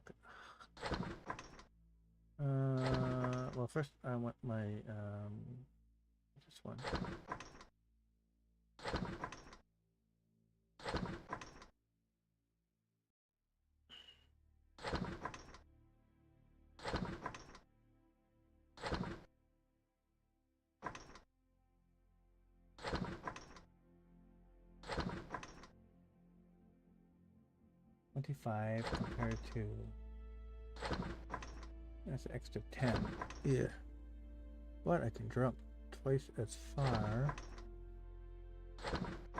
well, first I want my this one. $25 compared to that's an extra 10. Yeah. But I can drop twice as far.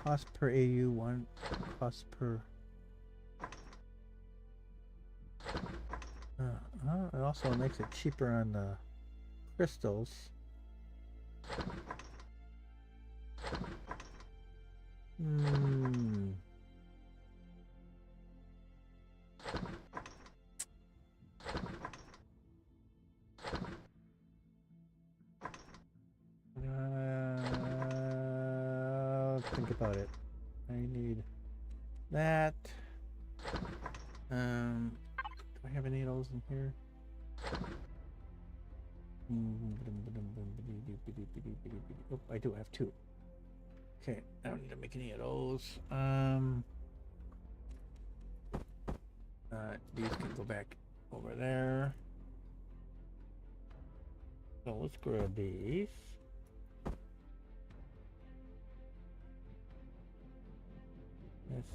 Cost per AU, one cost per it also makes it cheaper on the crystals. Think about it. I need that. Do I have any of those in here? Oh, I do have 2. Okay, I don't need to make any of those. These can go back over there. So let's grab these. Let's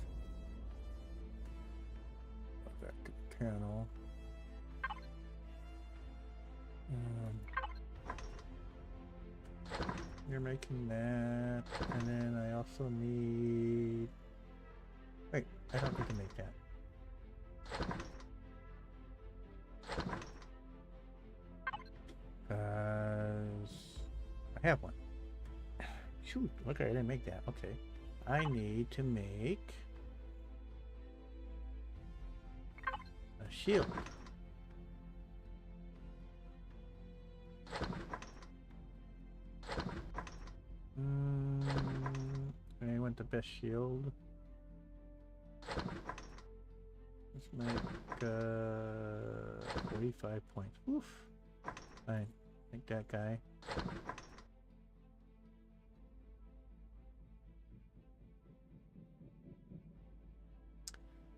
go back to the panel. You're making that, and then I also need. Wait, I don't need to make that. I have one. Shoot, okay, I didn't make that. Okay. I need to make a shield. I want the best shield. Let's make 45 points. Oof. Fine. Make that guy.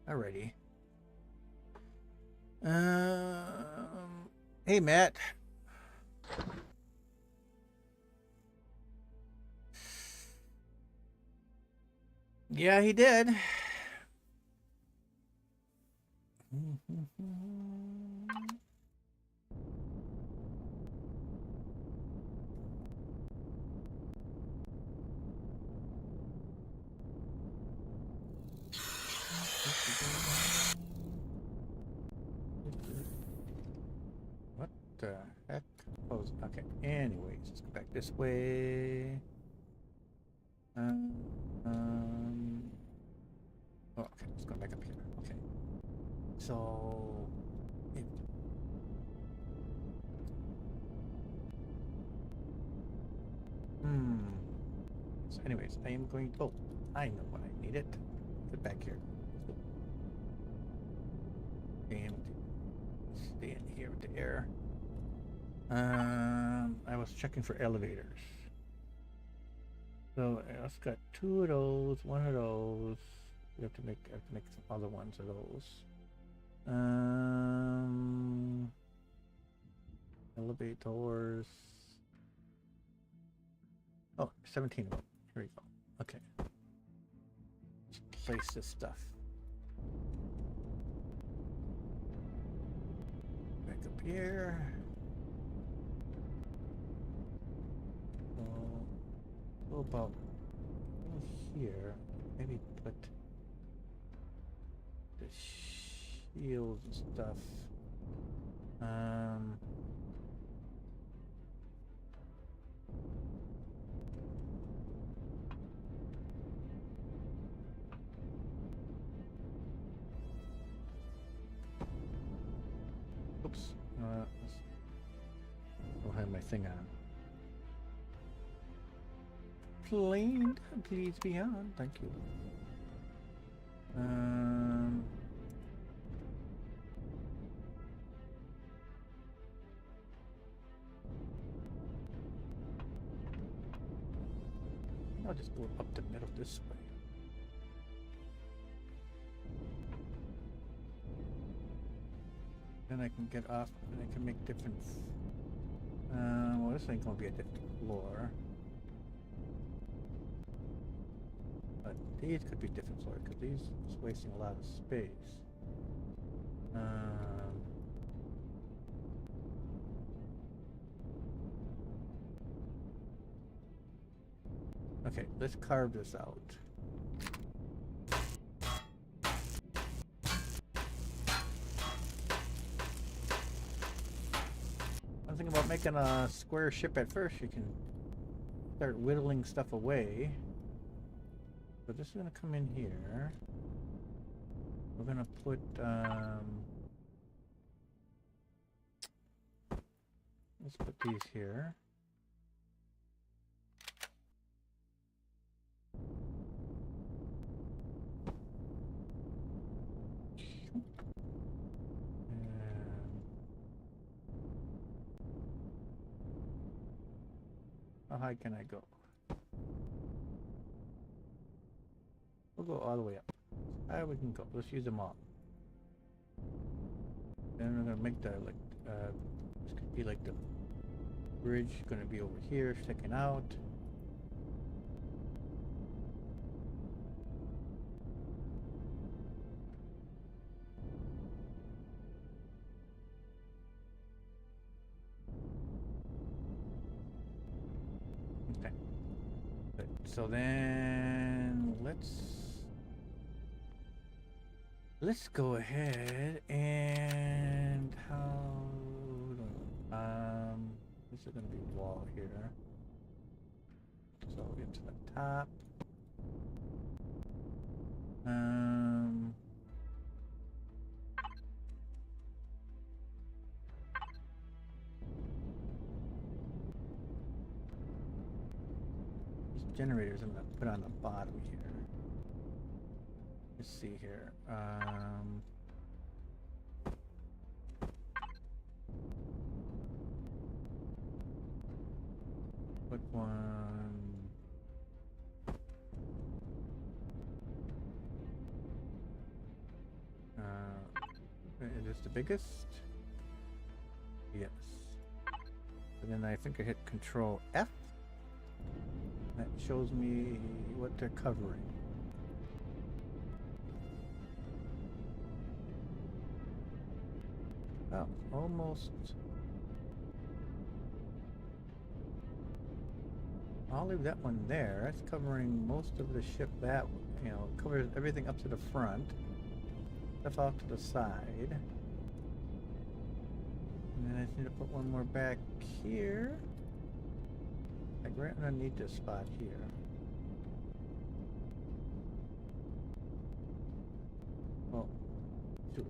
Alrighty. Hey Matt. Yeah, he did. What the heck? Oh, okay. Anyways, let's go back this way. Oh, okay, let's go back up here. Okay. So, So, anyways, I am going. Oh, I know what I needed. Get back here. And stay in here with the air. I was checking for elevators. So I just got 2 of those, 1 of those. I have to make some other ones of those. Elevators. Oh, 17 of them. Here we go. Okay. Let's place this stuff. Back up here. What about here? Maybe put the shields and stuff. Oops. Don't have my thing on. Plane, please be on. Thank you. I'll just go up the middle this way. Then I can get off and I can make different. Well, this ain't gonna be a different floor. But these could be different floors because these is wasting a lot of space. Okay, let's carve this out. One thing about making a square ship at first, you can start whittling stuff away. So this is gonna come in here. We're gonna put let's put these here. How high can I go? We'll go all the way up. High we can go. Let's use them all. Then we're gonna make the this could be like the bridge gonna be over here, sticking out. Okay. Good. So then let's go ahead and this is gonna be a wall here. So we get to the top. These generators I'm gonna put on the bottom here. Let's see here. Put one. Is this the biggest? Yes. And then I think I hit Control F. That shows me what they're covering. Oh, almost. I'll leave that one there. That's covering most of the ship. That, you know, covers everything up to the front. Stuff off to the side. And then I just need to put one more back here. Like right underneath this spot here. Well,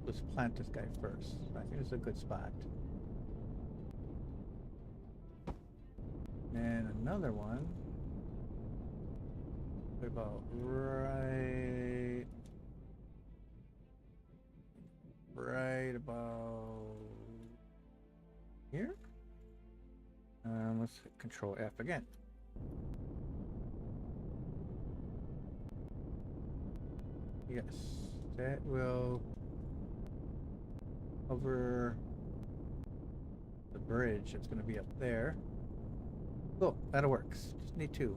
let's plant this guy first. I think it's a good spot. And another one. What about right about here? Let's hit Control F again. Yes, that will cover the bridge. It's going to be up there. Cool, that'll work. Just need two.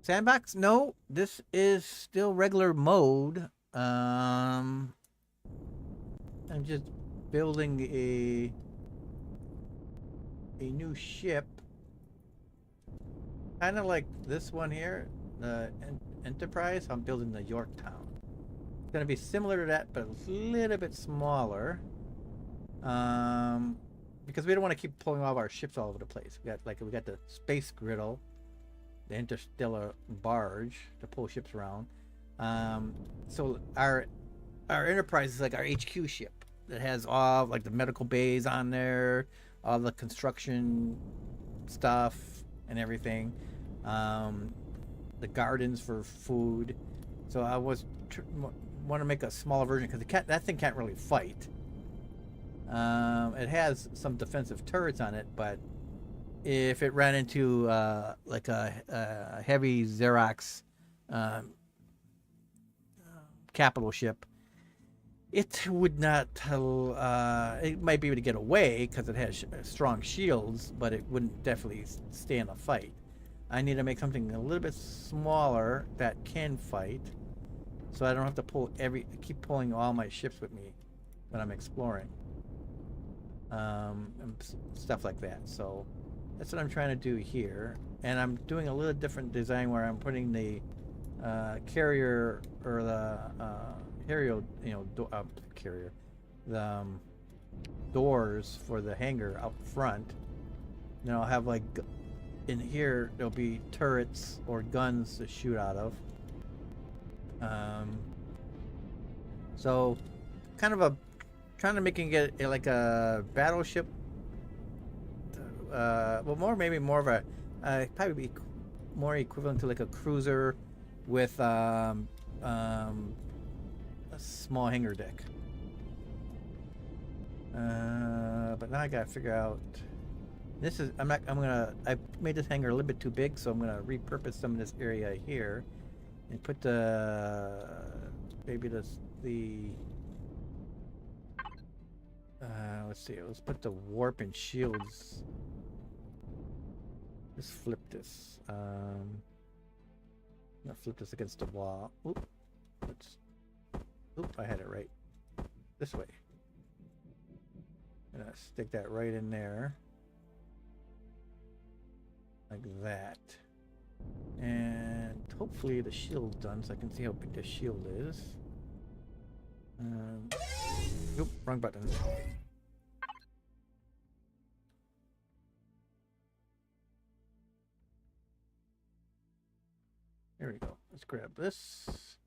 Sandbox? No, this is still regular mode. I'm just building a new ship, kind of like this one here, the Enterprise. I'm building the Yorktown. It's going to be similar to that, but a little bit smaller. Because we don't want to keep pulling all of our ships all over the place. We got the space griddle, the interstellar barge to pull ships around. So our Enterprise is like our HQ ship that has all like the medical bays on there, all the construction stuff and everything, the gardens for food. So I want to make a smaller version because that thing can't really fight. It has some defensive turrets on it, but if it ran into like a heavy Zirax capital ship, it would not. It might be able to get away because it has strong shields, but it wouldn't definitely stay in a fight. I need to make something a little bit smaller that can fight, so I don't have to keep pulling all my ships with me when I'm exploring. And stuff like that. So that's what I'm trying to do here, and I'm doing a little different design where I'm putting the carrier or the the doors for the hangar up front. You know, I'll have like in here there'll be turrets or guns to shoot out of. So kind of trying to making it like a battleship. Well, maybe more of a probably be more equivalent to like a cruiser with a small hangar deck. But now I gotta figure out. This is, I made this hangar a little bit too big, so I'm gonna repurpose some of this area here and put maybe let's see, let's put the warp and shields. Let's flip this. I'm gonna flip this against the wall. Oop. I had it right. This way. I'm gonna stick that right in there. Like that. And hopefully the shield's done so I can see how big the shield is. Oop, wrong button. There we go. Let's grab this.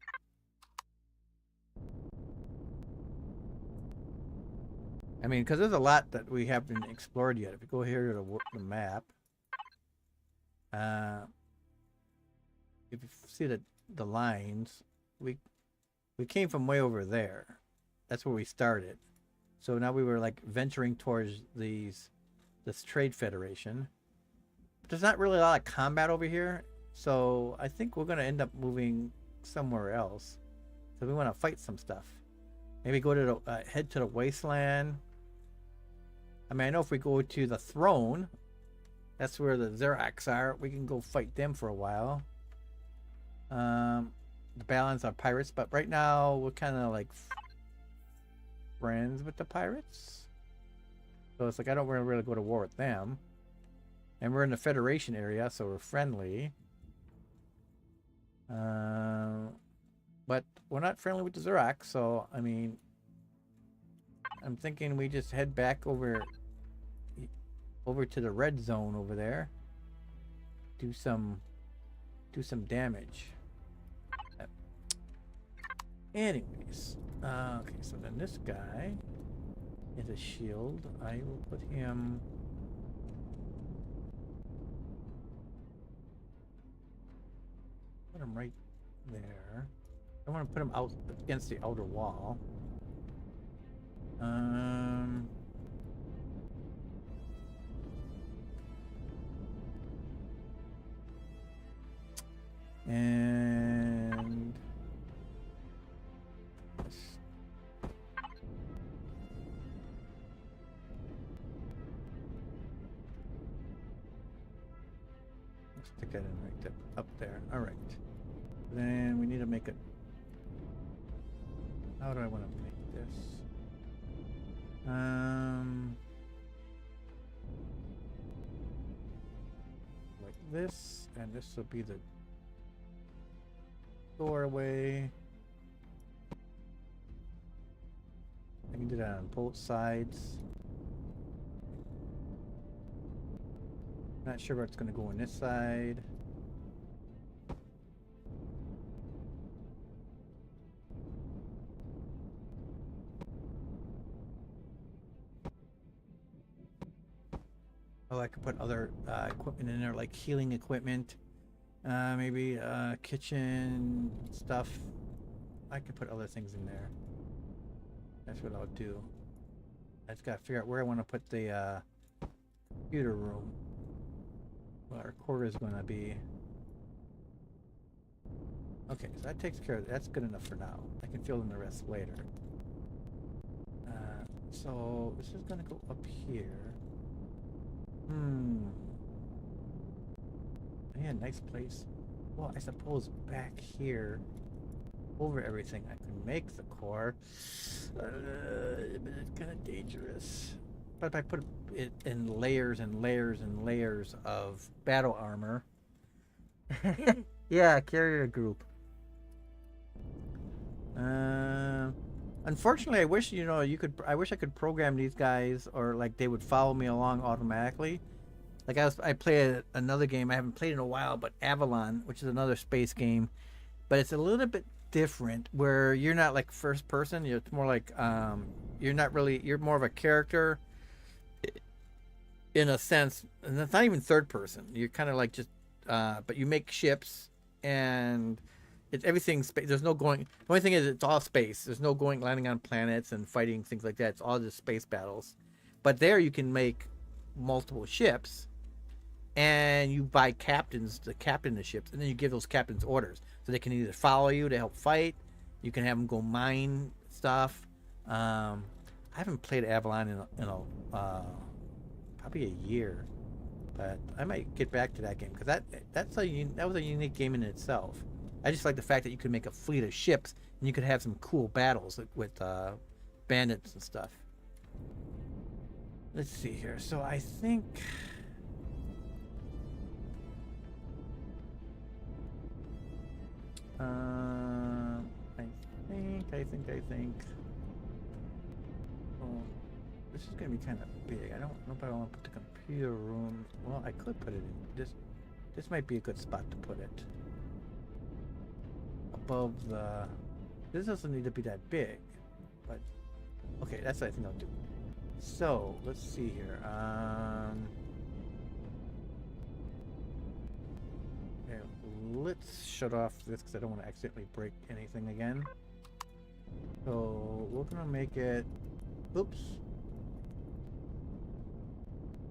I mean, because there's a lot that we haven't explored yet. If we go here to the map, if you see the lines, we came from way over there. That's where we started. So now we were like venturing towards this trade federation. But there's not really a lot of combat over here. So I think we're going to end up moving somewhere else. So we want to fight some stuff. Maybe go to head to the wasteland. I mean, I know if we go to the throne, that's where the Zirax are. We can go fight them for a while. The balance are pirates, but right now we're kind of like friends with the pirates. So it's like I don't want to really go to war with them. And we're in the Federation area, so we're friendly. But we're not friendly with the Zirax, so I mean, I'm thinking we just head back over to the red zone over there. Do some damage. Anyways, okay, so then this guy is a shield. I will put him. Put him right there. I want to put him out against the outer wall. And let's stick that in right up there. All right. Then we need to make it. How do I want to make this? Like this, and this will be the doorway. I can do that on both sides. Not sure what's going to go on this side. Oh, I could put other equipment in there, like healing equipment. Maybe kitchen stuff. I could put other things in there. That's what I'll do. I just gotta figure out where I want to put the computer room. Well, our core is gonna be. Okay, so that takes care of that. That's good enough for now. I can fill in the rest later. So this is gonna go up here. Yeah, nice place. Well, I suppose back here, over everything, I can make the core. But it's kind of dangerous. But if I put it in layers and layers and layers of battle armor. Yeah, carrier group. Unfortunately, I wish I wish I could program these guys, or like they would follow me along automatically. Like I played another game I haven't played in a while, but Avalon, which is another space game, but it's a little bit different where you're not like first person. It's more like you're more of a character in a sense, and it's not even third person. You're kind of like just, but you make ships and it's everything space. There's no going. The only thing is it's all space. There's no landing on planets and fighting things like that. It's all just space battles. But there you can make multiple ships, and you buy captains to captain the ships, and then you give those captains orders, so they can either follow you to help fight. You can have them go mine stuff. I haven't played Avalon in probably a year, but I might get back to that game because that was a unique game in itself. I just like the fact that you could make a fleet of ships and you could have some cool battles with bandits and stuff. Let's see here. So I think I think. Oh, this is gonna be kind of big. I don't know if I want to put the computer room. Well, I could put it in this. This might be a good spot to put it. Above the. This doesn't need to be that big, but okay, that's what I think I'll do. So let's see here. Okay, let's shut off this because I don't want to accidentally break anything again. So we're gonna make it. Oops.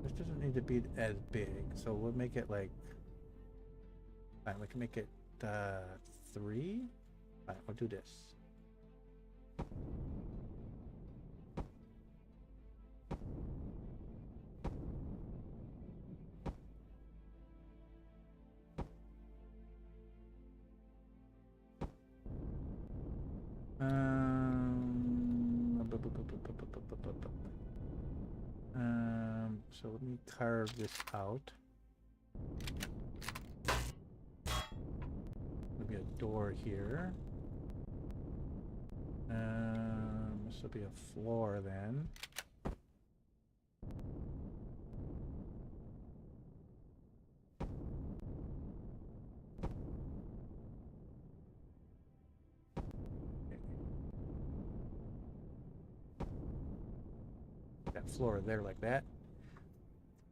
This doesn't need to be as big, so we'll make it like. Fine, we can make it 3. Fine, we'll do this. So let me carve this out. Maybe a door here. This will be a floor then. That floor there like that.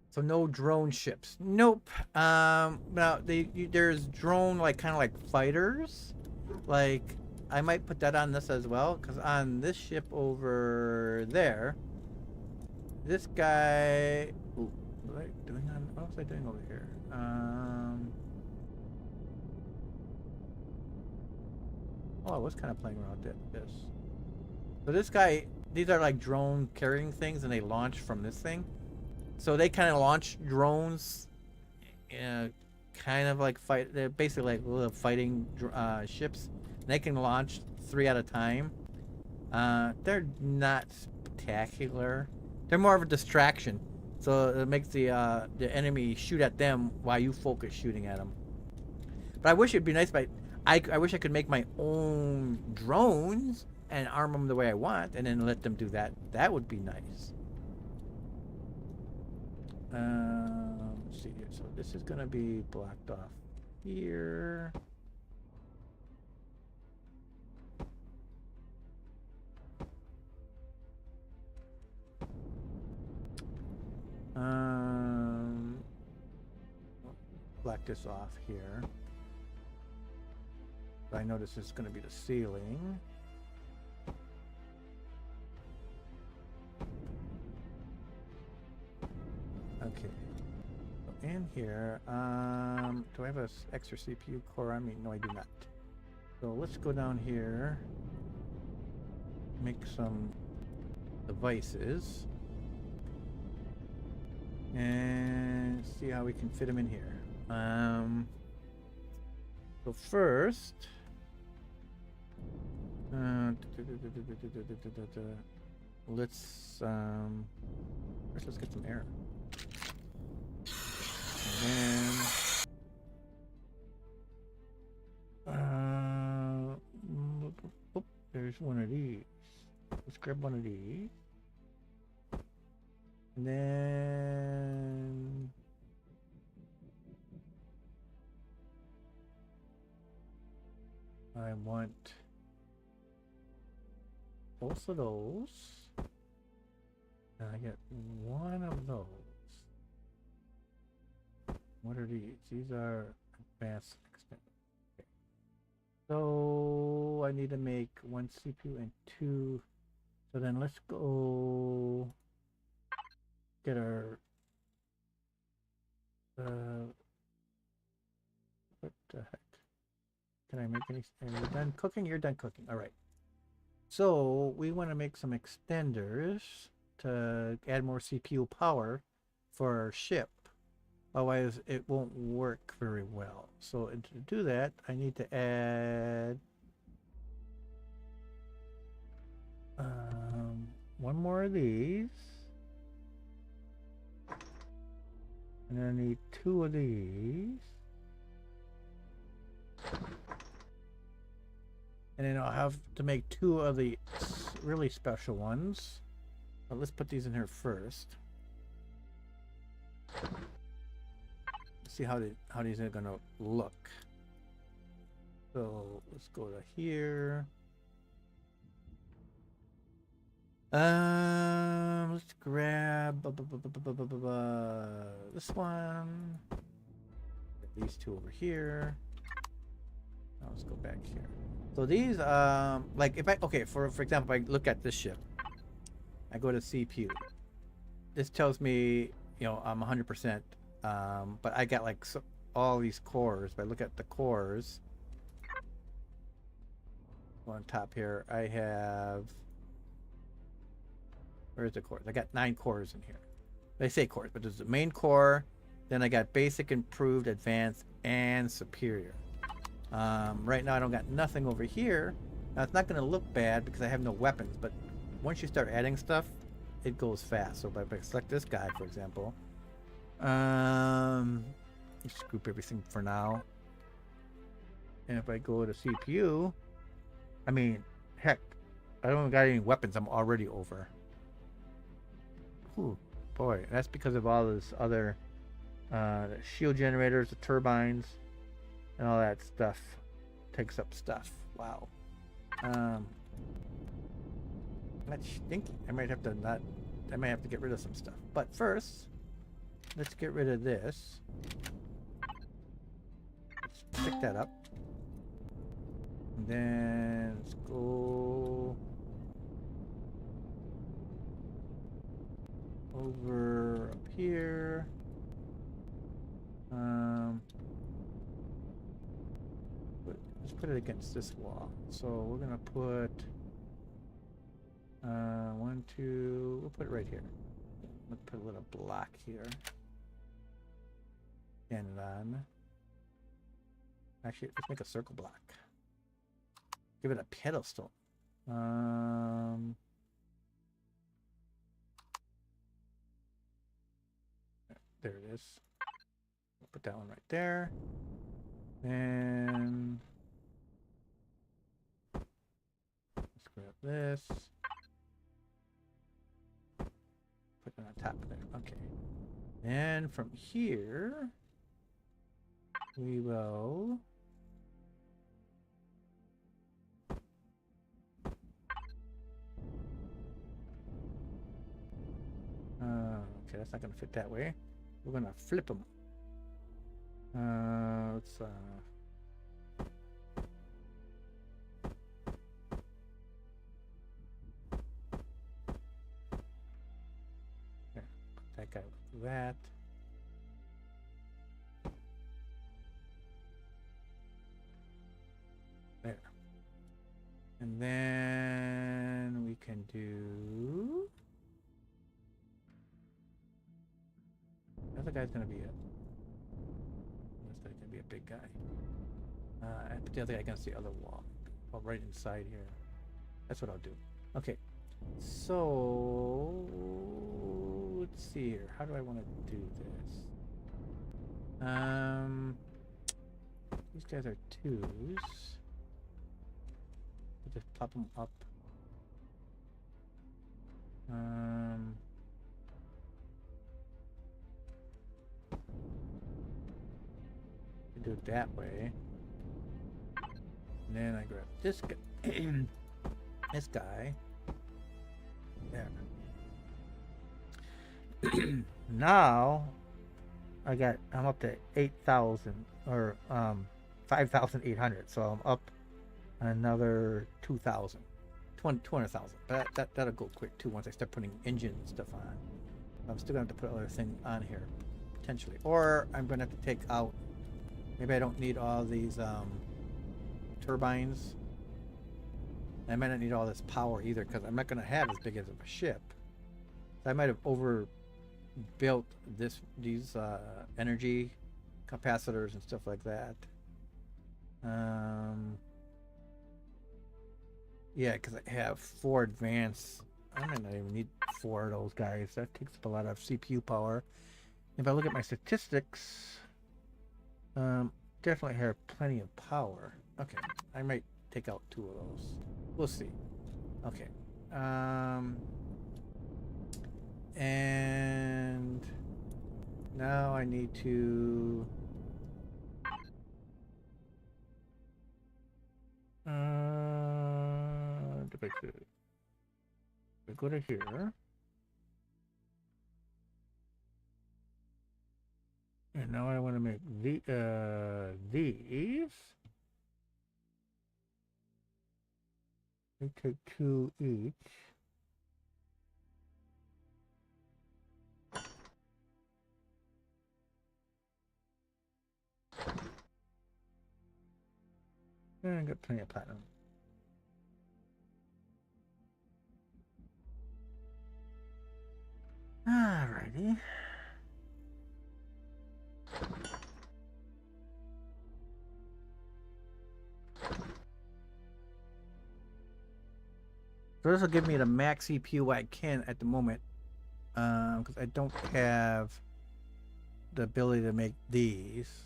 So no drone ships. Nope. Now there's drone kind of like fighters. Like I might put that on this as well, because on this ship over there, this guy. Ooh, what was I doing over here? Oh, I was kind of playing around with this. So this guy, these are like drone carrying things, and they launch from this thing. So they kind of launch drones, kind of like fight. They're basically like little fighting ships. They can launch 3 at a time. They're not spectacular. They're more of a distraction. So it makes the enemy shoot at them while you focus shooting at them. But I wish it'd be nice. But I wish I could make my own drones and arm them the way I want, and then let them do that. That would be nice. Let's see here. So this is gonna be blocked off here. Block this off here. I know this is gonna be the ceiling. Okay. So in here, do I have a extra CPU core on me? No, I do not. So let's go down here, make some devices, and see how we can fit them in here. So first, let's get some air. And then, there's one of these. Let's grab one of these. And then I want both of those. And I get one of those. What are these? These are advanced extended. Okay. So I need to make 1 CPU and 2. So then let's go get our What the heck? Can I make any? Are you done cooking? You're done cooking. All right. So we want to make some extenders to add more CPU power for our ship. Otherwise, it won't work very well. So to do that, I need to add one more of these. And then I need two of these. And then I'll have to make two of the really special ones. But let's put these in here first. See how these are gonna look. So let's go to here. Let's grab this one. Get these two over here. Now let's go back here. So these, like if I, okay, for example, if I look at this ship, I go to CPU. This tells me, you know, I'm 100%, but I got like all these cores. If I look at the cores, on top here, I have, where's the cores? I got 9 cores in here. They say cores, but there's the main core. Then I got basic, improved, advanced, and superior. Right now I don't got nothing over here. Now it's not going to look bad because I have no weapons, but once you start adding stuff, it goes fast. So if I select this guy, for example, just group everything for now. And if I go to CPU, I mean, heck, I don't got any weapons. I'm already over. Ooh, boy, that's because of all this other the shield generators, the turbines, and all that stuff takes up stuff. Wow. That's stinky. I might have to get rid of some stuff. But first, let's get rid of this. Let's pick that up. And then let's go over up here. Let's put it against this wall. So we're gonna put 1, 2. We'll put it right here. Let's put a little block here. And then, actually, let's make a circle block. Give it a pedestal. There it is. Put that one right there. And let's grab this. Put it on top of there. Okay. And from here, we will okay, that's not gonna fit that way. We're gonna flip them. Let's there, put that guy with that. There. And then we can do, the other guy's gonna be it. That's gonna be a big guy. I put the other guy against the other wall. Well, right inside here. That's what I'll do. Okay. So let's see here. How do I want to do this? These guys are 2s. Just pop them up. Do it that way. And then I grab this guy. This guy. There. Now I'm up to 8,000 or 5,800. So I'm up another 2,000. 200,000. But that'll go quick too once I start putting engine stuff on. I'm still gonna have to put other thing on here. potentially. Or I'm going to have to take out... Maybe I don't need all these turbines. I might not need all this power either, because I'm not going to have as big as of a ship. So I might have overbuilt these energy capacitors and stuff like that. Yeah, because I have 4 advanced. I might not even need 4 of those guys. That takes up a lot of CPU power. If I look at my statistics, definitely have plenty of power. Okay, I might take out 2 of those. We'll see. Okay. And now I need to we go to here. And now I want to make these. We take 2 each. And I got plenty of platinum. Alrighty. So this will give me the max CPU I can at the moment, because I don't have the ability to make these.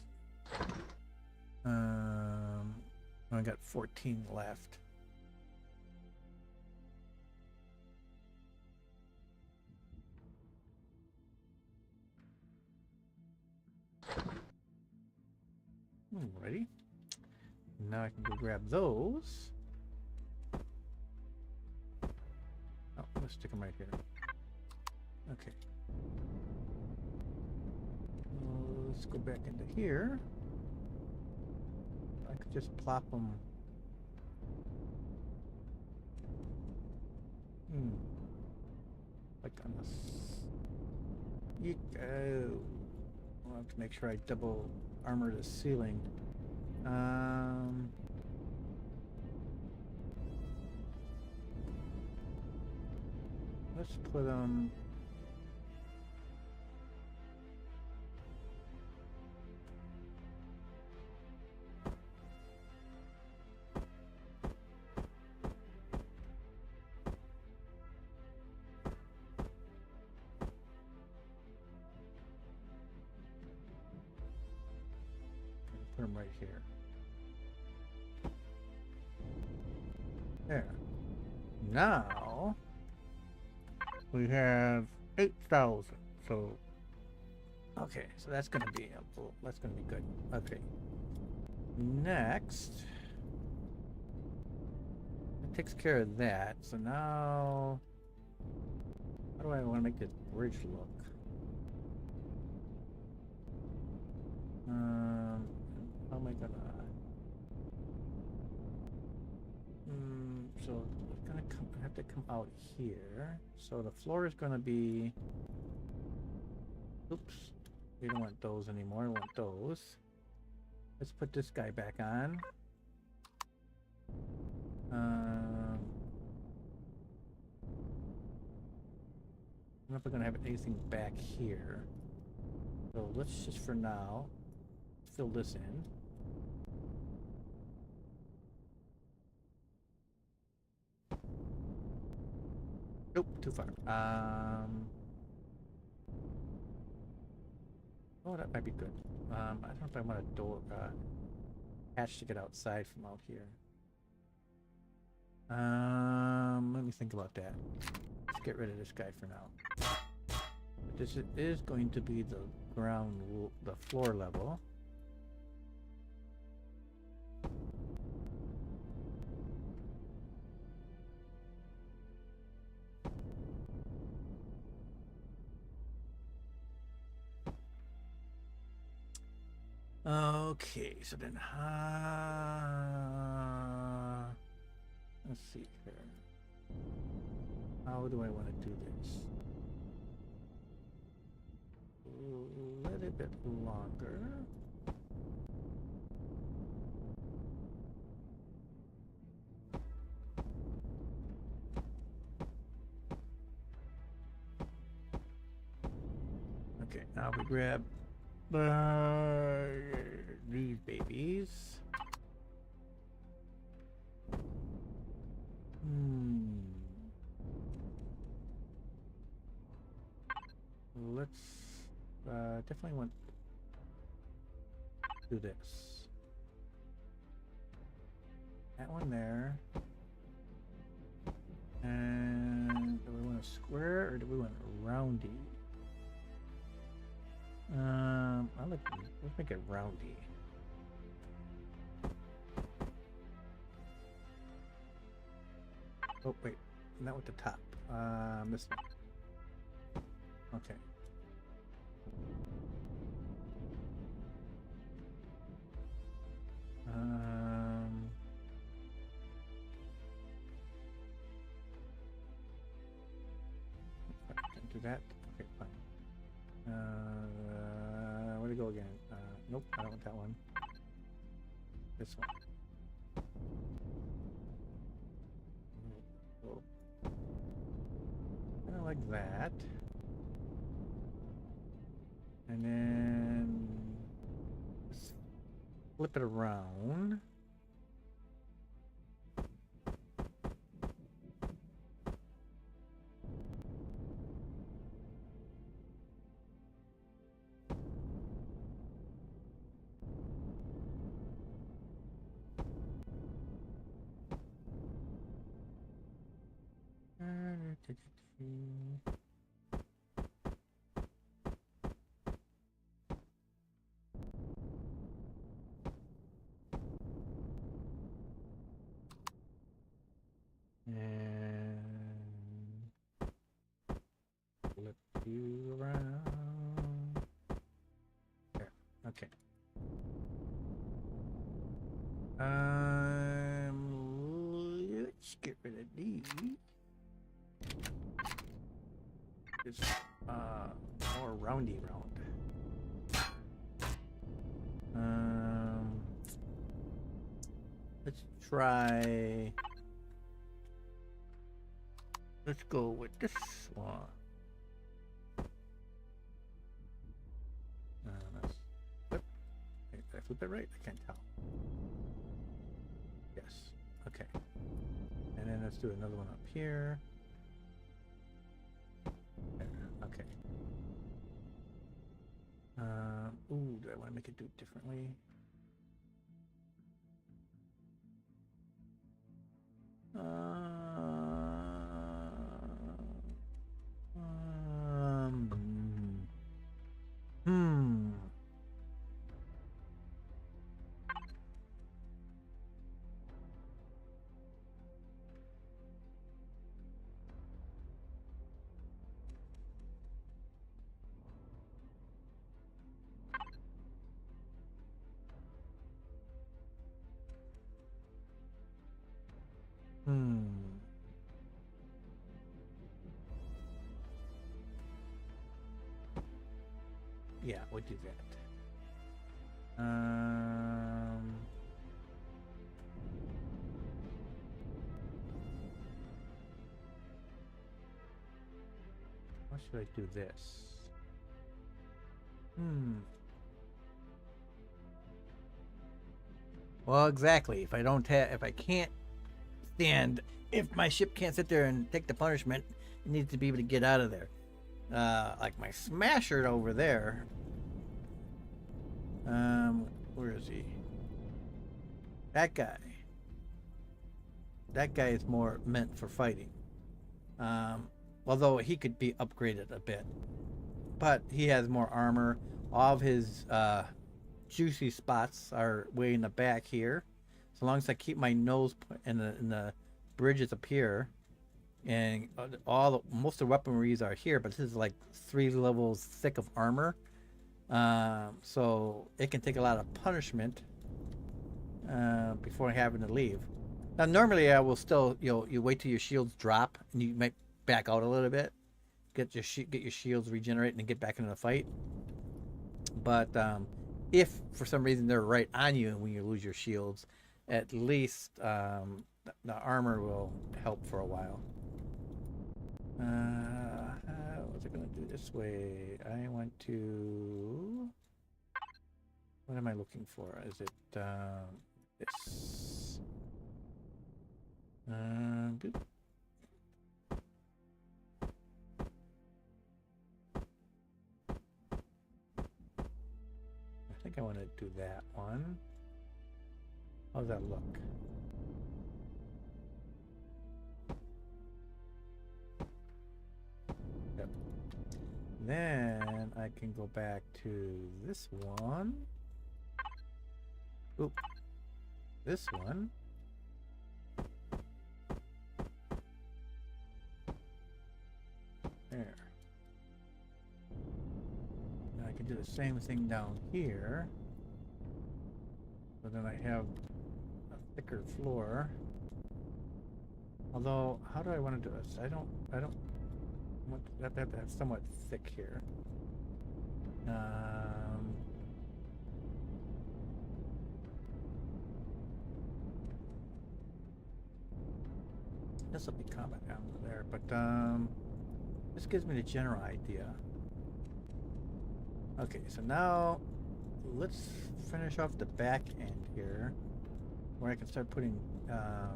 I got 14 left. Alrighty. Now I can go grab those. Oh, let's stick them right here. Okay. Let's go back into here. I could just plop them. Like on this. I'll have to make sure I double armor the ceiling. Let's put them. Put them right here. There. Now we have 8,000. So okay, so that's gonna be good. Okay. Next, it takes care of that. So now, how do I want to make this bridge look? How am I gonna? So it's gonna have to come out here. So the floor is gonna be. Oops, we don't want those anymore. We want those. Let's put this guy back on. I don't know if we're gonna have anything back here. So let's just for now fill this in. Nope, too far. Oh, that might be good. I don't know if I want a door hatch to get outside from out here. Let me think about that. Let's get rid of this guy for now. This is going to be the the floor level. Okay, so then let's see here. How do I want to do this? little bit longer. Okay, now we grab these babies. Let's definitely want to do this. That one there. And do we want a square or do we want a roundy? Let's make it roundy. Oh wait, not with the top. This one. Okay. Do that. Okay, fine. Where to go again? Nope, I don't want that one. This one. Kind of like that. And then just flip it around. And flip you around. There. Okay. Let's get rid of these. It's more roundy round. Let's try. Let's go with this one. Let's flip. Wait, did I flip it right? I can't tell. Yes. Okay. And then let's do another one up here. There. Okay. Ooh, do I want to make it do it differently? Yeah, we'll do that. How should I do this? Well, exactly. If I can't stand, if my ship can't sit there and take the punishment, it needs to be able to get out of there. Like my smasher over there. Where is he? That guy. That guy is more meant for fighting. Although he could be upgraded a bit. But he has more armor. All of his juicy spots are way in the back here. So long as I keep my nose in the bridges up here. And most of the weaponries are here, but this is like 3 levels thick of armor. So it can take a lot of punishment before having to leave. Now normally I will still, you wait till your shields drop and you might back out a little bit, get your shields regenerate and get back into the fight. But if for some reason they're right on you and when you lose your shields, at least the armor will help for a while. How was I going to do this way? I want to... What am I looking for? Is it this? Good. I think I want to do that one. How does that look? Yep. Then I can go back to this one. Oop. This one. There. Now I can do the same thing down here. So then I have a thicker floor. Although, how do I want to do this? I don't want to have somewhat thick here. This will be combat down there, but this gives me the general idea. Okay, so now let's finish off the back end here, where I can start putting. Am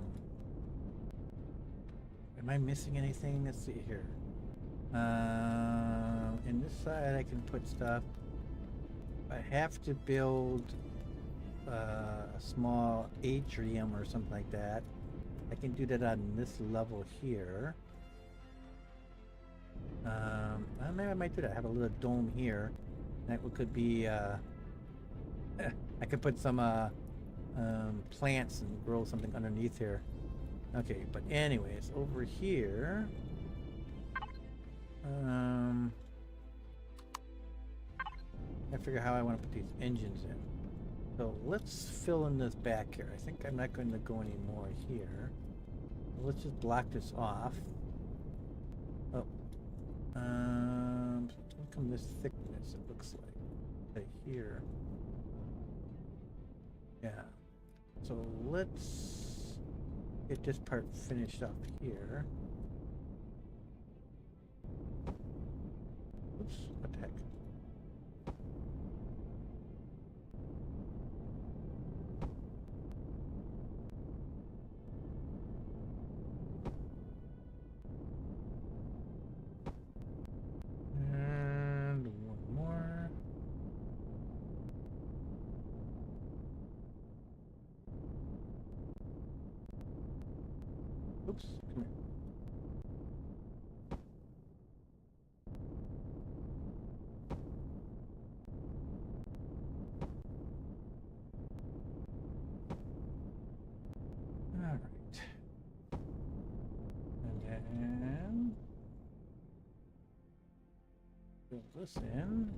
I missing anything? Let's see here. In this side, I can put stuff. I have to build a small atrium or something like that. I can do that on this level here. Maybe I might do that. I have a little dome here. That could be. I could put some plants and grow something underneath here. Okay, but anyways, over here. I figure how I want to put these engines in. So let's fill in this back here. I think I'm not going to go any more here. Let's just block this off. Oh. Look at this thickness, it looks like. Right here. Yeah. So let's get this part finished up here. Oops, what the heck? And one more. Oops, come here. All right. And then fill this in.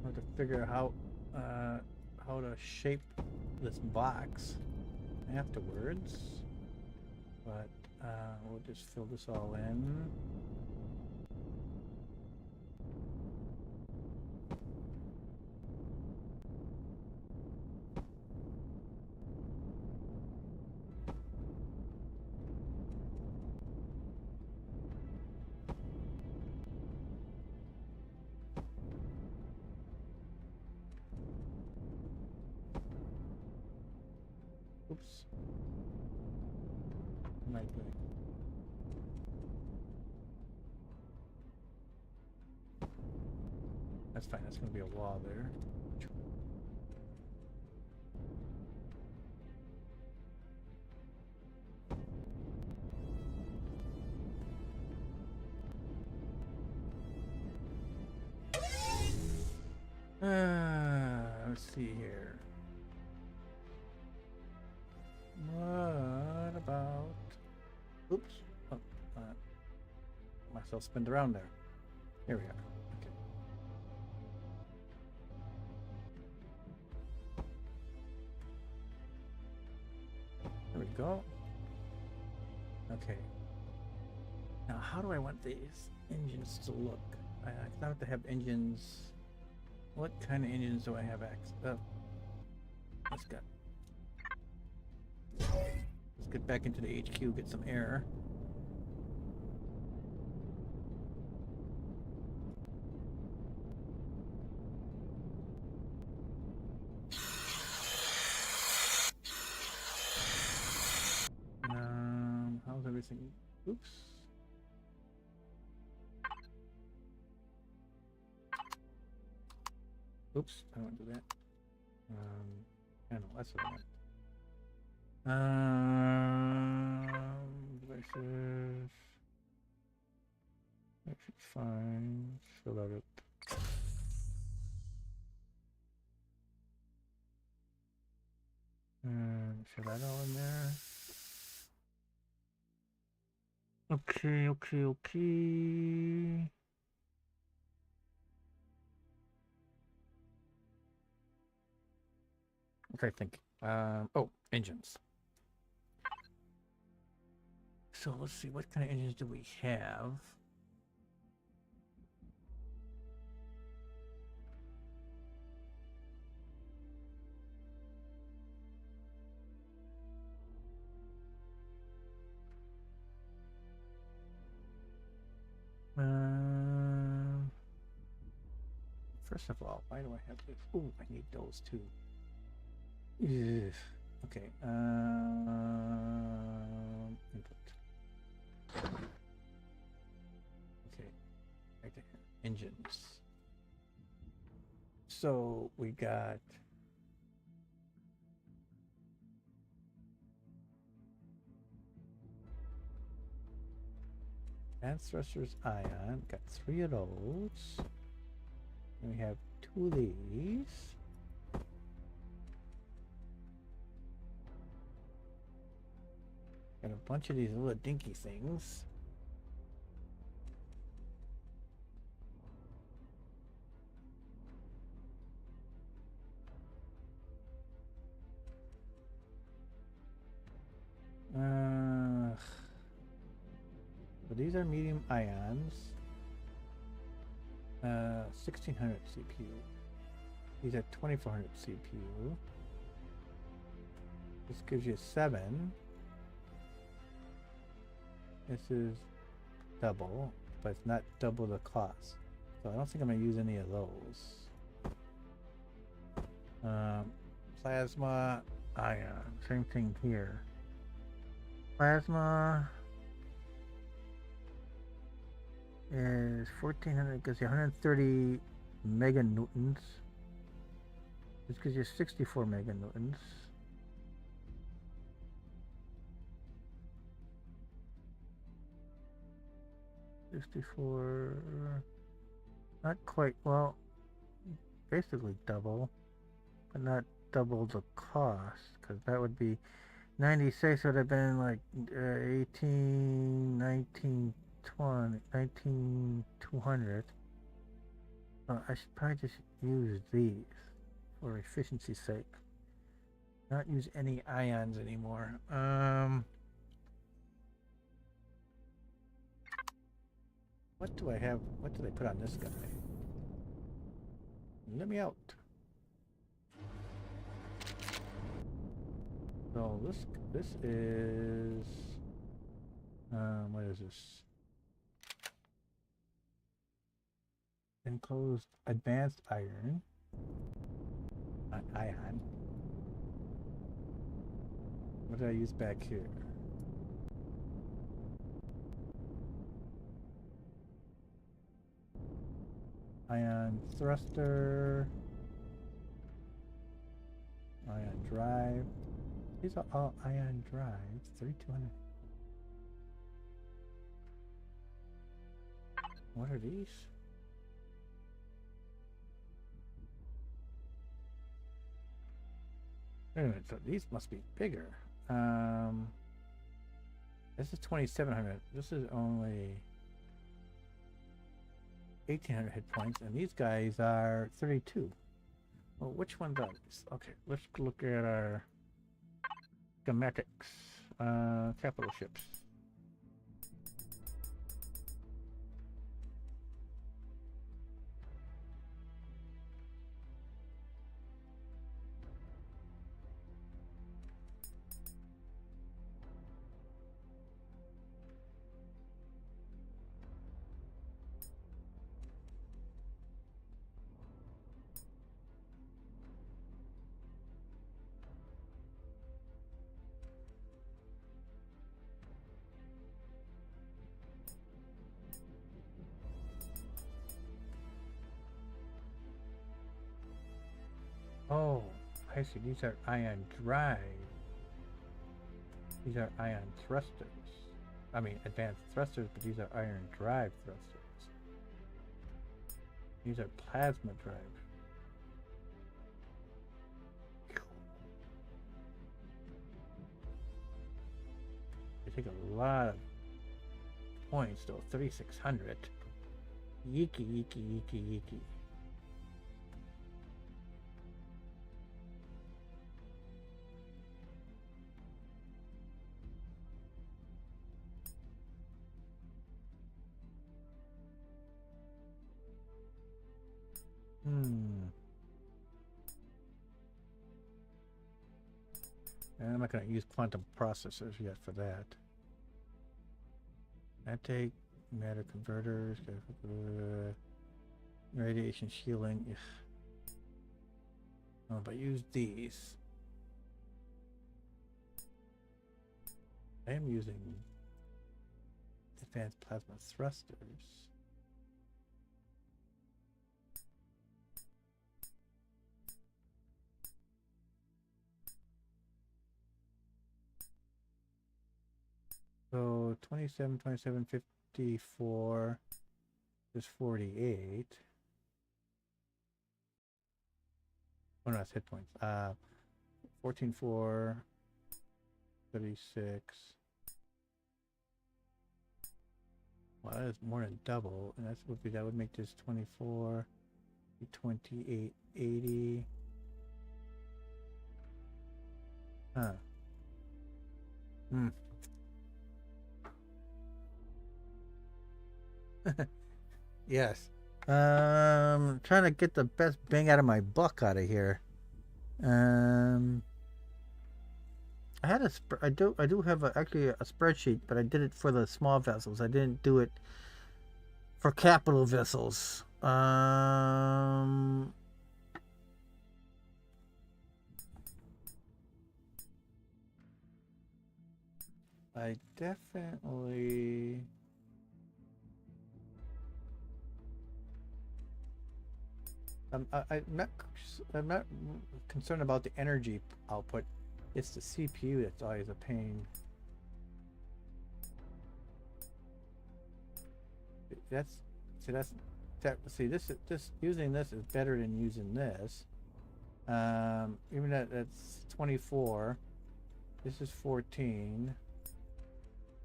I have to figure out how to shape this box afterwards, but we'll just fill this all in. Oops. What am I doing? That's fine, that's going to be a wall there. Let's see here. What about... Oops. Oh, myself spinned around there. Here we are. Okay. There we go. Okay. Now, how do I want these engines to look? I have to have engines. What kind of engines do I have access? Let's get back into the HQ, get some air. How's everything? Oops. Oops, I don't want to do that. I don't know, that's what I want. Versus... That should be fine. Fill that up. And fill that all in there. Okay. What I think? Oh, engines. So let's see, what kind of engines do we have? First of all, why do I have this? Oh, I need those too. Ugh. Okay. Input. Okay. Right there. Engines. So we got. Advanced thrusters ion. Got 3 of those. And we have 2 of these. Got a bunch of these little dinky things. So these are medium ions. 1600 CPU. These are 2400 CPU. This gives you 7. This is double, but it's not double the cost. So I don't think I'm going to use any of those. Plasma ion. Same thing here. Plasma is 1400, gives you 130 meganewtons. This gives you 64 meganewtons. Not quite, well, basically double, but not double the cost, because that would be 96 would have been like 18, 19, 20, 19, 200. I should probably just use these for efficiency's sake. Not use any ions anymore. What do I have? What do they put on this guy? Let me out. So this is what is this? Enclosed advanced iron. Ion. What did I use back here? Ion thruster. Ion drive. These are all ion drives. 3200. What are these? Wait a minute, so these must be bigger. This is 2700. This is only 1,800 hit points, and these guys are 32. Well, which ones are these? Okay, let's look at our schematics. Capital ships. Oh, I see. These are ion drive. These are ion thrusters. I mean, advanced thrusters, but these are iron drive thrusters. These are plasma drive. They take a lot of points, though. 3,600. Yeeky, yeeky, yeeky, yeeky. And I'm not going to use quantum processors yet for that. Anti matter converters, radiation shielding. Ugh. Oh, but use these. I am using advanced plasma thrusters. So 27, 27, 54 is 48. Oh no, that's hit points. 14, 4, 36. Well, that is more than double, and that would make this 24, 28, 80. Huh. Yes. Trying to get the best bang out of my buck out of here. I had I do have actually a spreadsheet, but I did it for the small vessels. I didn't do it for capital vessels. I definitely. I'm not concerned about the energy output. It's the CPU that's always a pain. This using this is better than using this. Even that's 24. This is 14.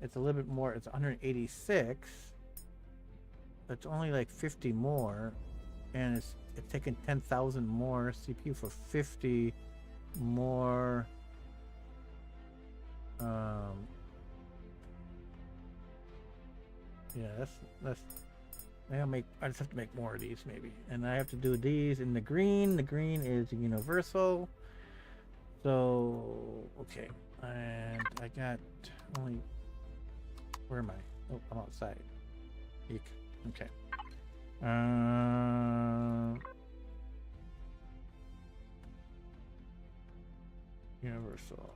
It's a little bit more. It's 186. It's only like 50 more, and it's taking 10,000 more CPU for 50 more. Yeah, that's. I just have to make more of these maybe, and I have to do these in the green. The green is universal. So okay, and I got only. Where am I? Oh, I'm outside. Eek. Okay. Universal.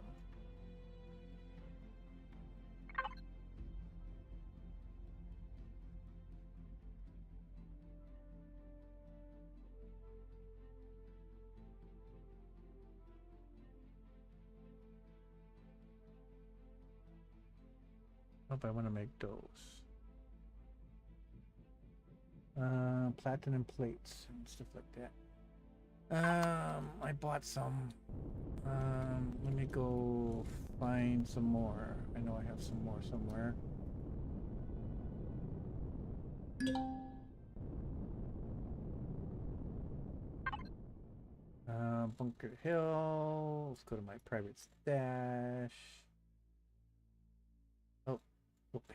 Hope I want to make those. Platinum plates and stuff like that. I bought some. Let me go find some more. I know I have some more somewhere. Bunker Hill. Let's go to my private stash. Oh,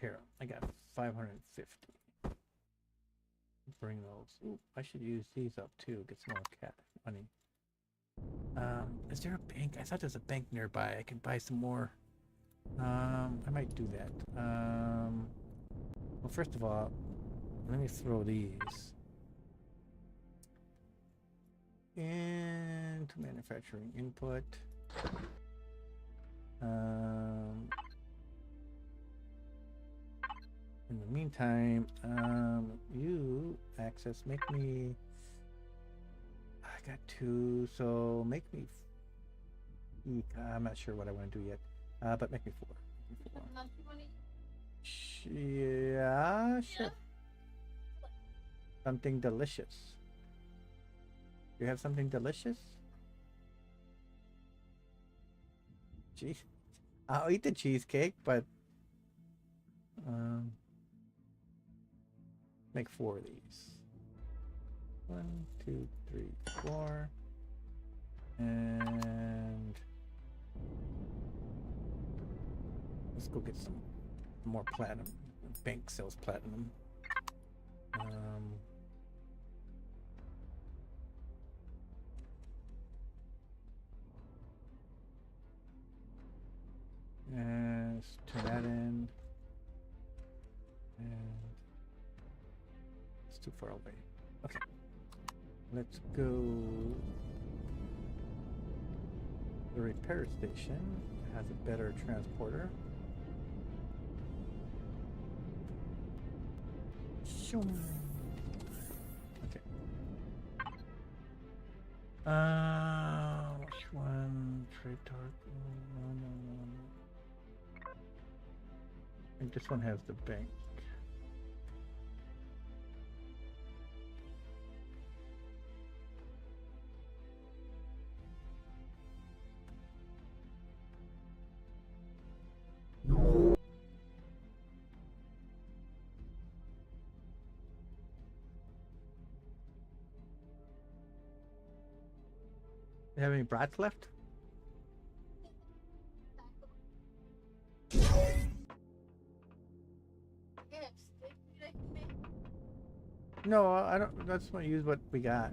here. I got 550. Bring those. Ooh, I should use these up too. Get some more cash money. Is there a bank? I thought there's a bank nearby. I can buy some more. I might do that. Well, first of all, let me throw these into manufacturing input. In the meantime, you access, make me. I got 2, so make me. I'm not sure what I want to do yet, but make me 4. Yeah, sure. Something delicious. You have something delicious? Cheese. I'll eat the cheesecake, but make 4 of these. 1, 2, 3, 4, and let's go get some more platinum. The bank sells platinum. And let's turn that in. And it's too far away. Okay. Let's go. The repair station has a better transporter. Shoom. Okay. Which one? Trade target. No. I think this one has the bank. You have any brats left? No, I don't. That's what use what we got.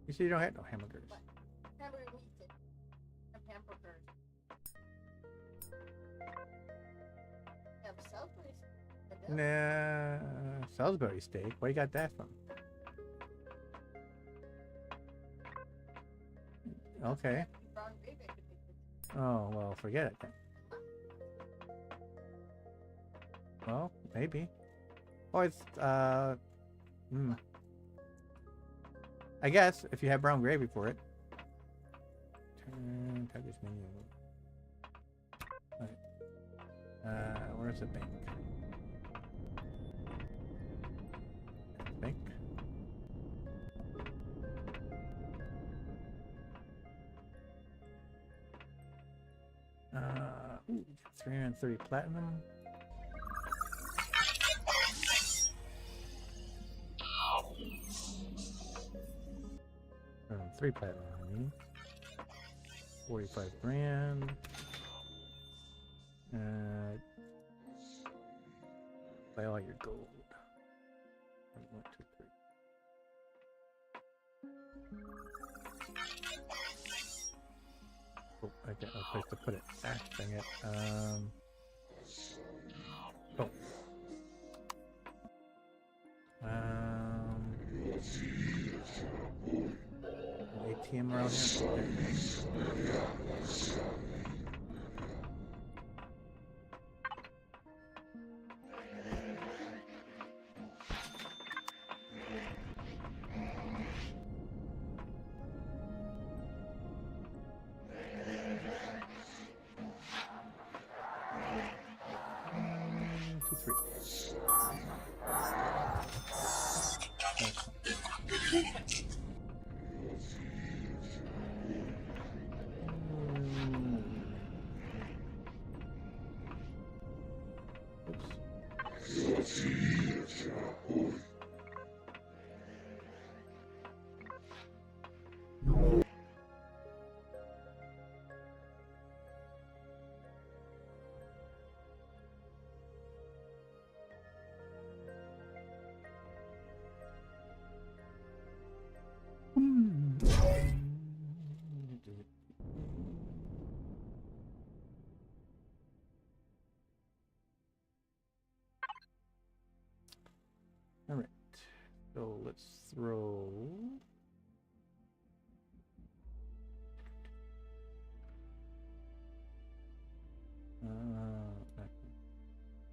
You see, you don't have no hamburgers. Nah, Salisbury steak. Where you got that from? Okay. Oh, well, forget it then. Well, maybe. Oh, it's, I guess, if you have brown gravy for it. Turn package menu. Alright. Where's the bank? Bank. Ooh, 330 platinum. 3 platinum, I mean. 45 grand. Buy all your gold. 1, 2, 3. Oh, I got no place to put it. Ah, dang it. Oh. ATM around here. All right. So let's throw.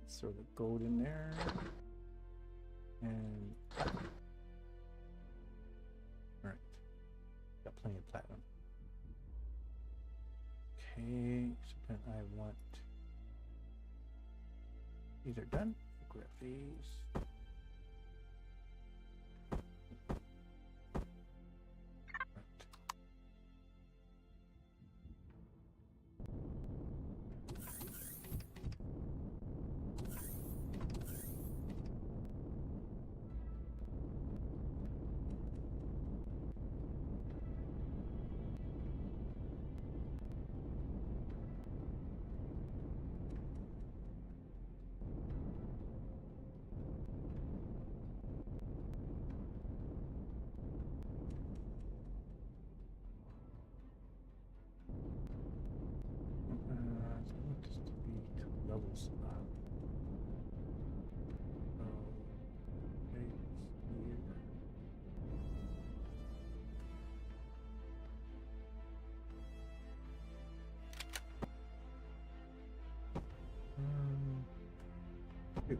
Let's throw the gold in there. And all right, got plenty of platinum. Okay, so then I want these are done. Grab these. I want this to be levels up. So, right here. Two.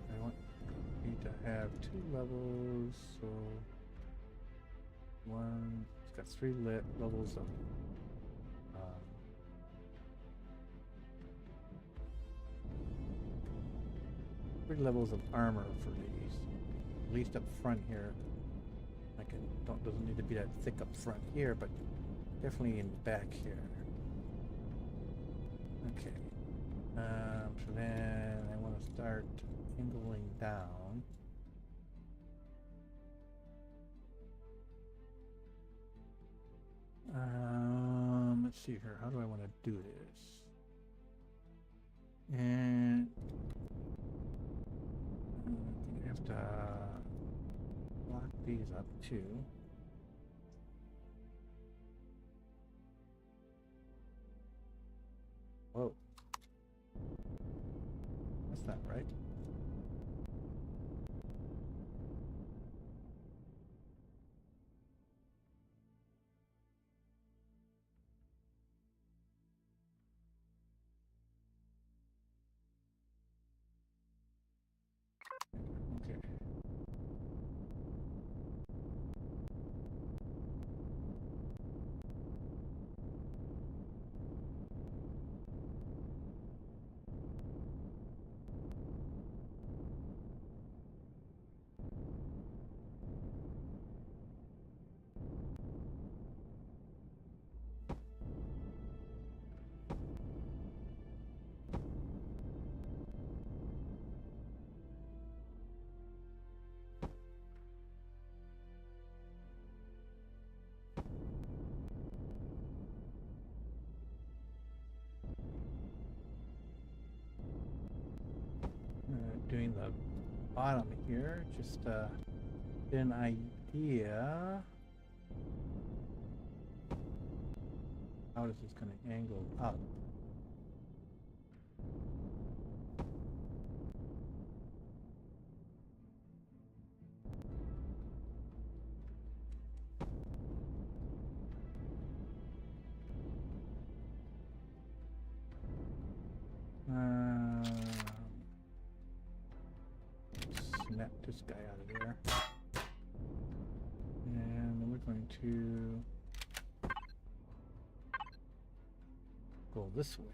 I want need to have 2 levels, so one. It's got 3 levels of. 3 levels of armor for these, at least up front here. Doesn't need to be that thick up front here, but definitely in the back here. Okay. So then I want to start angling down. Let's see here. How do I want to do this? And I have to lock these up too. Whoa. That's not right. Okay. Doing the bottom here, just get an idea how this is going to angle up. Snap this guy out of there. And then we're going to go this way.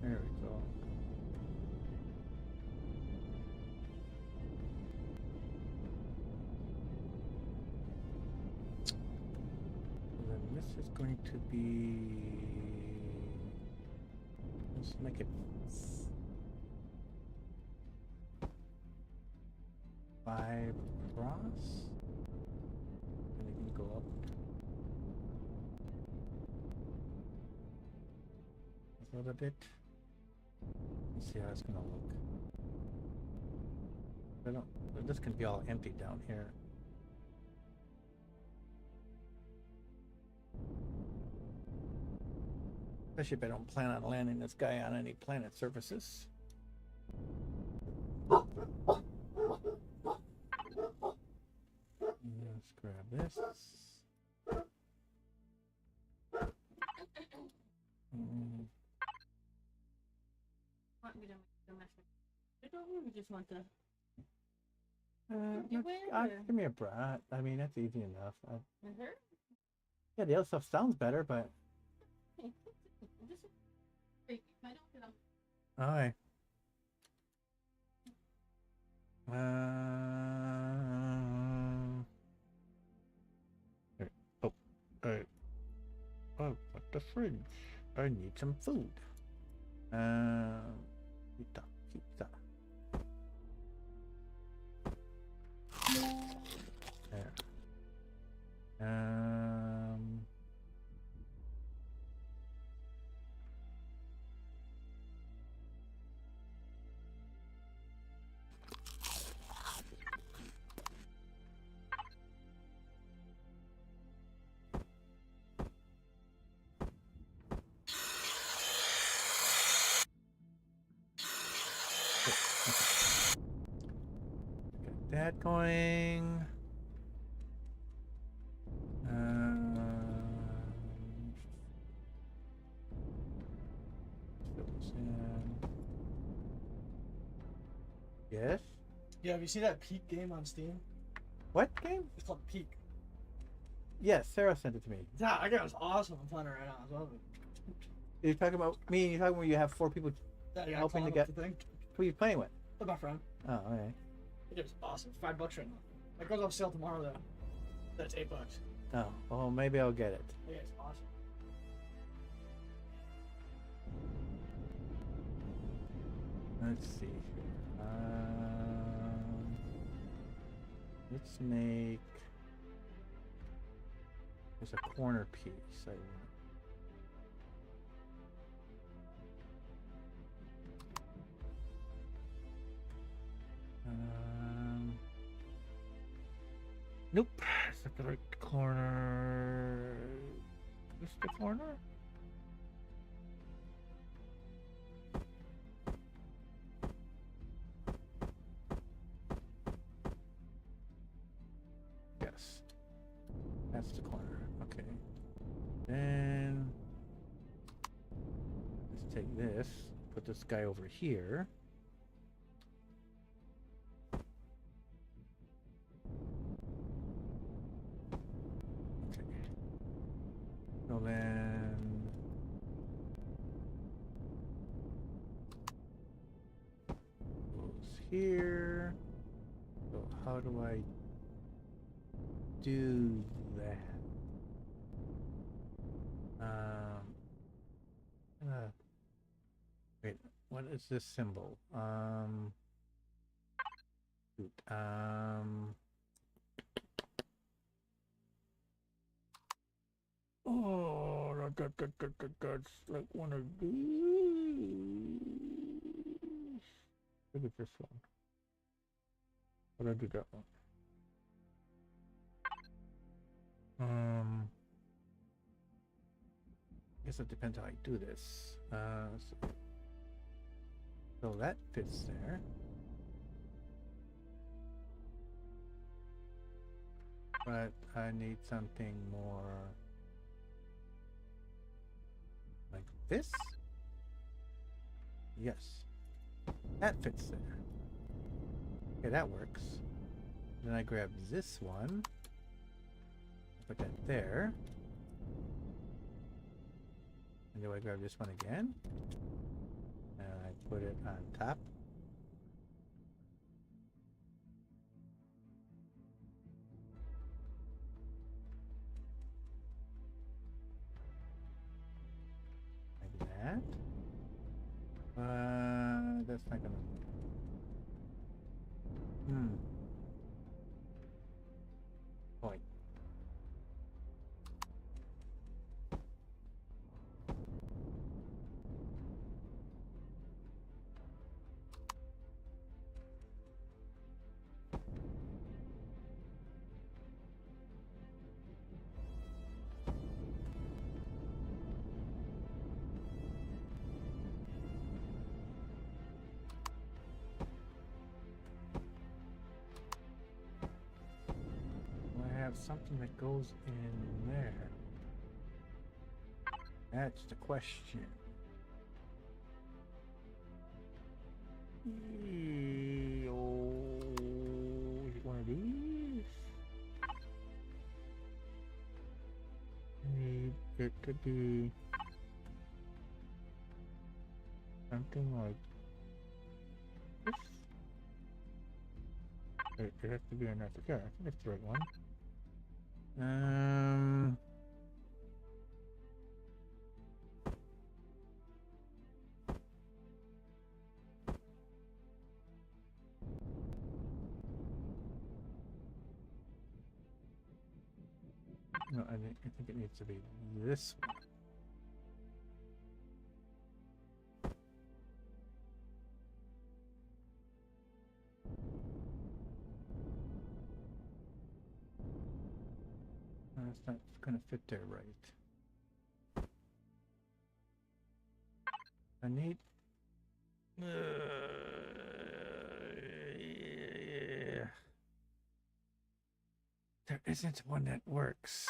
There we go. And then this is going to be, let's make it 5 across. And it can go up a little bit. Let's see how it's gonna look. I don't. This can be all empty down here. Especially if I don't plan on landing this guy on any planet surfaces. Let's grab this. Want me to make the message? I don't really just want to. No, give me a brat. I mean, that's easy enough. Her? Yeah, the other stuff sounds better, but. This is freaky. I don't know. Alright. Oh, what the fridge? I need some food. Pizza, pizza. There. Got that going. Fill this in. Yes? Yeah, have you seen that Peak game on Steam? What game? It's called Peak. Yes, Sarah sent it to me. Yeah, that game was awesome. I'm playing it right now as well. You're talking about me and you're talking about you have 4 people. Yeah, Helping to climb up get- the thing. Who are you playing with? With my friend. Oh, alright. It was awesome. $5 right now. It goes on sale tomorrow though. That's $8. Oh, well, maybe I'll get it. Yeah, it's awesome. Let's see here. Let's make. There's a corner piece. Nope. Is that the right corner? Is this the corner? Yes. That's the corner. Okay. Then let's take this, put this guy over here. Okay. So then goes here. So how do I do that? Wait, what is this symbol? Shoot, oh, that's like one of these. Look at this one. How do I do that one? I guess it depends how I do this. So that fits there. But I need something more like this. Yes, that fits there. Okay, that works. Then I grab this one. Put that there. And do I grab this one again? And I put it on top. Like that. That's not gonna. have something that goes in there? That's the question. Oh, is it one of these? Maybe it could be something like this. Wait, it has to be another. Yeah, I think that's the right one. No, I think it needs to be this one. It's not gonna fit there right. I need. Yeah. There isn't one that works.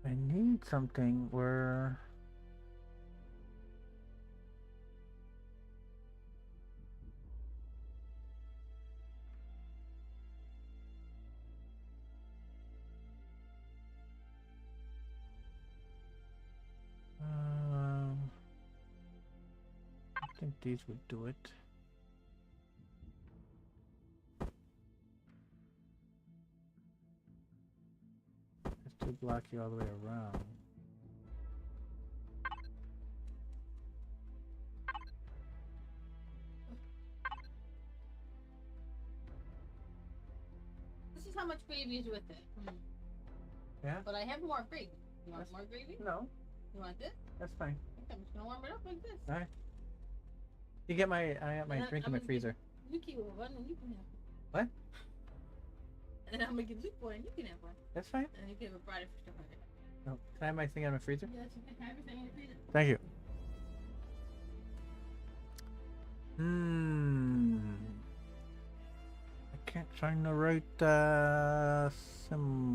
I need something where I think these would do it. It's too blocky all the way around. This is how much gravy is with it. Yeah? But I have more gravy. You want more gravy? No, You want this? that's fine. Okay, I'm just gonna warm it up like this. All right. You get my. I got my And drink in I'm my gonna freezer. You keep one and you can have What? one. And I'm gonna give you one and you can have one. That's fine. And you can have a Friday for stuff like that. No, can I have my thing out of my freezer? Yes, you can have everything in your freezer. Thank you. I can't find the right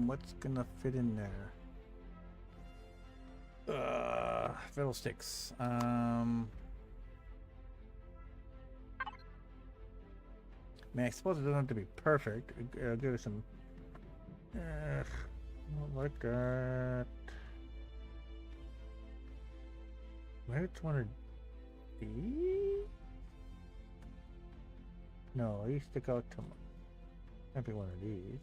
what's gonna fit in there? Fiddlesticks. I mean, I suppose it doesn't have to be perfect. I'll give it some. Not like that. Maybe it's one of these? No, these stick out too much. Might be one of these.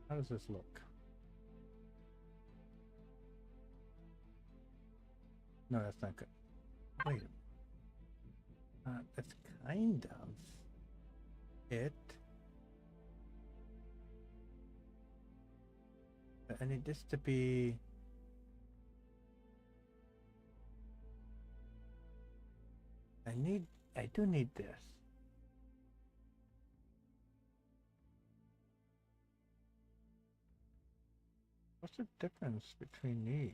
How does this look? No, that's not good. Wait. That's kind of it. But I need this to be. I do need this. What's the difference between these?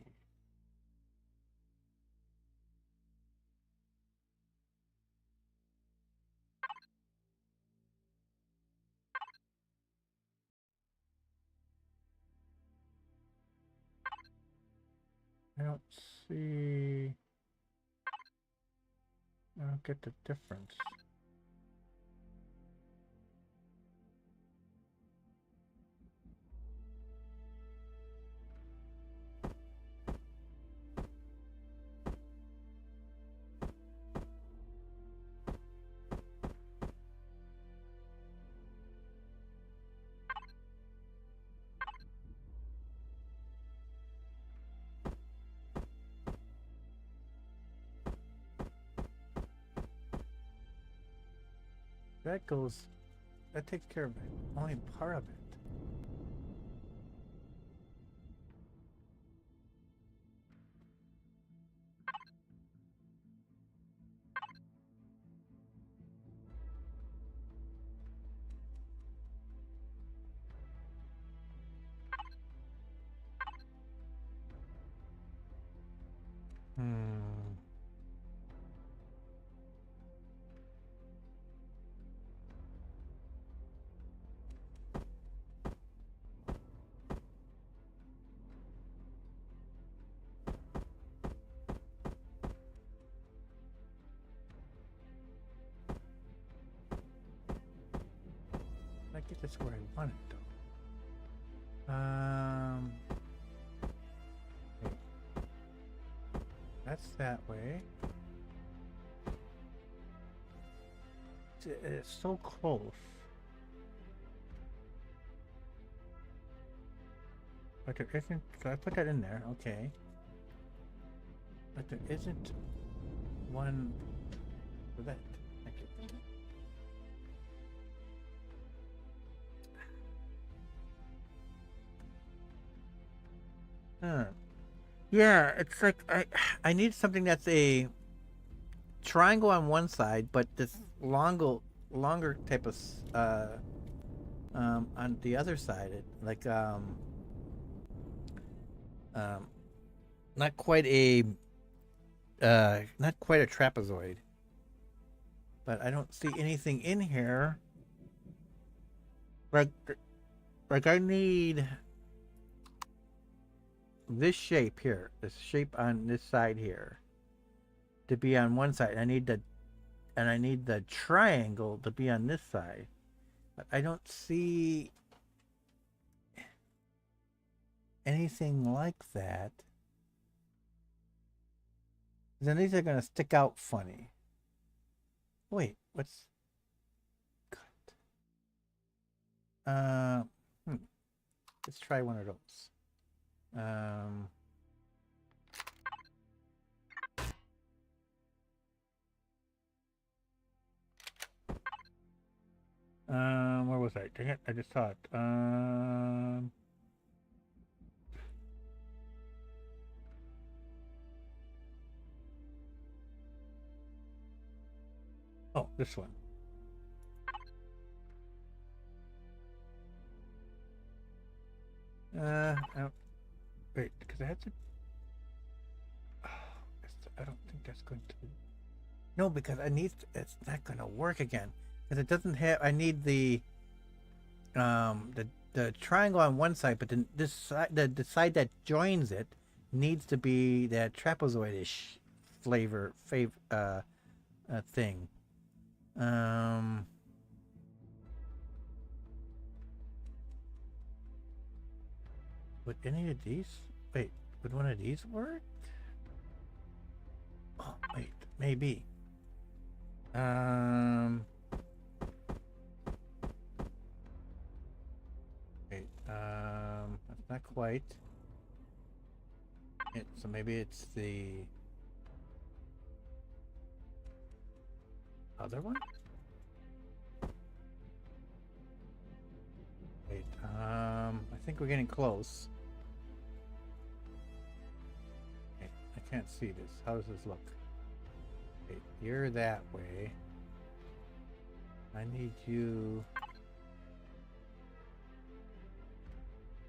I don't see. I don't get the difference. That goes. That takes care of it. Only part of it. Hmm. I get this where I want it though. Okay. That's that way. It's so close. But there isn't. So I put that in there. Okay. But there isn't one for that. Thank you. Huh. Yeah, it's like I need something that's a triangle on one side, but this longer type of on the other side, like not quite a trapezoid. But I don't see anything in here. Like I need this shape here, this shape on this side here, to be on one side. I need the triangle to be on this side. But I don't see anything like that. Then these are gonna stick out funny. Wait, what's cut? Let's try one of those. Where was I? Dang it, I just saw it. Oh, this one. I don't, wait, because I had to. Oh, I don't think that's going to. No, because I need. It's not going to work again because it doesn't have. I need the triangle on one side, but then this side, the side that joins it, needs to be that trapezoidish thing. Would any of these? Wait, would one of these work? Oh, wait, maybe. Wait, that's not quite it. So maybe it's the other one? Wait, I think we're getting close. Okay, I can't see this. How does this look? Wait, you're that way. I need you.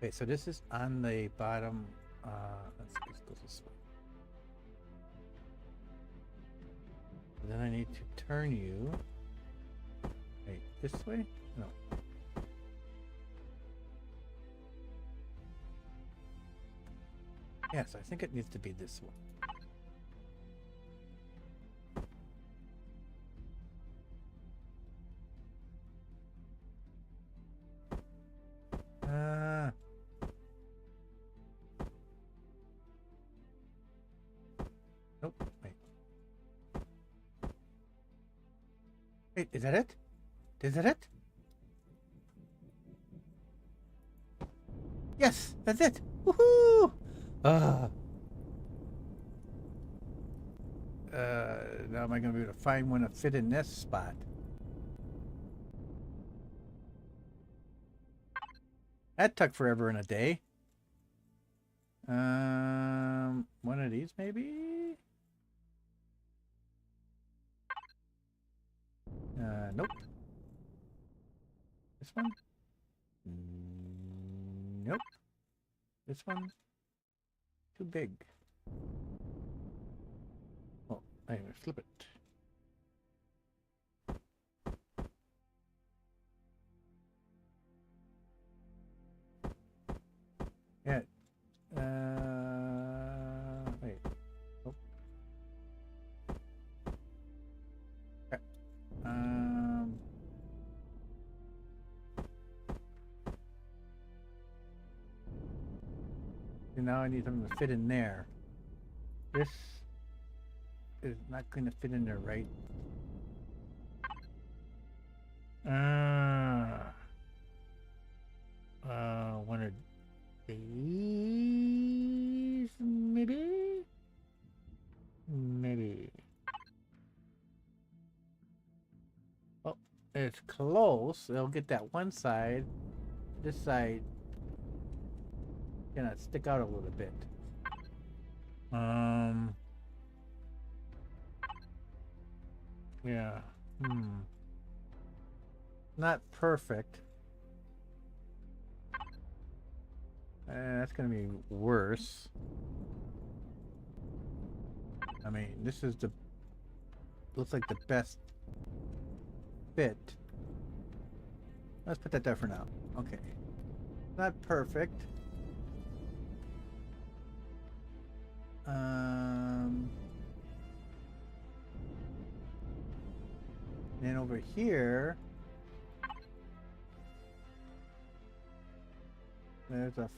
Wait, so this is on the bottom. Let's go this way. Then I need to turn you. Wait, this way? No. Yes, I think it needs to be this one. Nope. Wait. Wait, is that it? Is that it? Yes, that's it. Woohoo! Now am I going to be able to find one to fit in this spot? That took forever and a day. One of these maybe? Nope. This one? Nope. This one? Too big. Oh, I'm gonna flip it. Yeah. Wait. Oh. Okay. And now I need something to fit in there. This is not going to fit in there, right? One of these, maybe? Maybe. Oh, it's close. It'll get that one side. This side gonna stick out a little bit. Yeah. Not perfect. That's gonna be worse. I mean, this is the looks like the best fit. Let's put that there for now. Okay. Not perfect. Then over here, there's a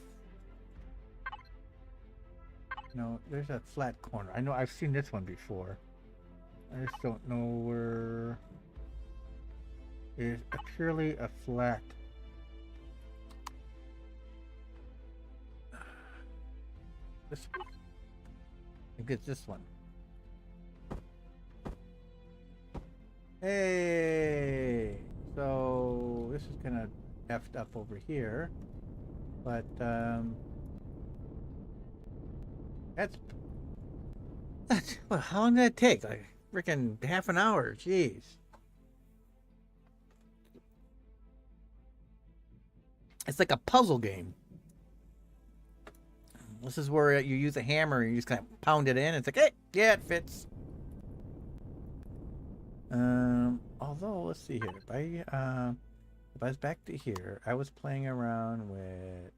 there's a flat corner. I know I've seen this one before. I just don't know where is purely a flat. This one? I think it's this one. Hey! So this is kind of effed up over here, but that's well, how long did that take? Like freaking half an hour. Jeez. It's like a puzzle game. This is where you use a hammer and you just kind of pound it in. It's like, hey, yeah, it fits. Although, let's see here. If I was back to here, I was playing around with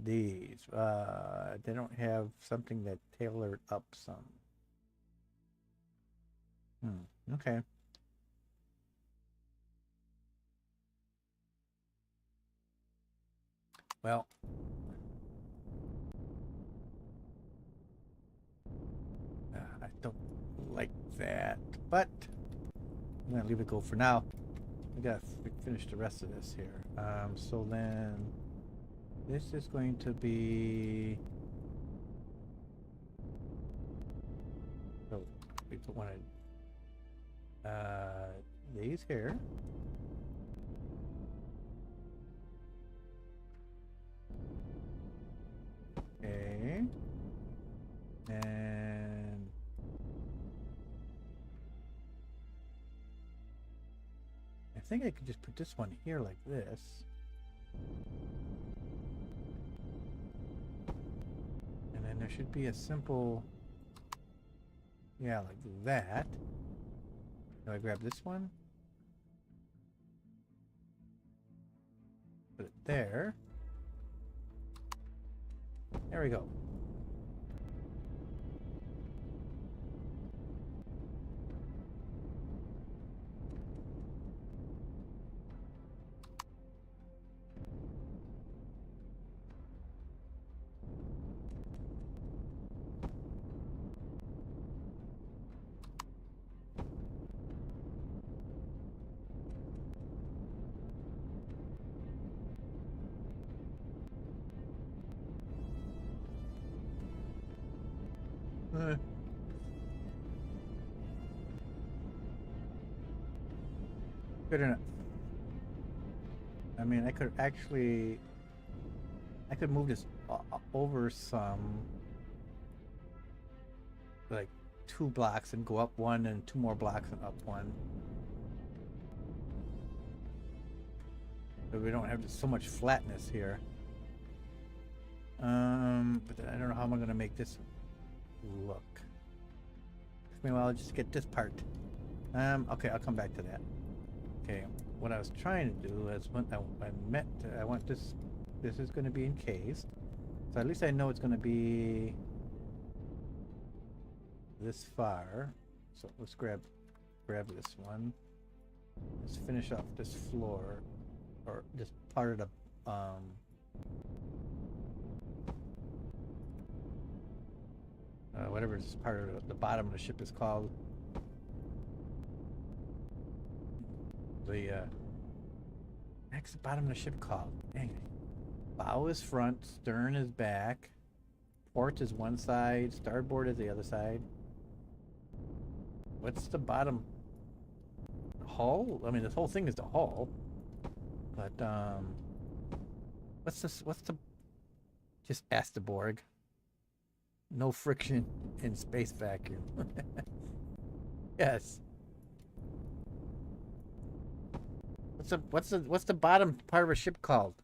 these. They don't have something that tailored up some. Okay. Well, I don't like that, but I'm gonna leave it go for now. We gotta finish the rest of this here. So then this is going to be. So we put one of these here. Okay. And I think I could just put this one here like this. And then there should be a simple, yeah, like that. Do I grab this one? Put it there. There we go. Good enough. I mean, I could actually... I could move this over some... like 2 blocks and go up 1 and 2 more blocks and up 1. But we don't have so much flatness here. But I don't know how I'm going to make this look. Meanwhile, I'll just get this part. Okay, I'll come back to that. Okay, what I was trying to do is when I want this is going to be encased. So at least I know it's going to be this far. So let's grab this one. Let's finish off this floor, or this part of the whatever this part of the bottom of the ship is called. What's the bottom of the ship called? Dang it. Bow is front, stern is back, port is one side, starboard is the other side. What's the bottom? Hull? I mean, this whole thing is the hull. But what's this? What's the? Just ask the Borg. No friction in space vacuum. Yes. What's the bottom part of a ship called?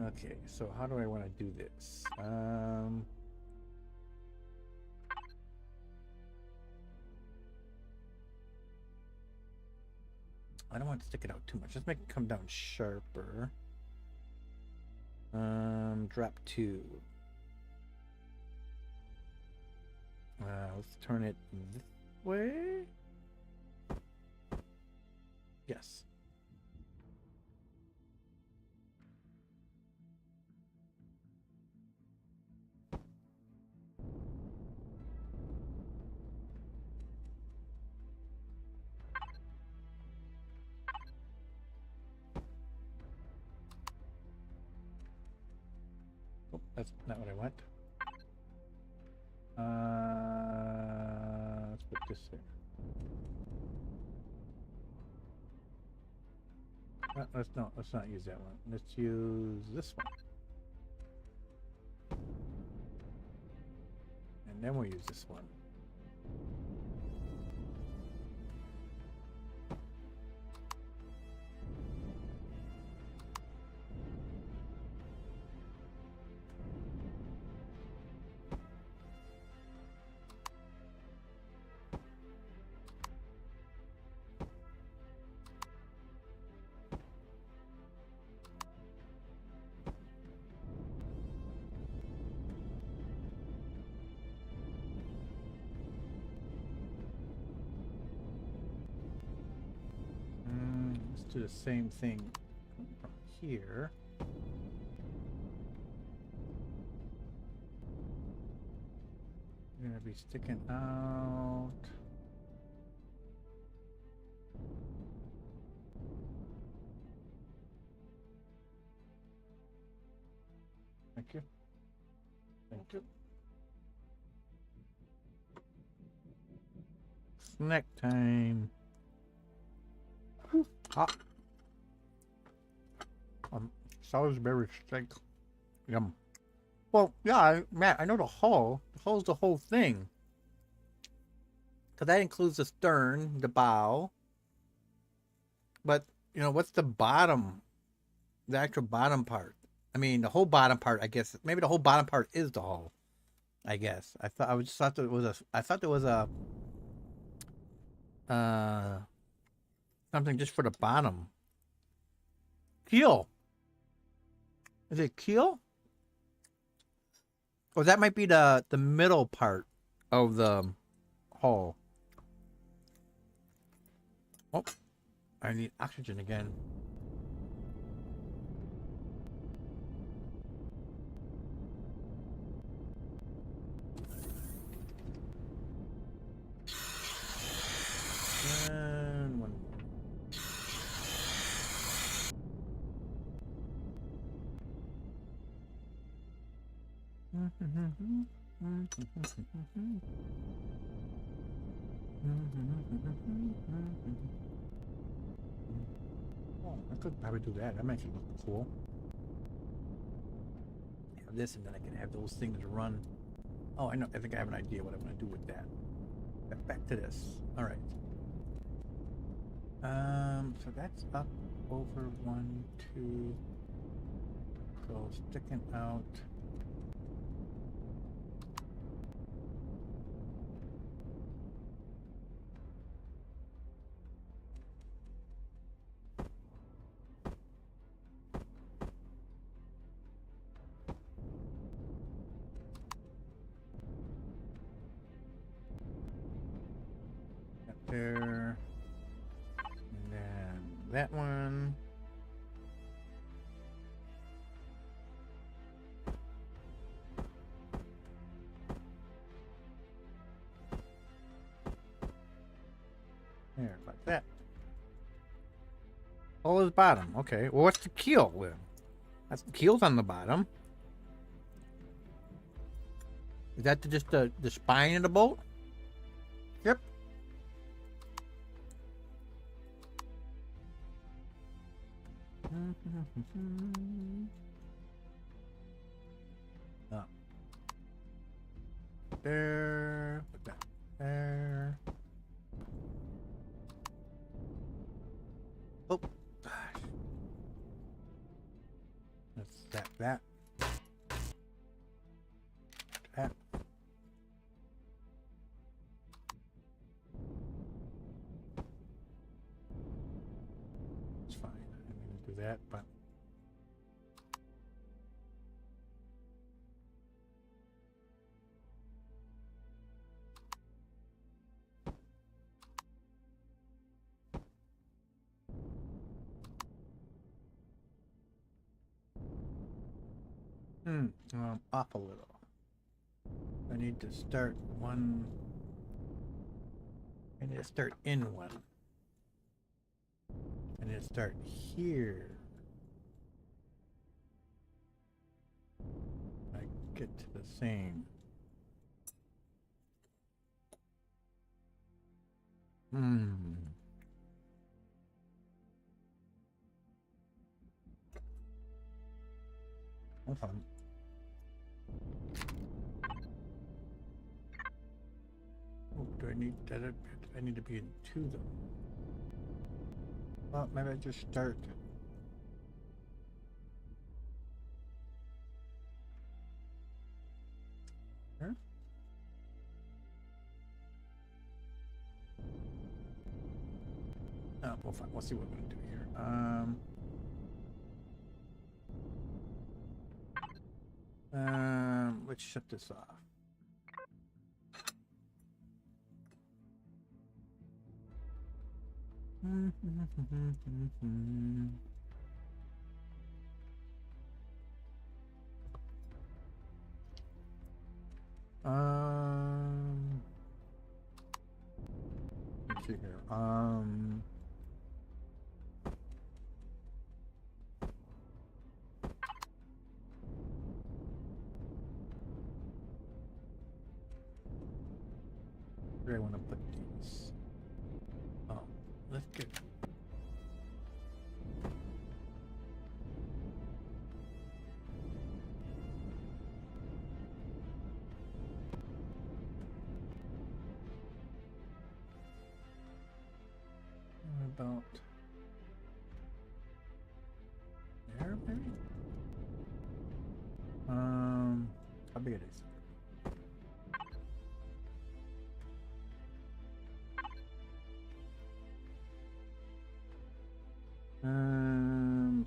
Okay, so how do I want to do this? I don't want to stick it out too much. Let's make it come down sharper. Drop 2. Let's turn it this way. Yes. Oh, that's not what I want. Let's put this here. Let's not use that one. Let's use this one. And then we'll use this one. Do the same thing from here. You're gonna be sticking out. Thank you. Thank you. Snack time. Hot. Salisbury steak. Yum. Well, yeah, Matt, I know the hull. The hull's the whole thing. Because that includes the stern, the bow. But, you know, what's the bottom? The actual bottom part. I mean, the whole bottom part, I guess. Maybe the whole bottom part is the hull. I guess. I thought there was a something just for the bottom. Keel. Is it keel? Or that might be the middle part of the hull. Oh, I need oxygen again. And one more. Oh, I could probably do that. That makes it look cool. Have this, and then I can have those things run. Oh, I know. I think I have an idea what I'm going to do with that. Back to this. All right. So that's up over 1, 2. So sticking out. Up there. And then that one. There, like that. Oh, the bottom. Okay. Well, what's the keel then? That's the keel's on the bottom. Is that just the spine of the boat? Yep. Oh. There. Put that there. Oh, gosh. Let's stack that. That. It's fine. I didn't do that, but. Off a little. I need to start one. I need to start in one. I need to start here. I get to the same. Hold on. Oh, do I need that? I need to be in 2 though. Well, maybe I just start. Here. Oh, well, fine. We'll see what we're gonna do here. Let's shut this off. Let's see here. Where do I want to put these? Oh, let's get. About there, maybe? How big it is? Um,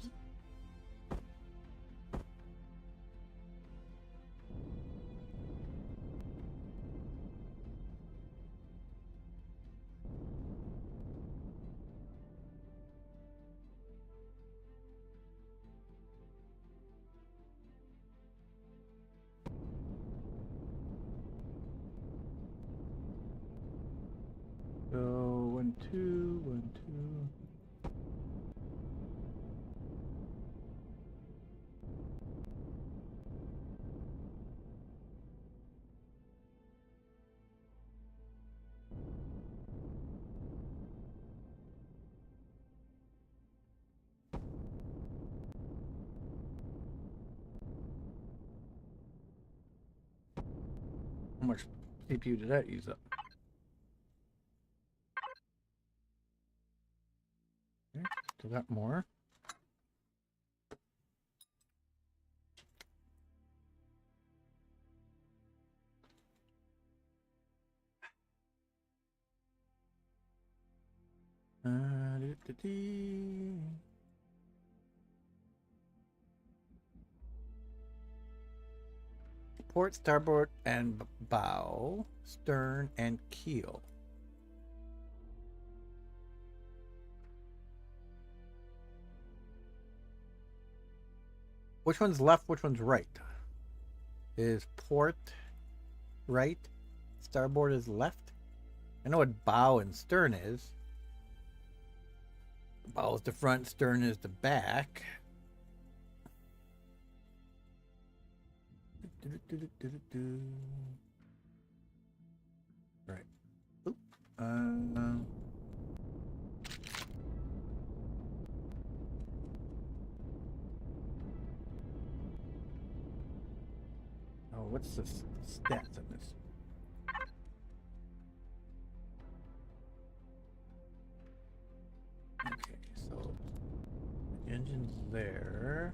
How much CPU did that use up? Okay, still got more. Doo-doo-dee. Port, starboard, and bow, stern, and keel. Which one's left? Which one's right? Is port right? Starboard is left? I know what bow and stern is. Bow is the front, stern is the back. Right. Oop. Oh, what's the stats on this? Okay, so the engine's there.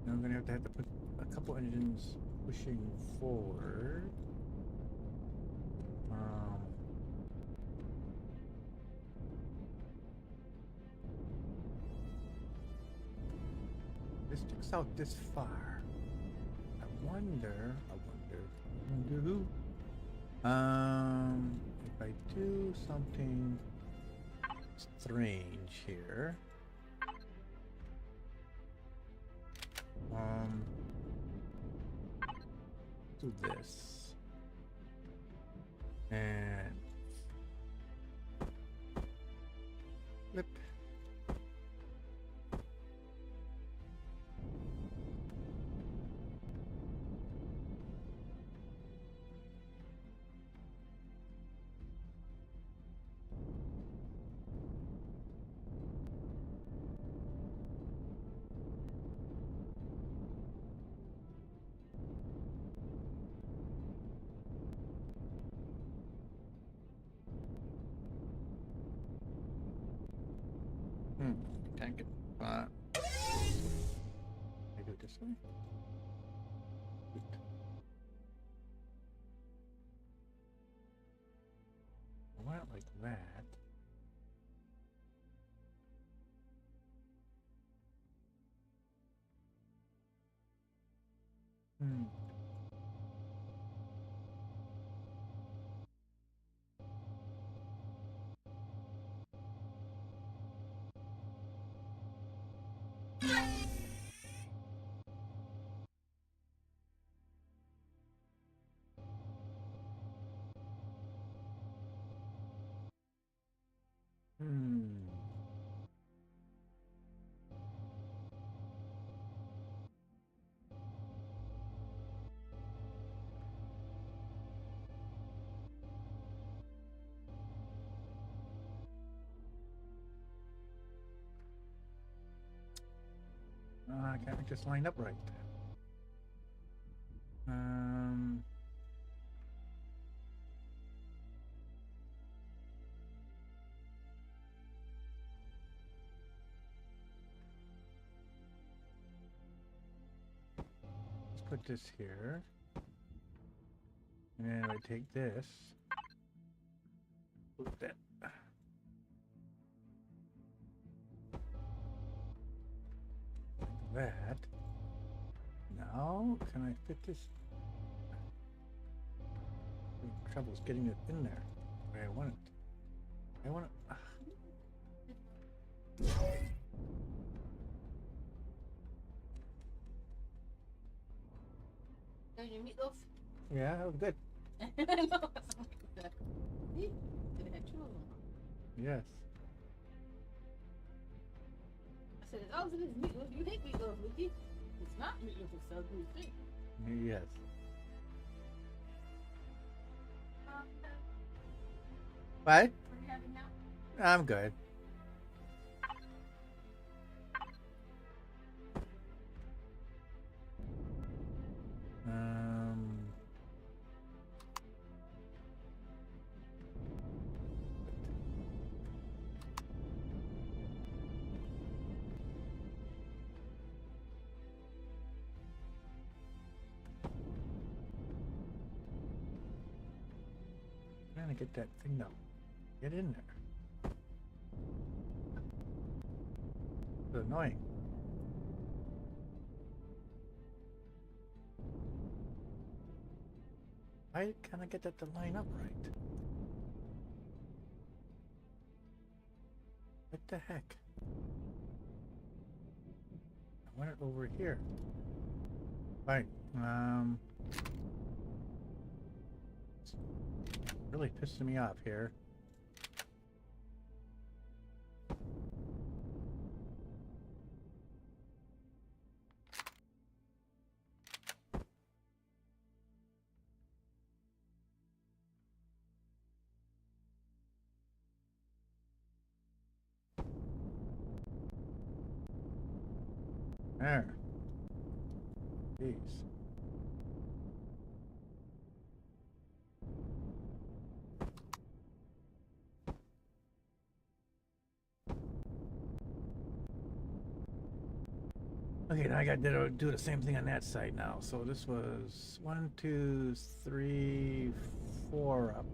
Now I'm gonna have to put a couple engines pushing forward. This sticks out this far. I wonder who? If I do something strange here. Do this. And flip. Can't get I go this way. Good. I want it like that. I can't make this line up right. Let's put this here. And then I take this. Put that. Like that. Now, can I fit this? Trouble's getting it in there where I want it. I want it. Your meatloaf? Yeah, that was good. I know. See? Did it have two of them? Yes. I said, oh, it is meatloaf. You hate meatloaf, Luigi. It's not meatloaf, it's so good thing. Yes. What? What are you having now? I'm good. Trying to get that thing to get in there. It's annoying. I kind of get that to line up right. What the heck? I want it over here. Right. It's really pissing me off here. There. Jeez. Okay, now I got to do the same thing on that side now. So this was 1, 2, 3, 4 up.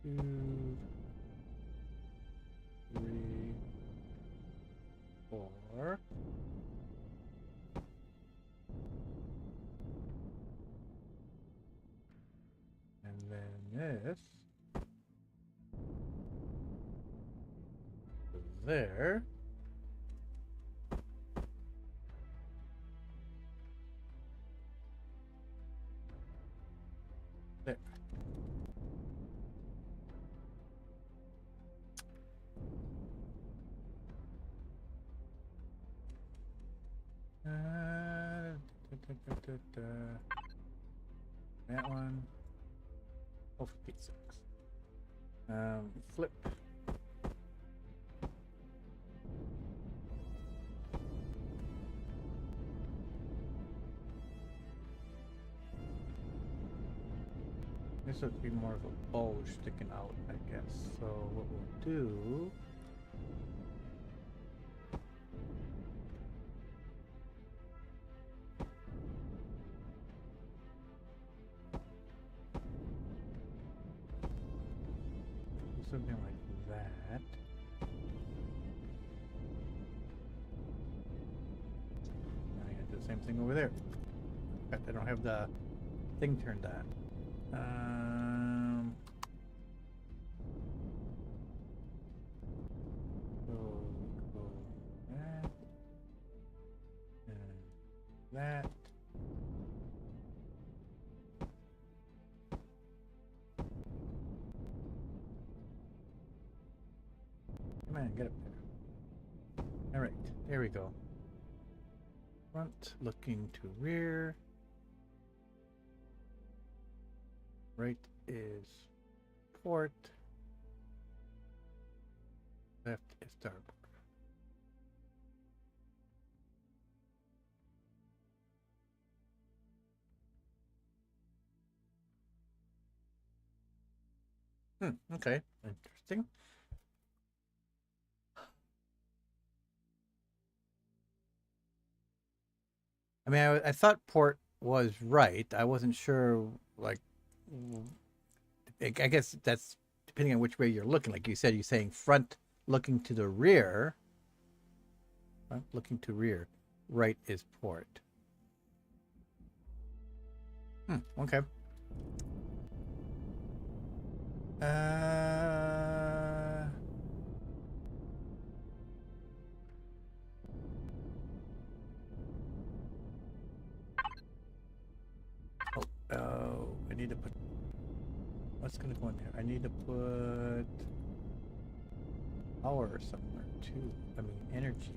Two, 3, 4. And then this is there. There. That one. Oh, for Pete's sakes. Flip. This would be more of a bulge sticking out, I guess. So what we'll do... something like that. Now I gotta do the same thing over there. In fact, I don't have the thing turned on. Go that and that. Come on, get up there. All right, there we go. Front looking to rear. Right is port. Left is starboard. Okay, interesting. I mean, I thought port was right. I wasn't sure, like, I guess that's depending on which way you're looking. Like you said, you're saying front looking to the rear. Front looking to rear. Right is port. Okay. Oh, I need to put... What's going to go in there? I need to put power somewhere too. I mean, energy.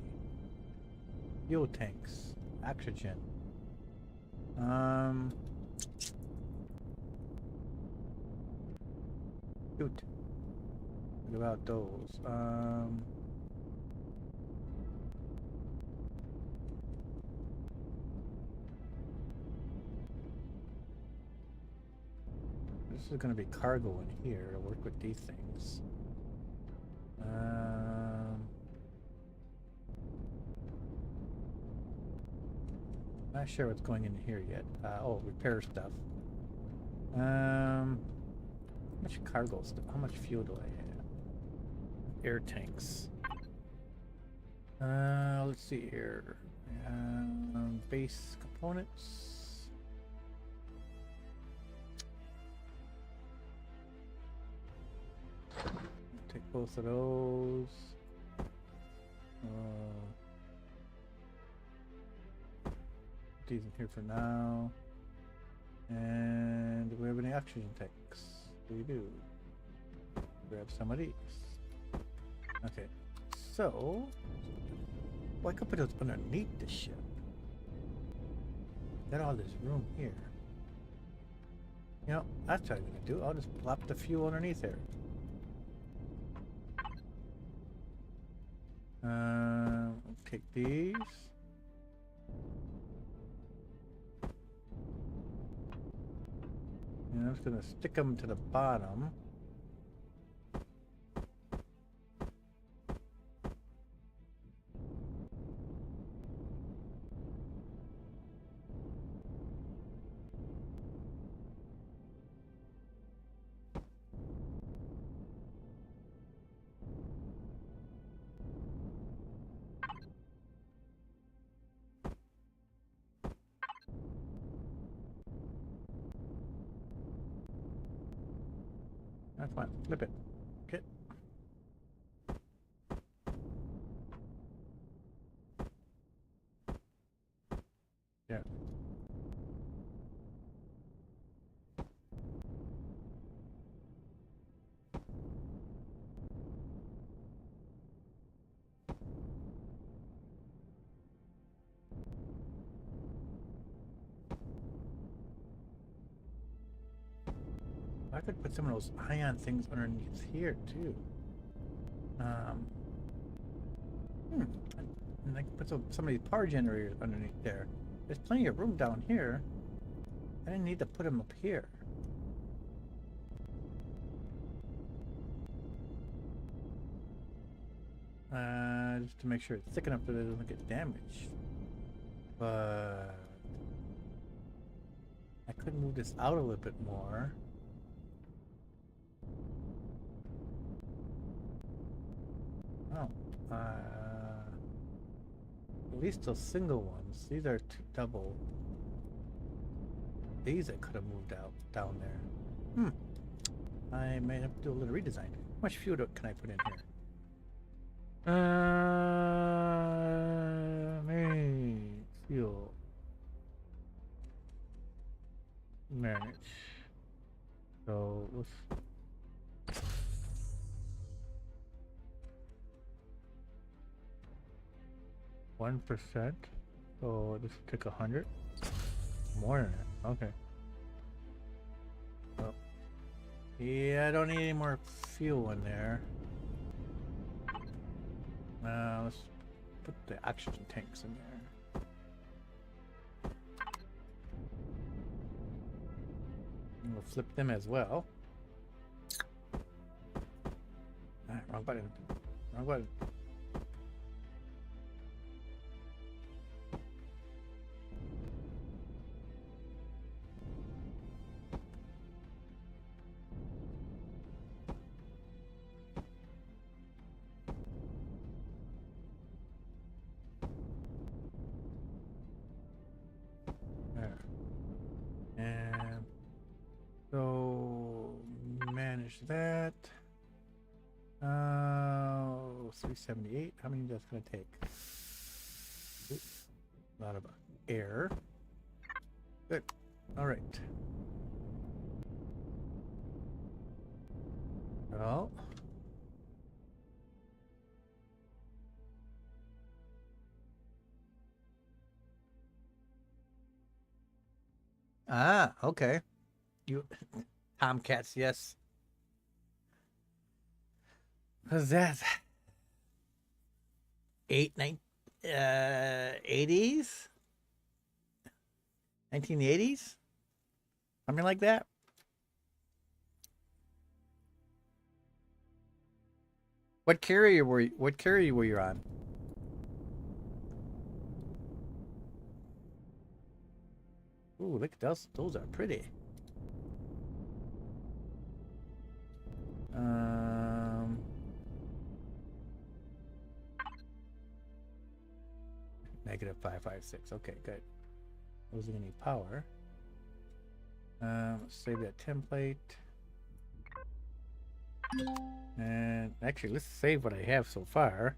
Fuel tanks. Oxygen. Shoot. What about those? this is going to be cargo in here to work with these things. Not sure what's going in here yet. Oh, repair stuff. How much cargo stuff? How much fuel do I have? Air tanks. Let's see here. Base components. Take both of those. These in here for now. And do we have any oxygen tanks? We do. Grab some of these. Okay, so well, I could put those underneath the ship. Got all this room here. You know, that's what I'm gonna do. I'll just plop the fuel underneath there. Take these. And I'm just gonna stick them to the bottom. That's fine. Flip it. Okay. Yeah. I could put some of those ion things underneath here too. And I could put some of these power generators underneath there. There's plenty of room down here. I didn't need to put them up here. Just to make sure it's thick enough that it doesn't get damaged. But I could move this out a little bit more. Oh, at least those single ones. These are two double. These I could have moved out down there. I may have to do a little redesign. How much fuel can I put in here? Fuel. Manage. So let's. 1%. So this will take 100. More than that. Okay. Well, yeah, I don't need any more fuel in there. Let's put the oxygen tanks in there. And we'll flip them as well. Wrong button. Wrong button. That 378. How many that's gonna take? Oops. A lot of air. Good. All right. Well. Okay. You Tomcats, yes. What's that? 80s? 1980s? Something like that? What carrier were you on? Ooh, look at those. Those are pretty. Um, -556. Okay, good. Losing any power. Let's save that template. And actually, let's save what I have so far.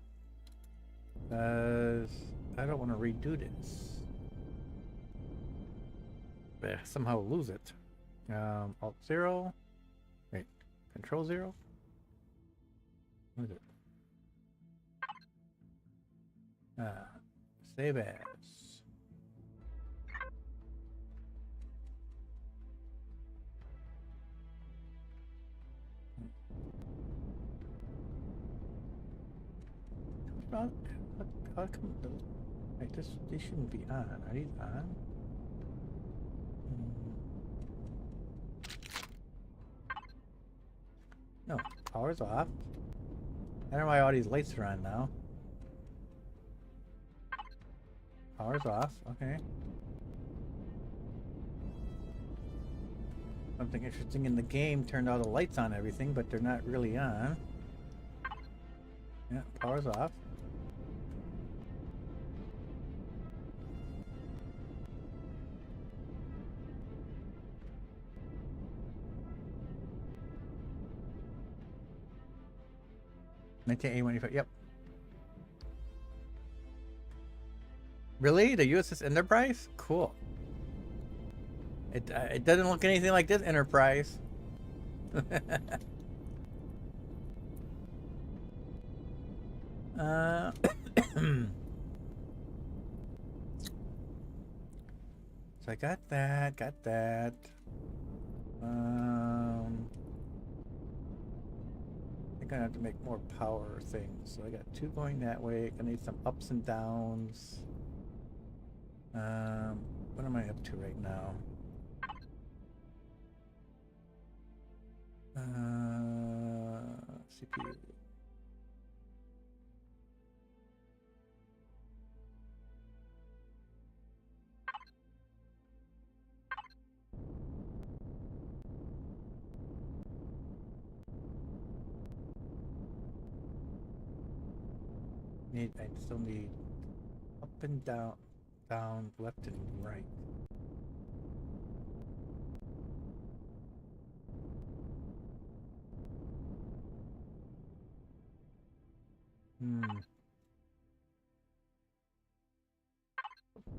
Because I don't want to redo this. But somehow lose it. Alt 0. Wait, Control 0? What is it? Save as. How come like this? They shouldn't be on. Are these on? No, power's off. I don't know why all these lights are on now. Power's off. Okay. Something interesting in the game turned all the lights on and everything, but they're not really on. Yeah, power's off. $19.85. Yep. Really? The USS Enterprise? Cool. It doesn't look anything like this Enterprise. So I got that. I'm gonna have to make more power things. So I got 2 going that way. I need some ups and downs. What am I up to right now? CPU. I still need up and down, left and right.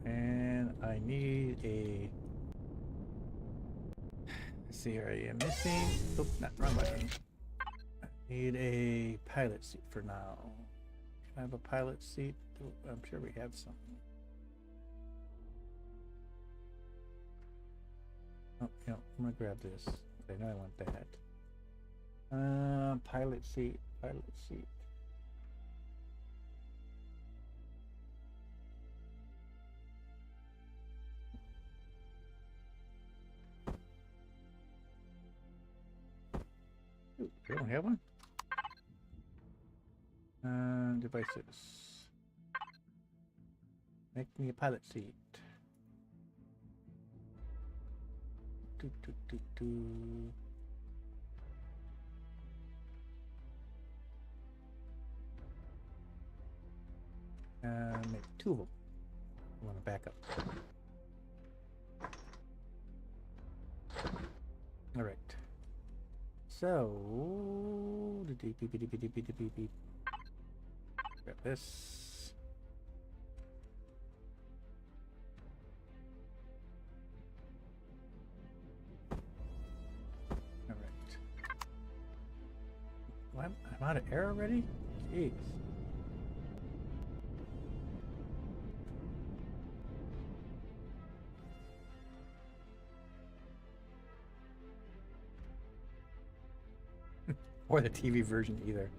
And I need a. Let's see here. I am missing. Oop, not wrong button. I need a pilot seat for now. Can I have a pilot seat? Ooh, I'm sure we have some. Oh, yeah, I'm gonna grab this. I know I want that. Pilot seat. Ooh, we don't have one. Devices. Make me a pilot seat. Make 2 of them. I want to back up. All right. So, grab this. All right. What? I'm out of air already? Jeez. Or the TV version either.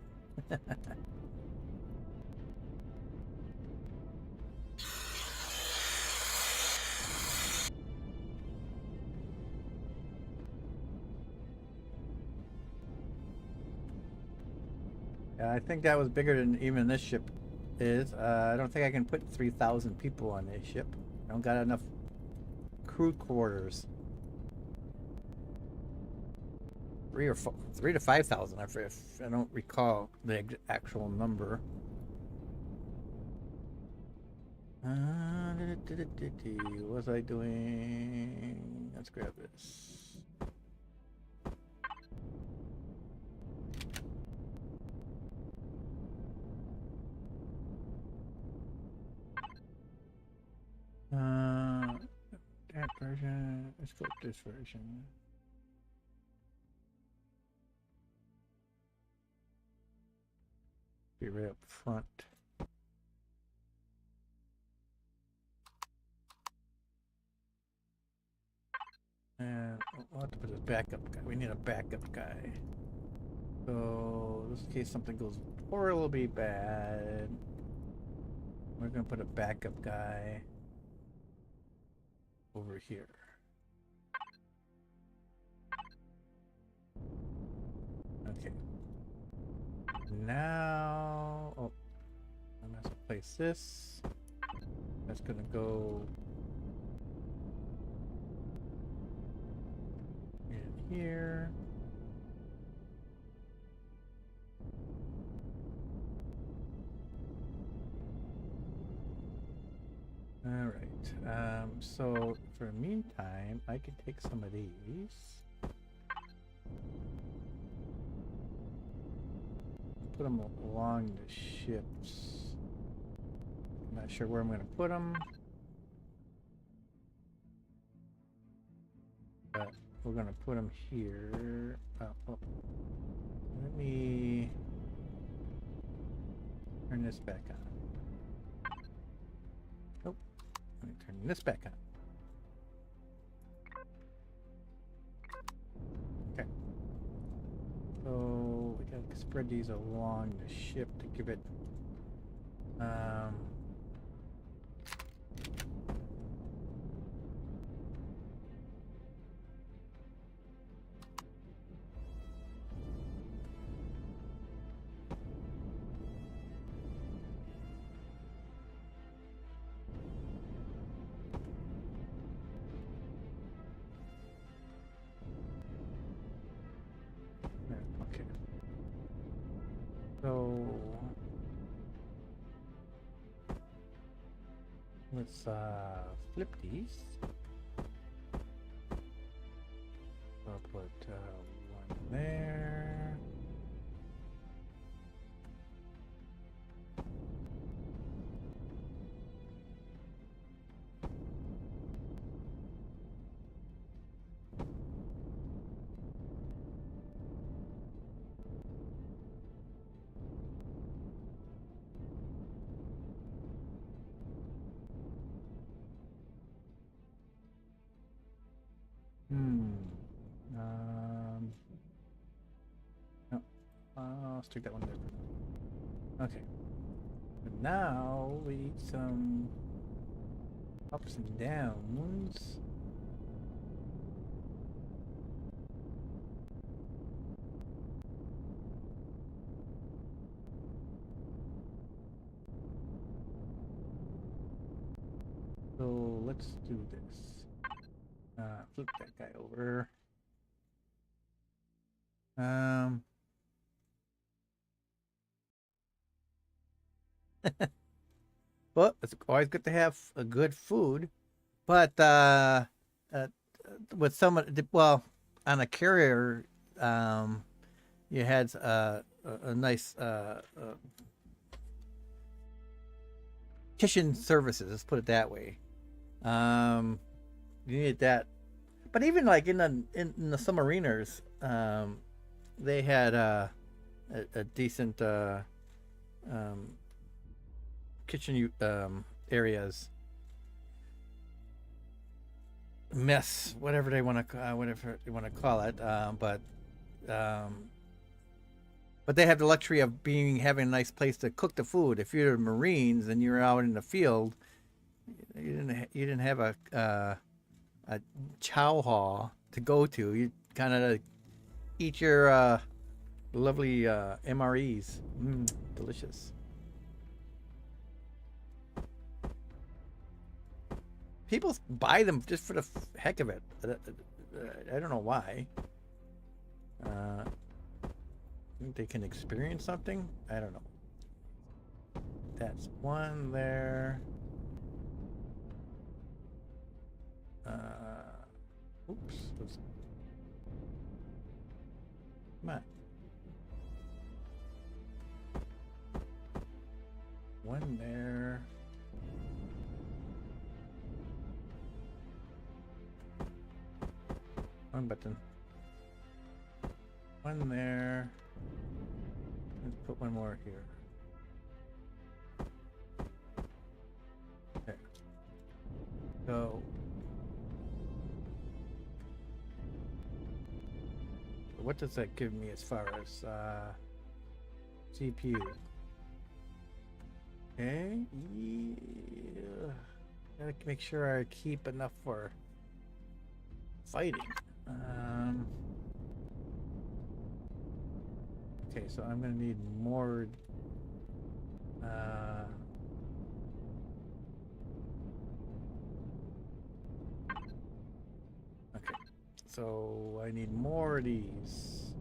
Yeah, I think that was bigger than even this ship is. I don't think I can put 3,000 people on this ship. I don't got enough crew quarters. 3 to 5,000. If I don't recall the actual number. What was I doing? Let's grab this. That version. Let's go with this version. Be right up front. And we'll have to put a backup guy. We need a backup guy. So, just in case something goes horribly bad, we're gonna put a backup guy over here. Okay. Now, oh, I'm gonna place this. That's gonna go in here. All right. So for the meantime, I could take some of these, put them along the ships. I'm not sure where I'm going to put them, but we're going to put them here. Oh, let me turn this back on. Nope. Let me turn this back on. Okay. So we got to spread these along the ship to give it okay. So let's flip these. I'll put one there. No, I'll stick that one there. Okay. But now we need some ups and downs. So let's do this. Flip that guy over. Well, it's always good to have a good food, but with well, on a carrier, you had a nice kitchen services. Let's put it that way. You needed that, but even like in the submariners, they had a decent kitchen areas, mess, whatever they want to call it. But they have the luxury of having a nice place to cook the food. If you're Marines and you're out in the field, you didn't have a chow hall to go to. You kind of eat your lovely MREs. Delicious. People buy them just for the heck of it. I don't know why. Think they can experience something? I don't know. That's one there. Oops. Come on. One there. One button. One there. Let's put one more here. There. So what does that give me as far as CPU? Okay. Yeah. Gotta make sure I keep enough for fighting. Okay, so I'm gonna need more. Okay, so I need more of these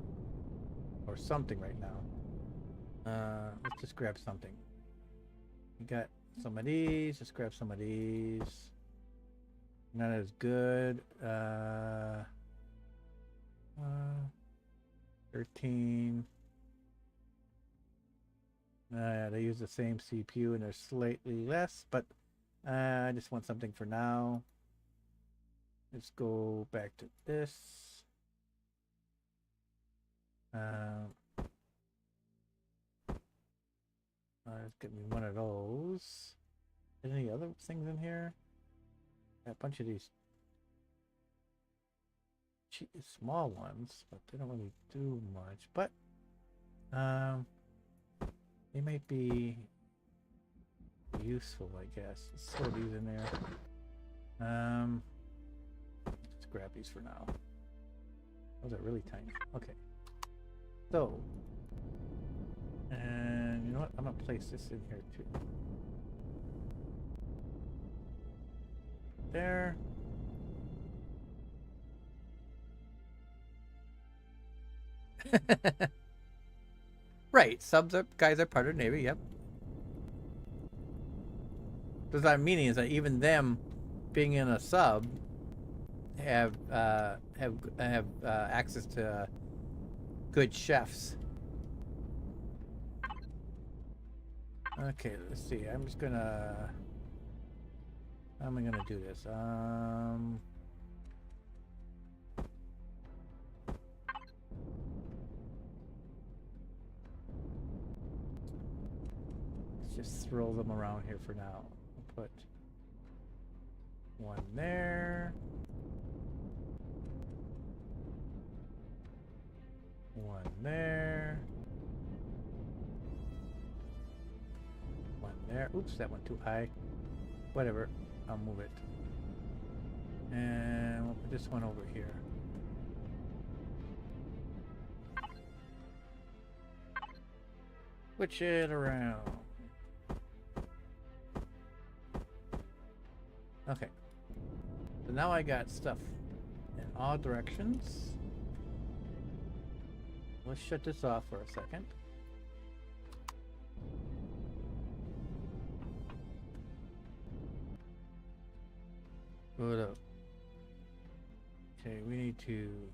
or something right now. Let's just grab something. We got some of these. Just grab some of these. Not as good. 13. They use the same CPU and they're slightly less, but I just want something for now. Let's go back to this. Let's get me one of those. Any other things in here? Got a bunch of these small ones, but they don't really do much. But they might be useful, I guess. Let's throw these in there. Let's grab these for now. Those are really tiny. Okay. So, and you know what? I'm gonna place this in here too. There. Right, guys are part of the Navy. Yep. So what I'm meaning is that even them, being in a sub, have access to good chefs. Okay, let's see. I'm just gonna. How am I gonna do this? Just throw them around here for now. I'll put one there. One there. One there. Oops, that went too high. Whatever. I'll move it. And we'll put this one over here. Switch it around. Okay. So now I got stuff in all directions. Let's shut this off for a second. Hold up. Okay, we need to...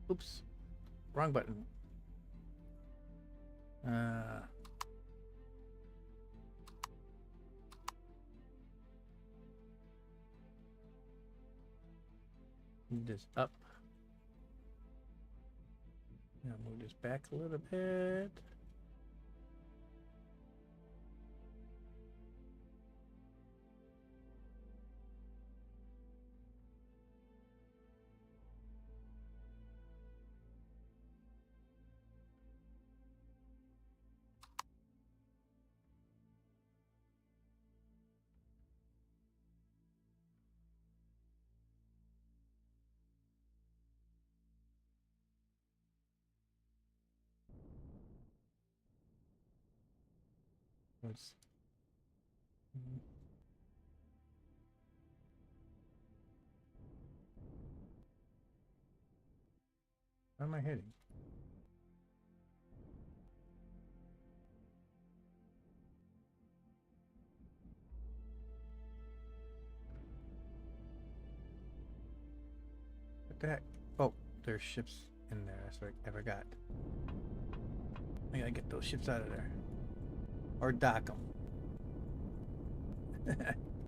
Oops. Wrong button. Move this up. Now move this back a little bit. What's... Mhm. What am I hitting? What the heck? Oh, there's ships in there. That's what I forgot. I gotta get those ships out of there. Or dock them.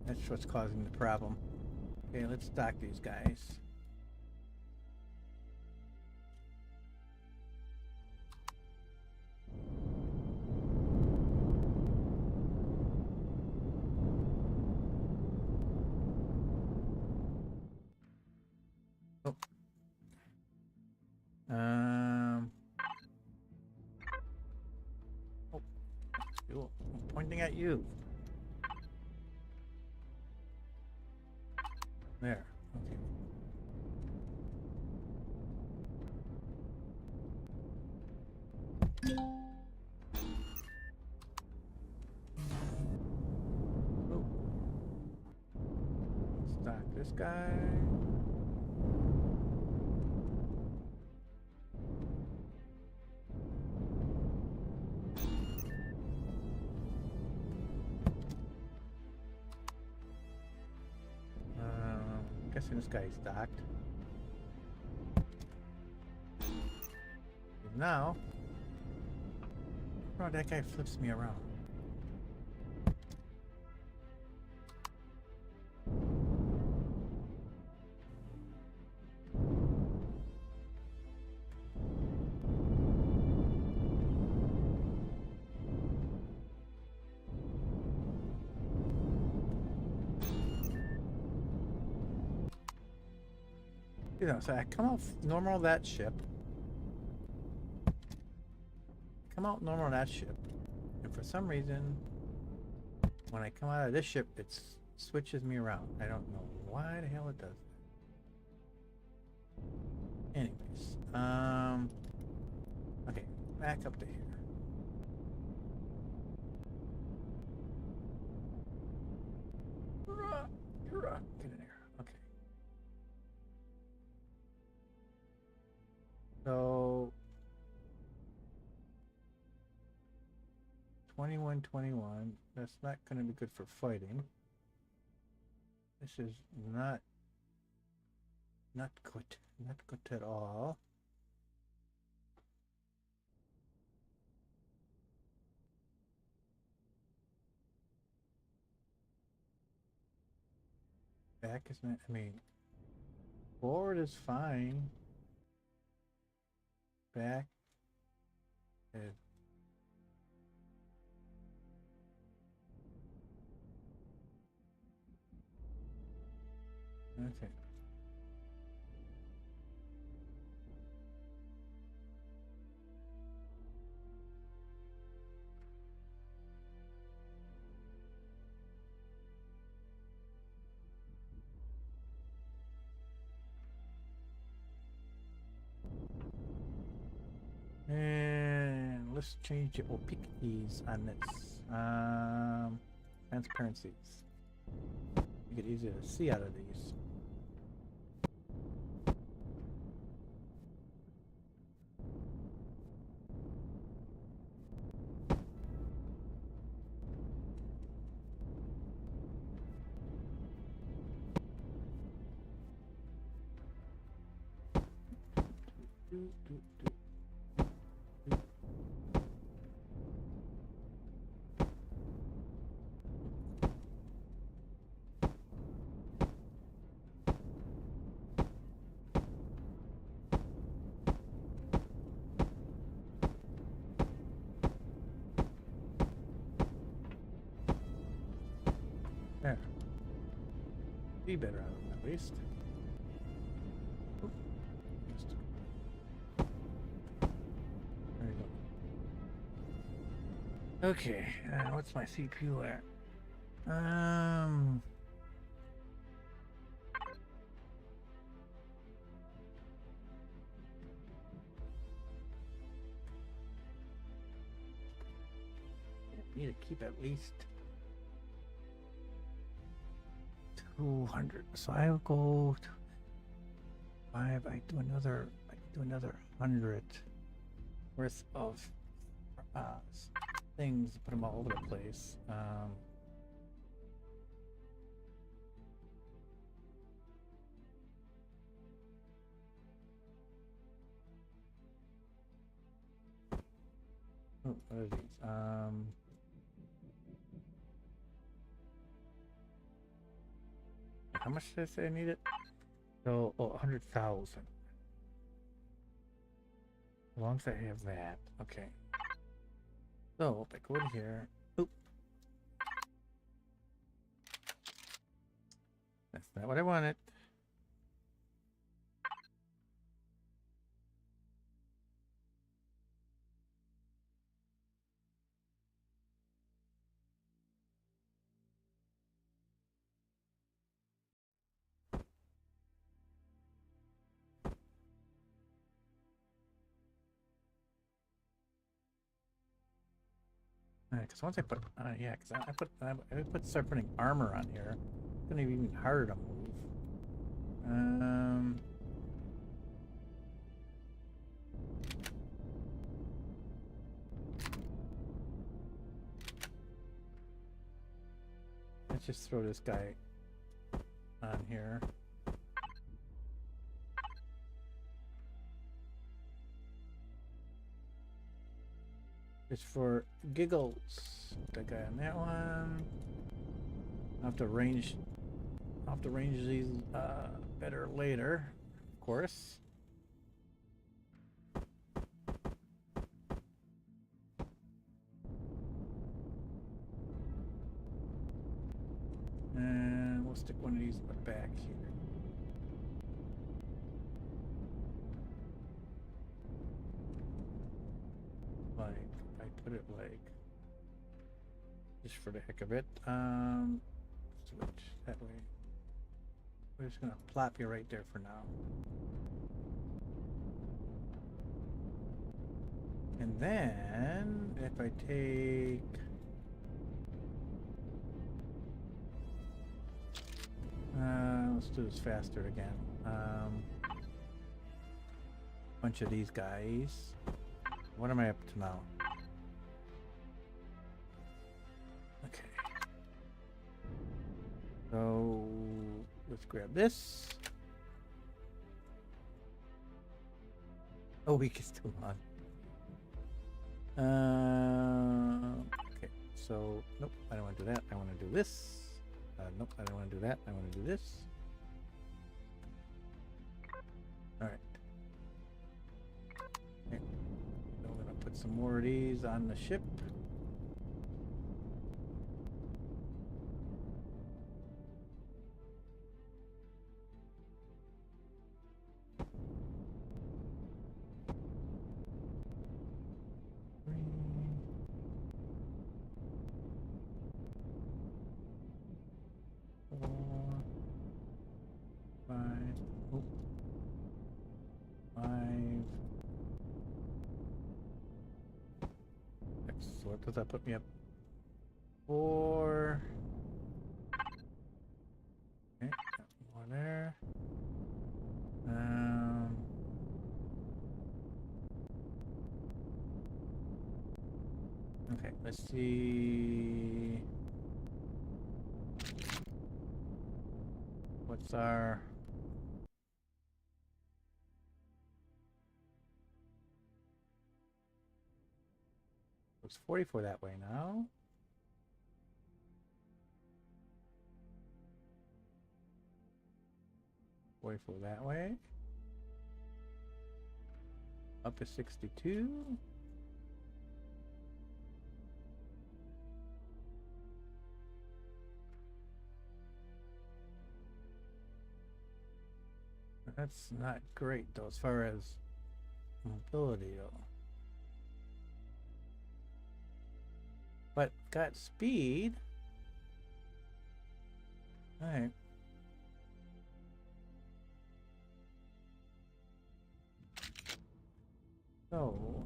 That's what's causing the problem. Okay, let's dock these guys. Oh. Oh, cool. I'm pointing at you. There. Okay. Oh. Let's dock this guy. Guessing this guy's docked. And now, oh, that guy flips me around. You know, so I come out normal that ship. Come out normal that ship. And for some reason, when I come out of this ship, it switches me around. I don't know why the hell it does that. Anyways, okay, back up to here. Get in there. Okay. So 21. That's not going to be good for fighting. This is not good. Not good at all. Back is not, I mean, forward is fine. Back is... Okay. And let's change it. We'll pick these on this. Transparencies. Make it easier to see out of these. There. Be better out of them, at least. Oop. There you go. Okay, what's my CPU at? need to keep at least 200. So I'll go to 5. I do another 100 worth of things. Put them all over the place. Oh, what are these? How much did I say I needed? So, 100,000. As long as I have that. Okay. So, if I go in here. Oop. That's not what I wanted. Because once I put, yeah, because I start putting armor on here, it's gonna be even harder to move. Let's just throw this guy on here. Just for giggles. That guy on that one. I'll have to range these better later, of course. And we'll stick one of these in the back here. Like, I put it like, just for the heck of it, switch that way. We're just gonna plop you right there for now. And then, if I take, let's do this faster again. Bunch of these guys. What am I up to now? Okay. So let's grab this. Oh, week is still on. Okay. So nope, I don't want to do that. I want to do this. Nope, I don't want to do that. I want to do this. All right. Okay. So I'm gonna put some more of these on the ship. So what does that put me up? 4. Okay, more there. Okay, let's see. What's our... Looks 44 that way now. That way. Up to 62. That's not great though, as far as mobility though. But got speed. All right. So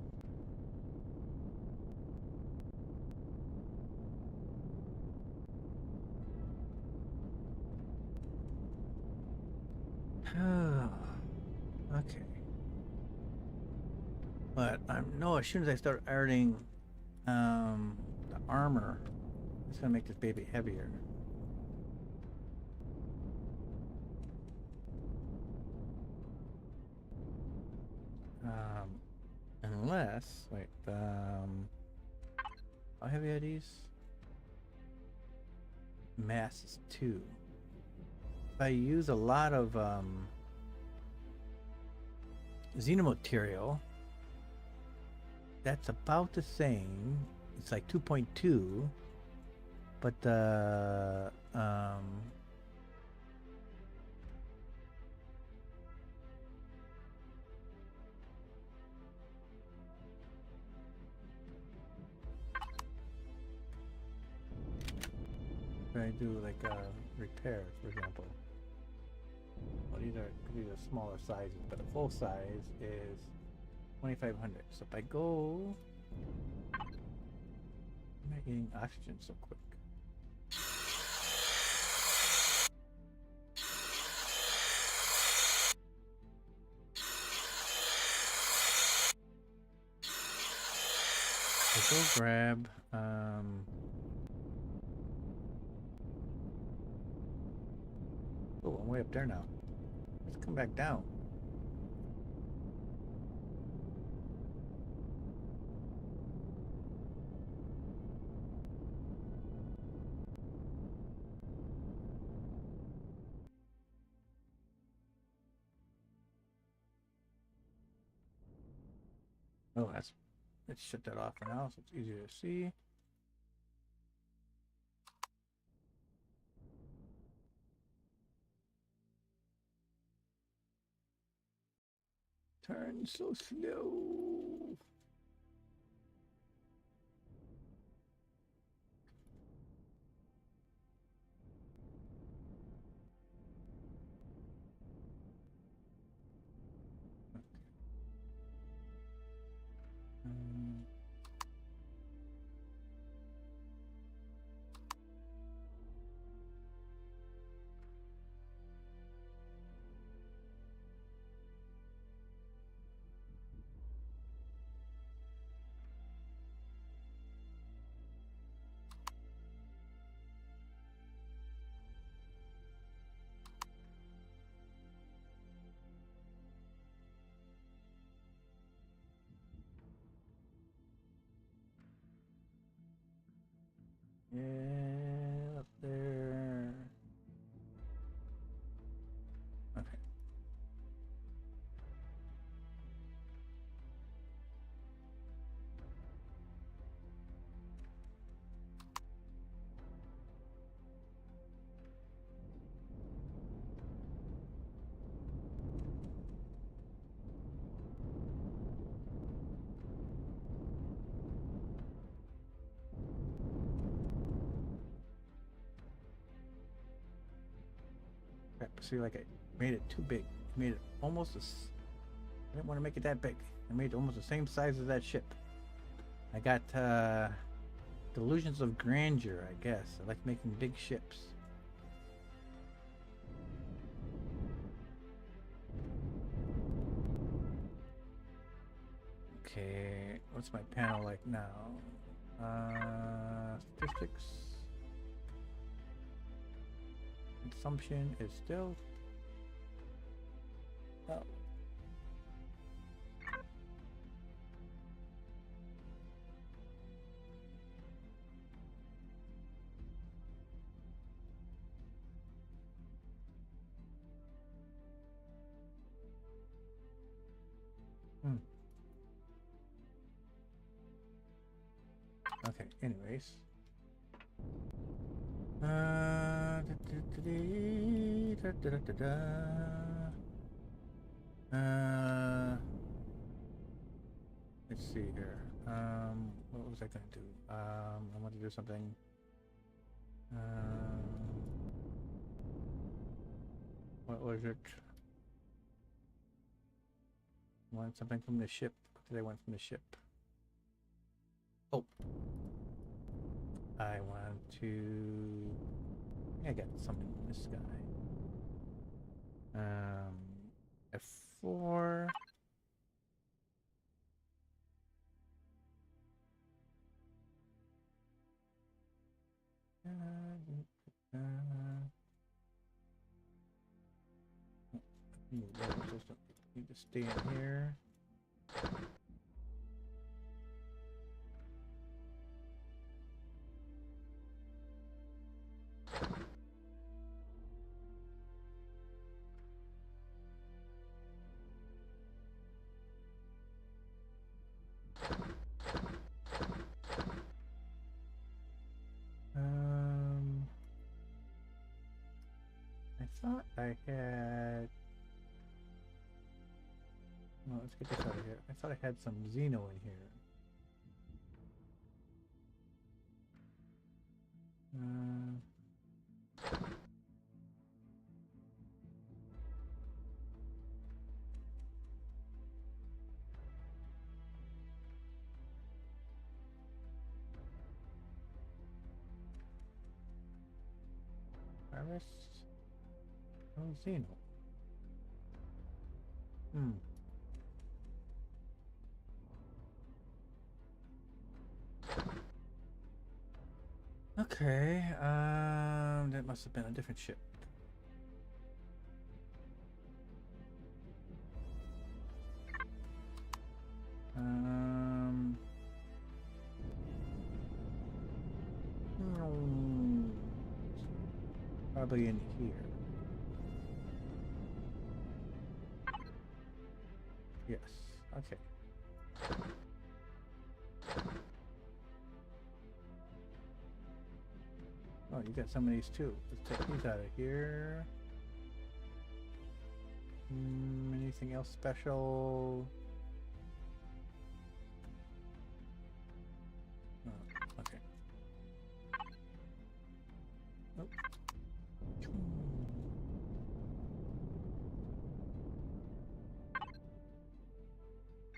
Okay. But I know as soon as I start adding the armor, it's gonna make this baby heavier. Unless wait, how heavy are these? Mass is 2. If I use a lot of xenomaterial, that's about the same. It's like 2.2, but the if I do like repair, for example. Well, these are smaller sizes, but the full size is 2,500. So if I go, why am I eating oxygen so quick? So go grab oh, I'm way up there now. Let's come back down. Oh, let's shut that off for now so it's easier to see. Turn so slow. Um, yeah, up there. Okay. Crap, see, like I made it too big. I made it almost I didn't want to make it that big. I made it almost the same size as that ship. I got delusions of grandeur, I guess. I like making big ships. Okay, what's my panel like now? Statistics. Consumption is still. Oh. Okay, anyways. Let's see here. What was I gonna do? I want to do something. What was it? Want something from the ship? What did I want from the ship? Oh, I want to. I got something from this guy. F4. Need to stay in here. I thought I had. Well, let's get this out of here. I thought I had some Xeno in here. Iris? Oh, Xeno. Okay, that must have been a different ship. Probably in here. Yes, okay. Oh, you got some of these too. Let's take these out of here. Anything else special? Oh, okay. Oh.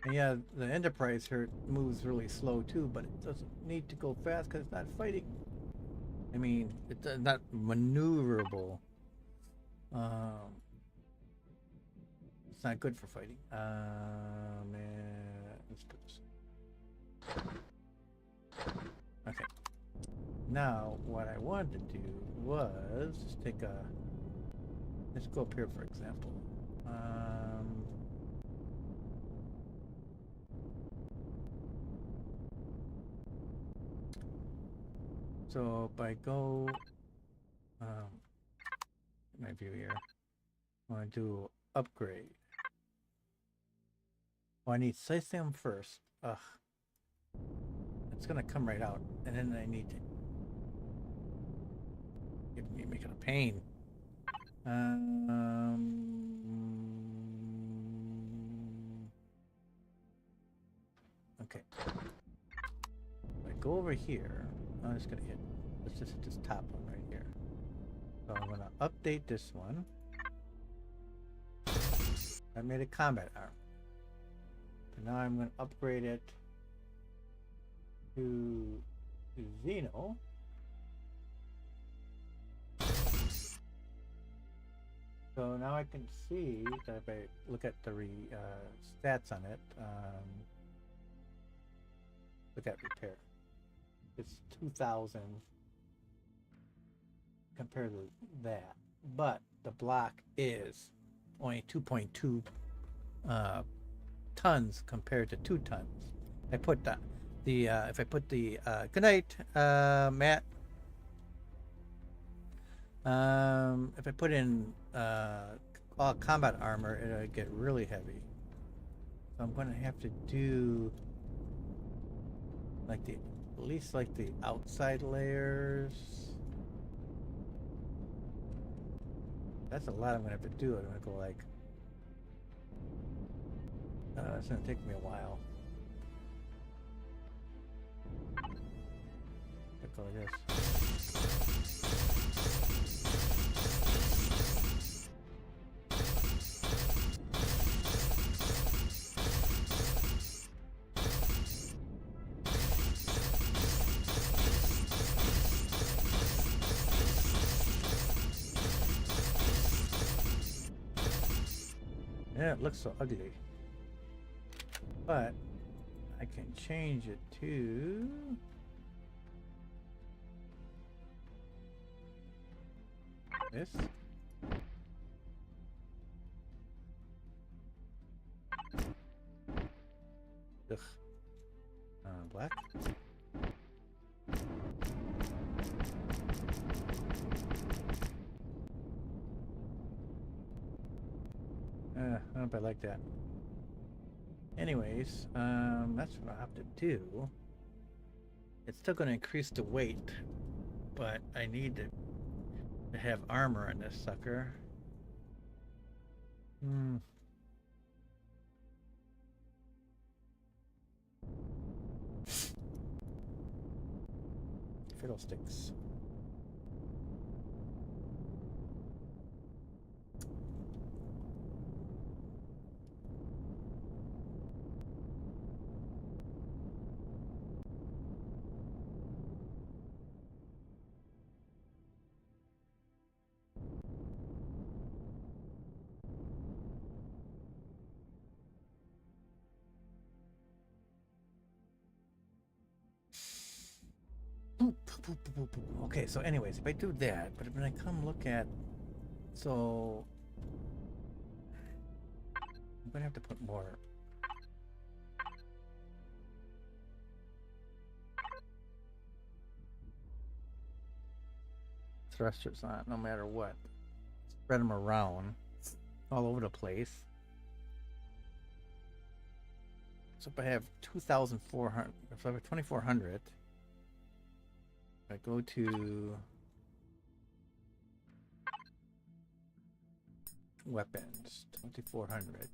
And yeah, the Enterprise here moves really slow too, but it doesn't need to go fast because it's not fighting. I mean, it's not maneuverable. It's not good for fighting. Let's do this. Okay. Now, what I wanted to do was just take a. Let's go up here, for example. So if I go, my view here, I want to do upgrade. Oh, I need system first. Ugh, it's gonna come right out, and then I need to make it a pain. Okay. If I go over here. I'm just gonna hit. Let's just hit this top one right here. So I'm gonna update this one. I made a combat arm. So now I'm gonna upgrade it to Xeno. So now I can see that if I look at the stats on it, look at repair. It's 2,000 compared to that, but the block is only 2.2 tons compared to 2 tons. I put if I put the good night, Matt. If I put in all combat armor, it'll get really heavy. So I'm gonna have to do like at least like the outside layers. That's a lot I'm gonna have to do. I'm gonna go like it's gonna take me a while. Go like this. Yeah, it looks so ugly. But I can change it to this. Ugh. Black. I don't know if I like that. Anyways, that's what I have to do. It's still going to increase the weight, but I need to have armor on this sucker. Hmm. Fiddlesticks. Okay, so anyways, if I do that, but when I come look at, so I'm gonna have to put more thrusters on, no matter what. Spread them around all over the place. So if I have 2,400, if I have 2,400, I go to weapons, 2,400.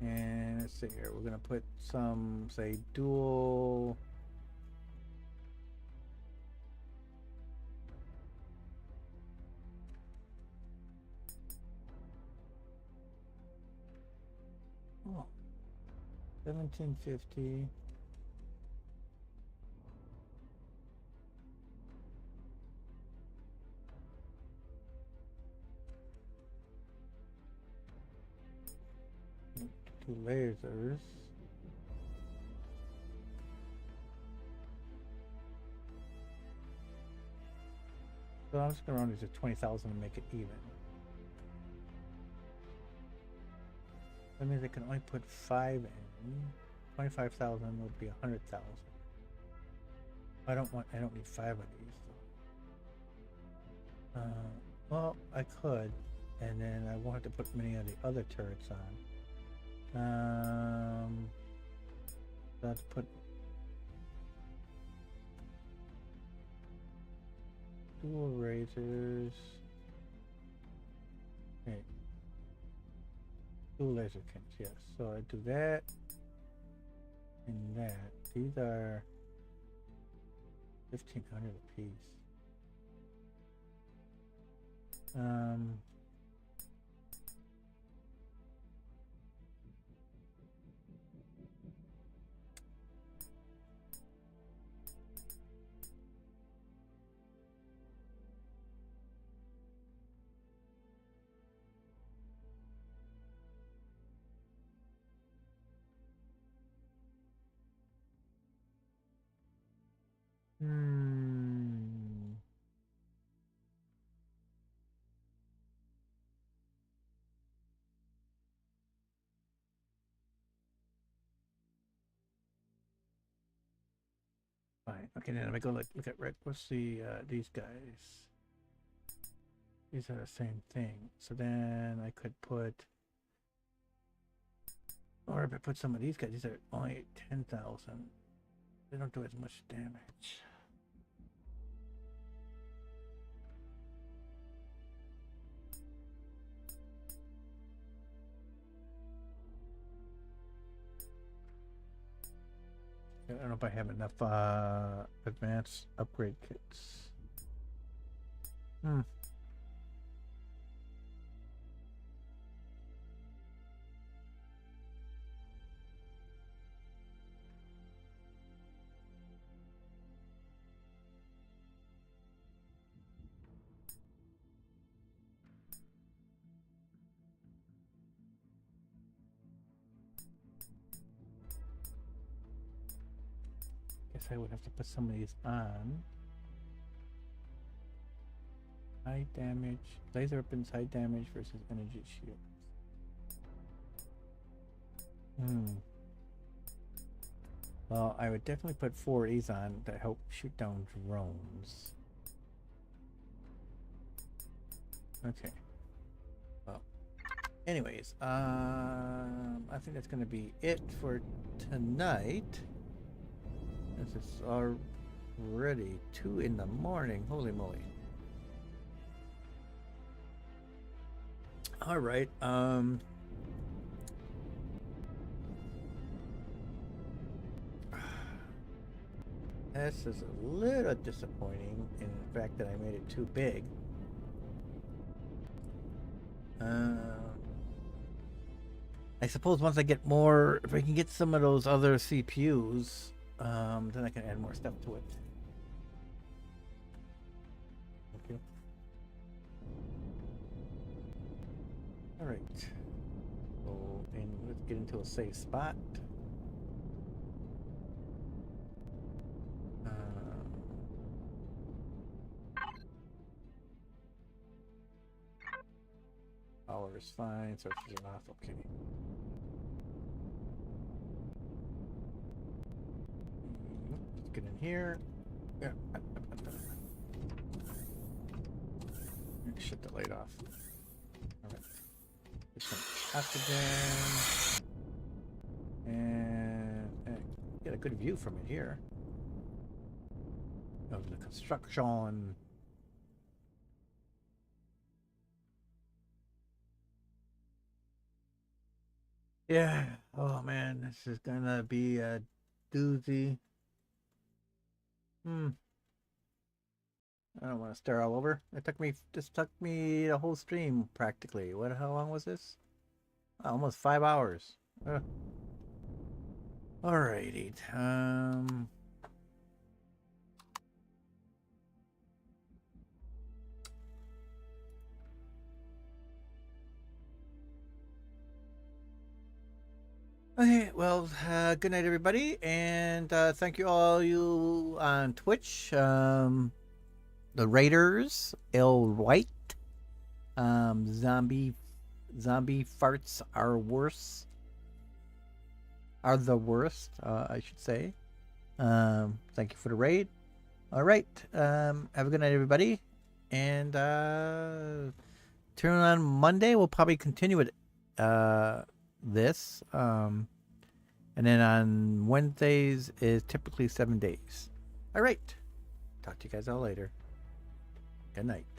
And let's see here, we're gonna put some, say, dual. Oh, 1750. Two lasers. So I'm just gonna run these at 20,000 and make it even. That means I can only put 5 in. 25,000 would be 100,000. I don't need 5 of these. Well, I could, and then I won't have to put many of the other turrets on. Let's put dual razors. Okay. Dual laser cans, yes. So I do that and that. These are 1,500 a piece. Fine. Okay, then if I go look at what's the these guys? These are the same thing. So then I could put, or if I put some of these guys, these are only 10,000. They don't do as much damage. I don't know if I have enough advanced upgrade kits. guess I would have to put some of these on. High damage. Laser weapons, high damage versus energy shield. Well, I would definitely put 4 of these on to help shoot down drones. Okay. Well, anyways, I think that's gonna be it for tonight. This is already 2 in the morning. Holy moly. All right. This is a little disappointing in the fact that I made it too big. I suppose once I get more, if I can get some of those other CPUs, then I can add more stuff to it. Okay. All right. So, and let's get into a safe spot. Power is fine, searches are off, okay. Let's get in here. Yeah. Shut the light off. Alright. Get some oxygen. And get a good view from it here. Of the construction. Yeah. Oh man, this is gonna be a doozy. I don't want to stare all over. This took me the whole stream practically. How long was this? Almost 5 hours. Alrighty. Okay, well, good night, everybody, and thank you all you on Twitch. The Raiders, L White, zombie farts are worse. Are the worst, I should say. Thank you for the raid. All right, have a good night, everybody, and turn on Monday. We'll probably continue it. This and then on Wednesdays is typically 7 days. All right, talk to you guys all later. Good night.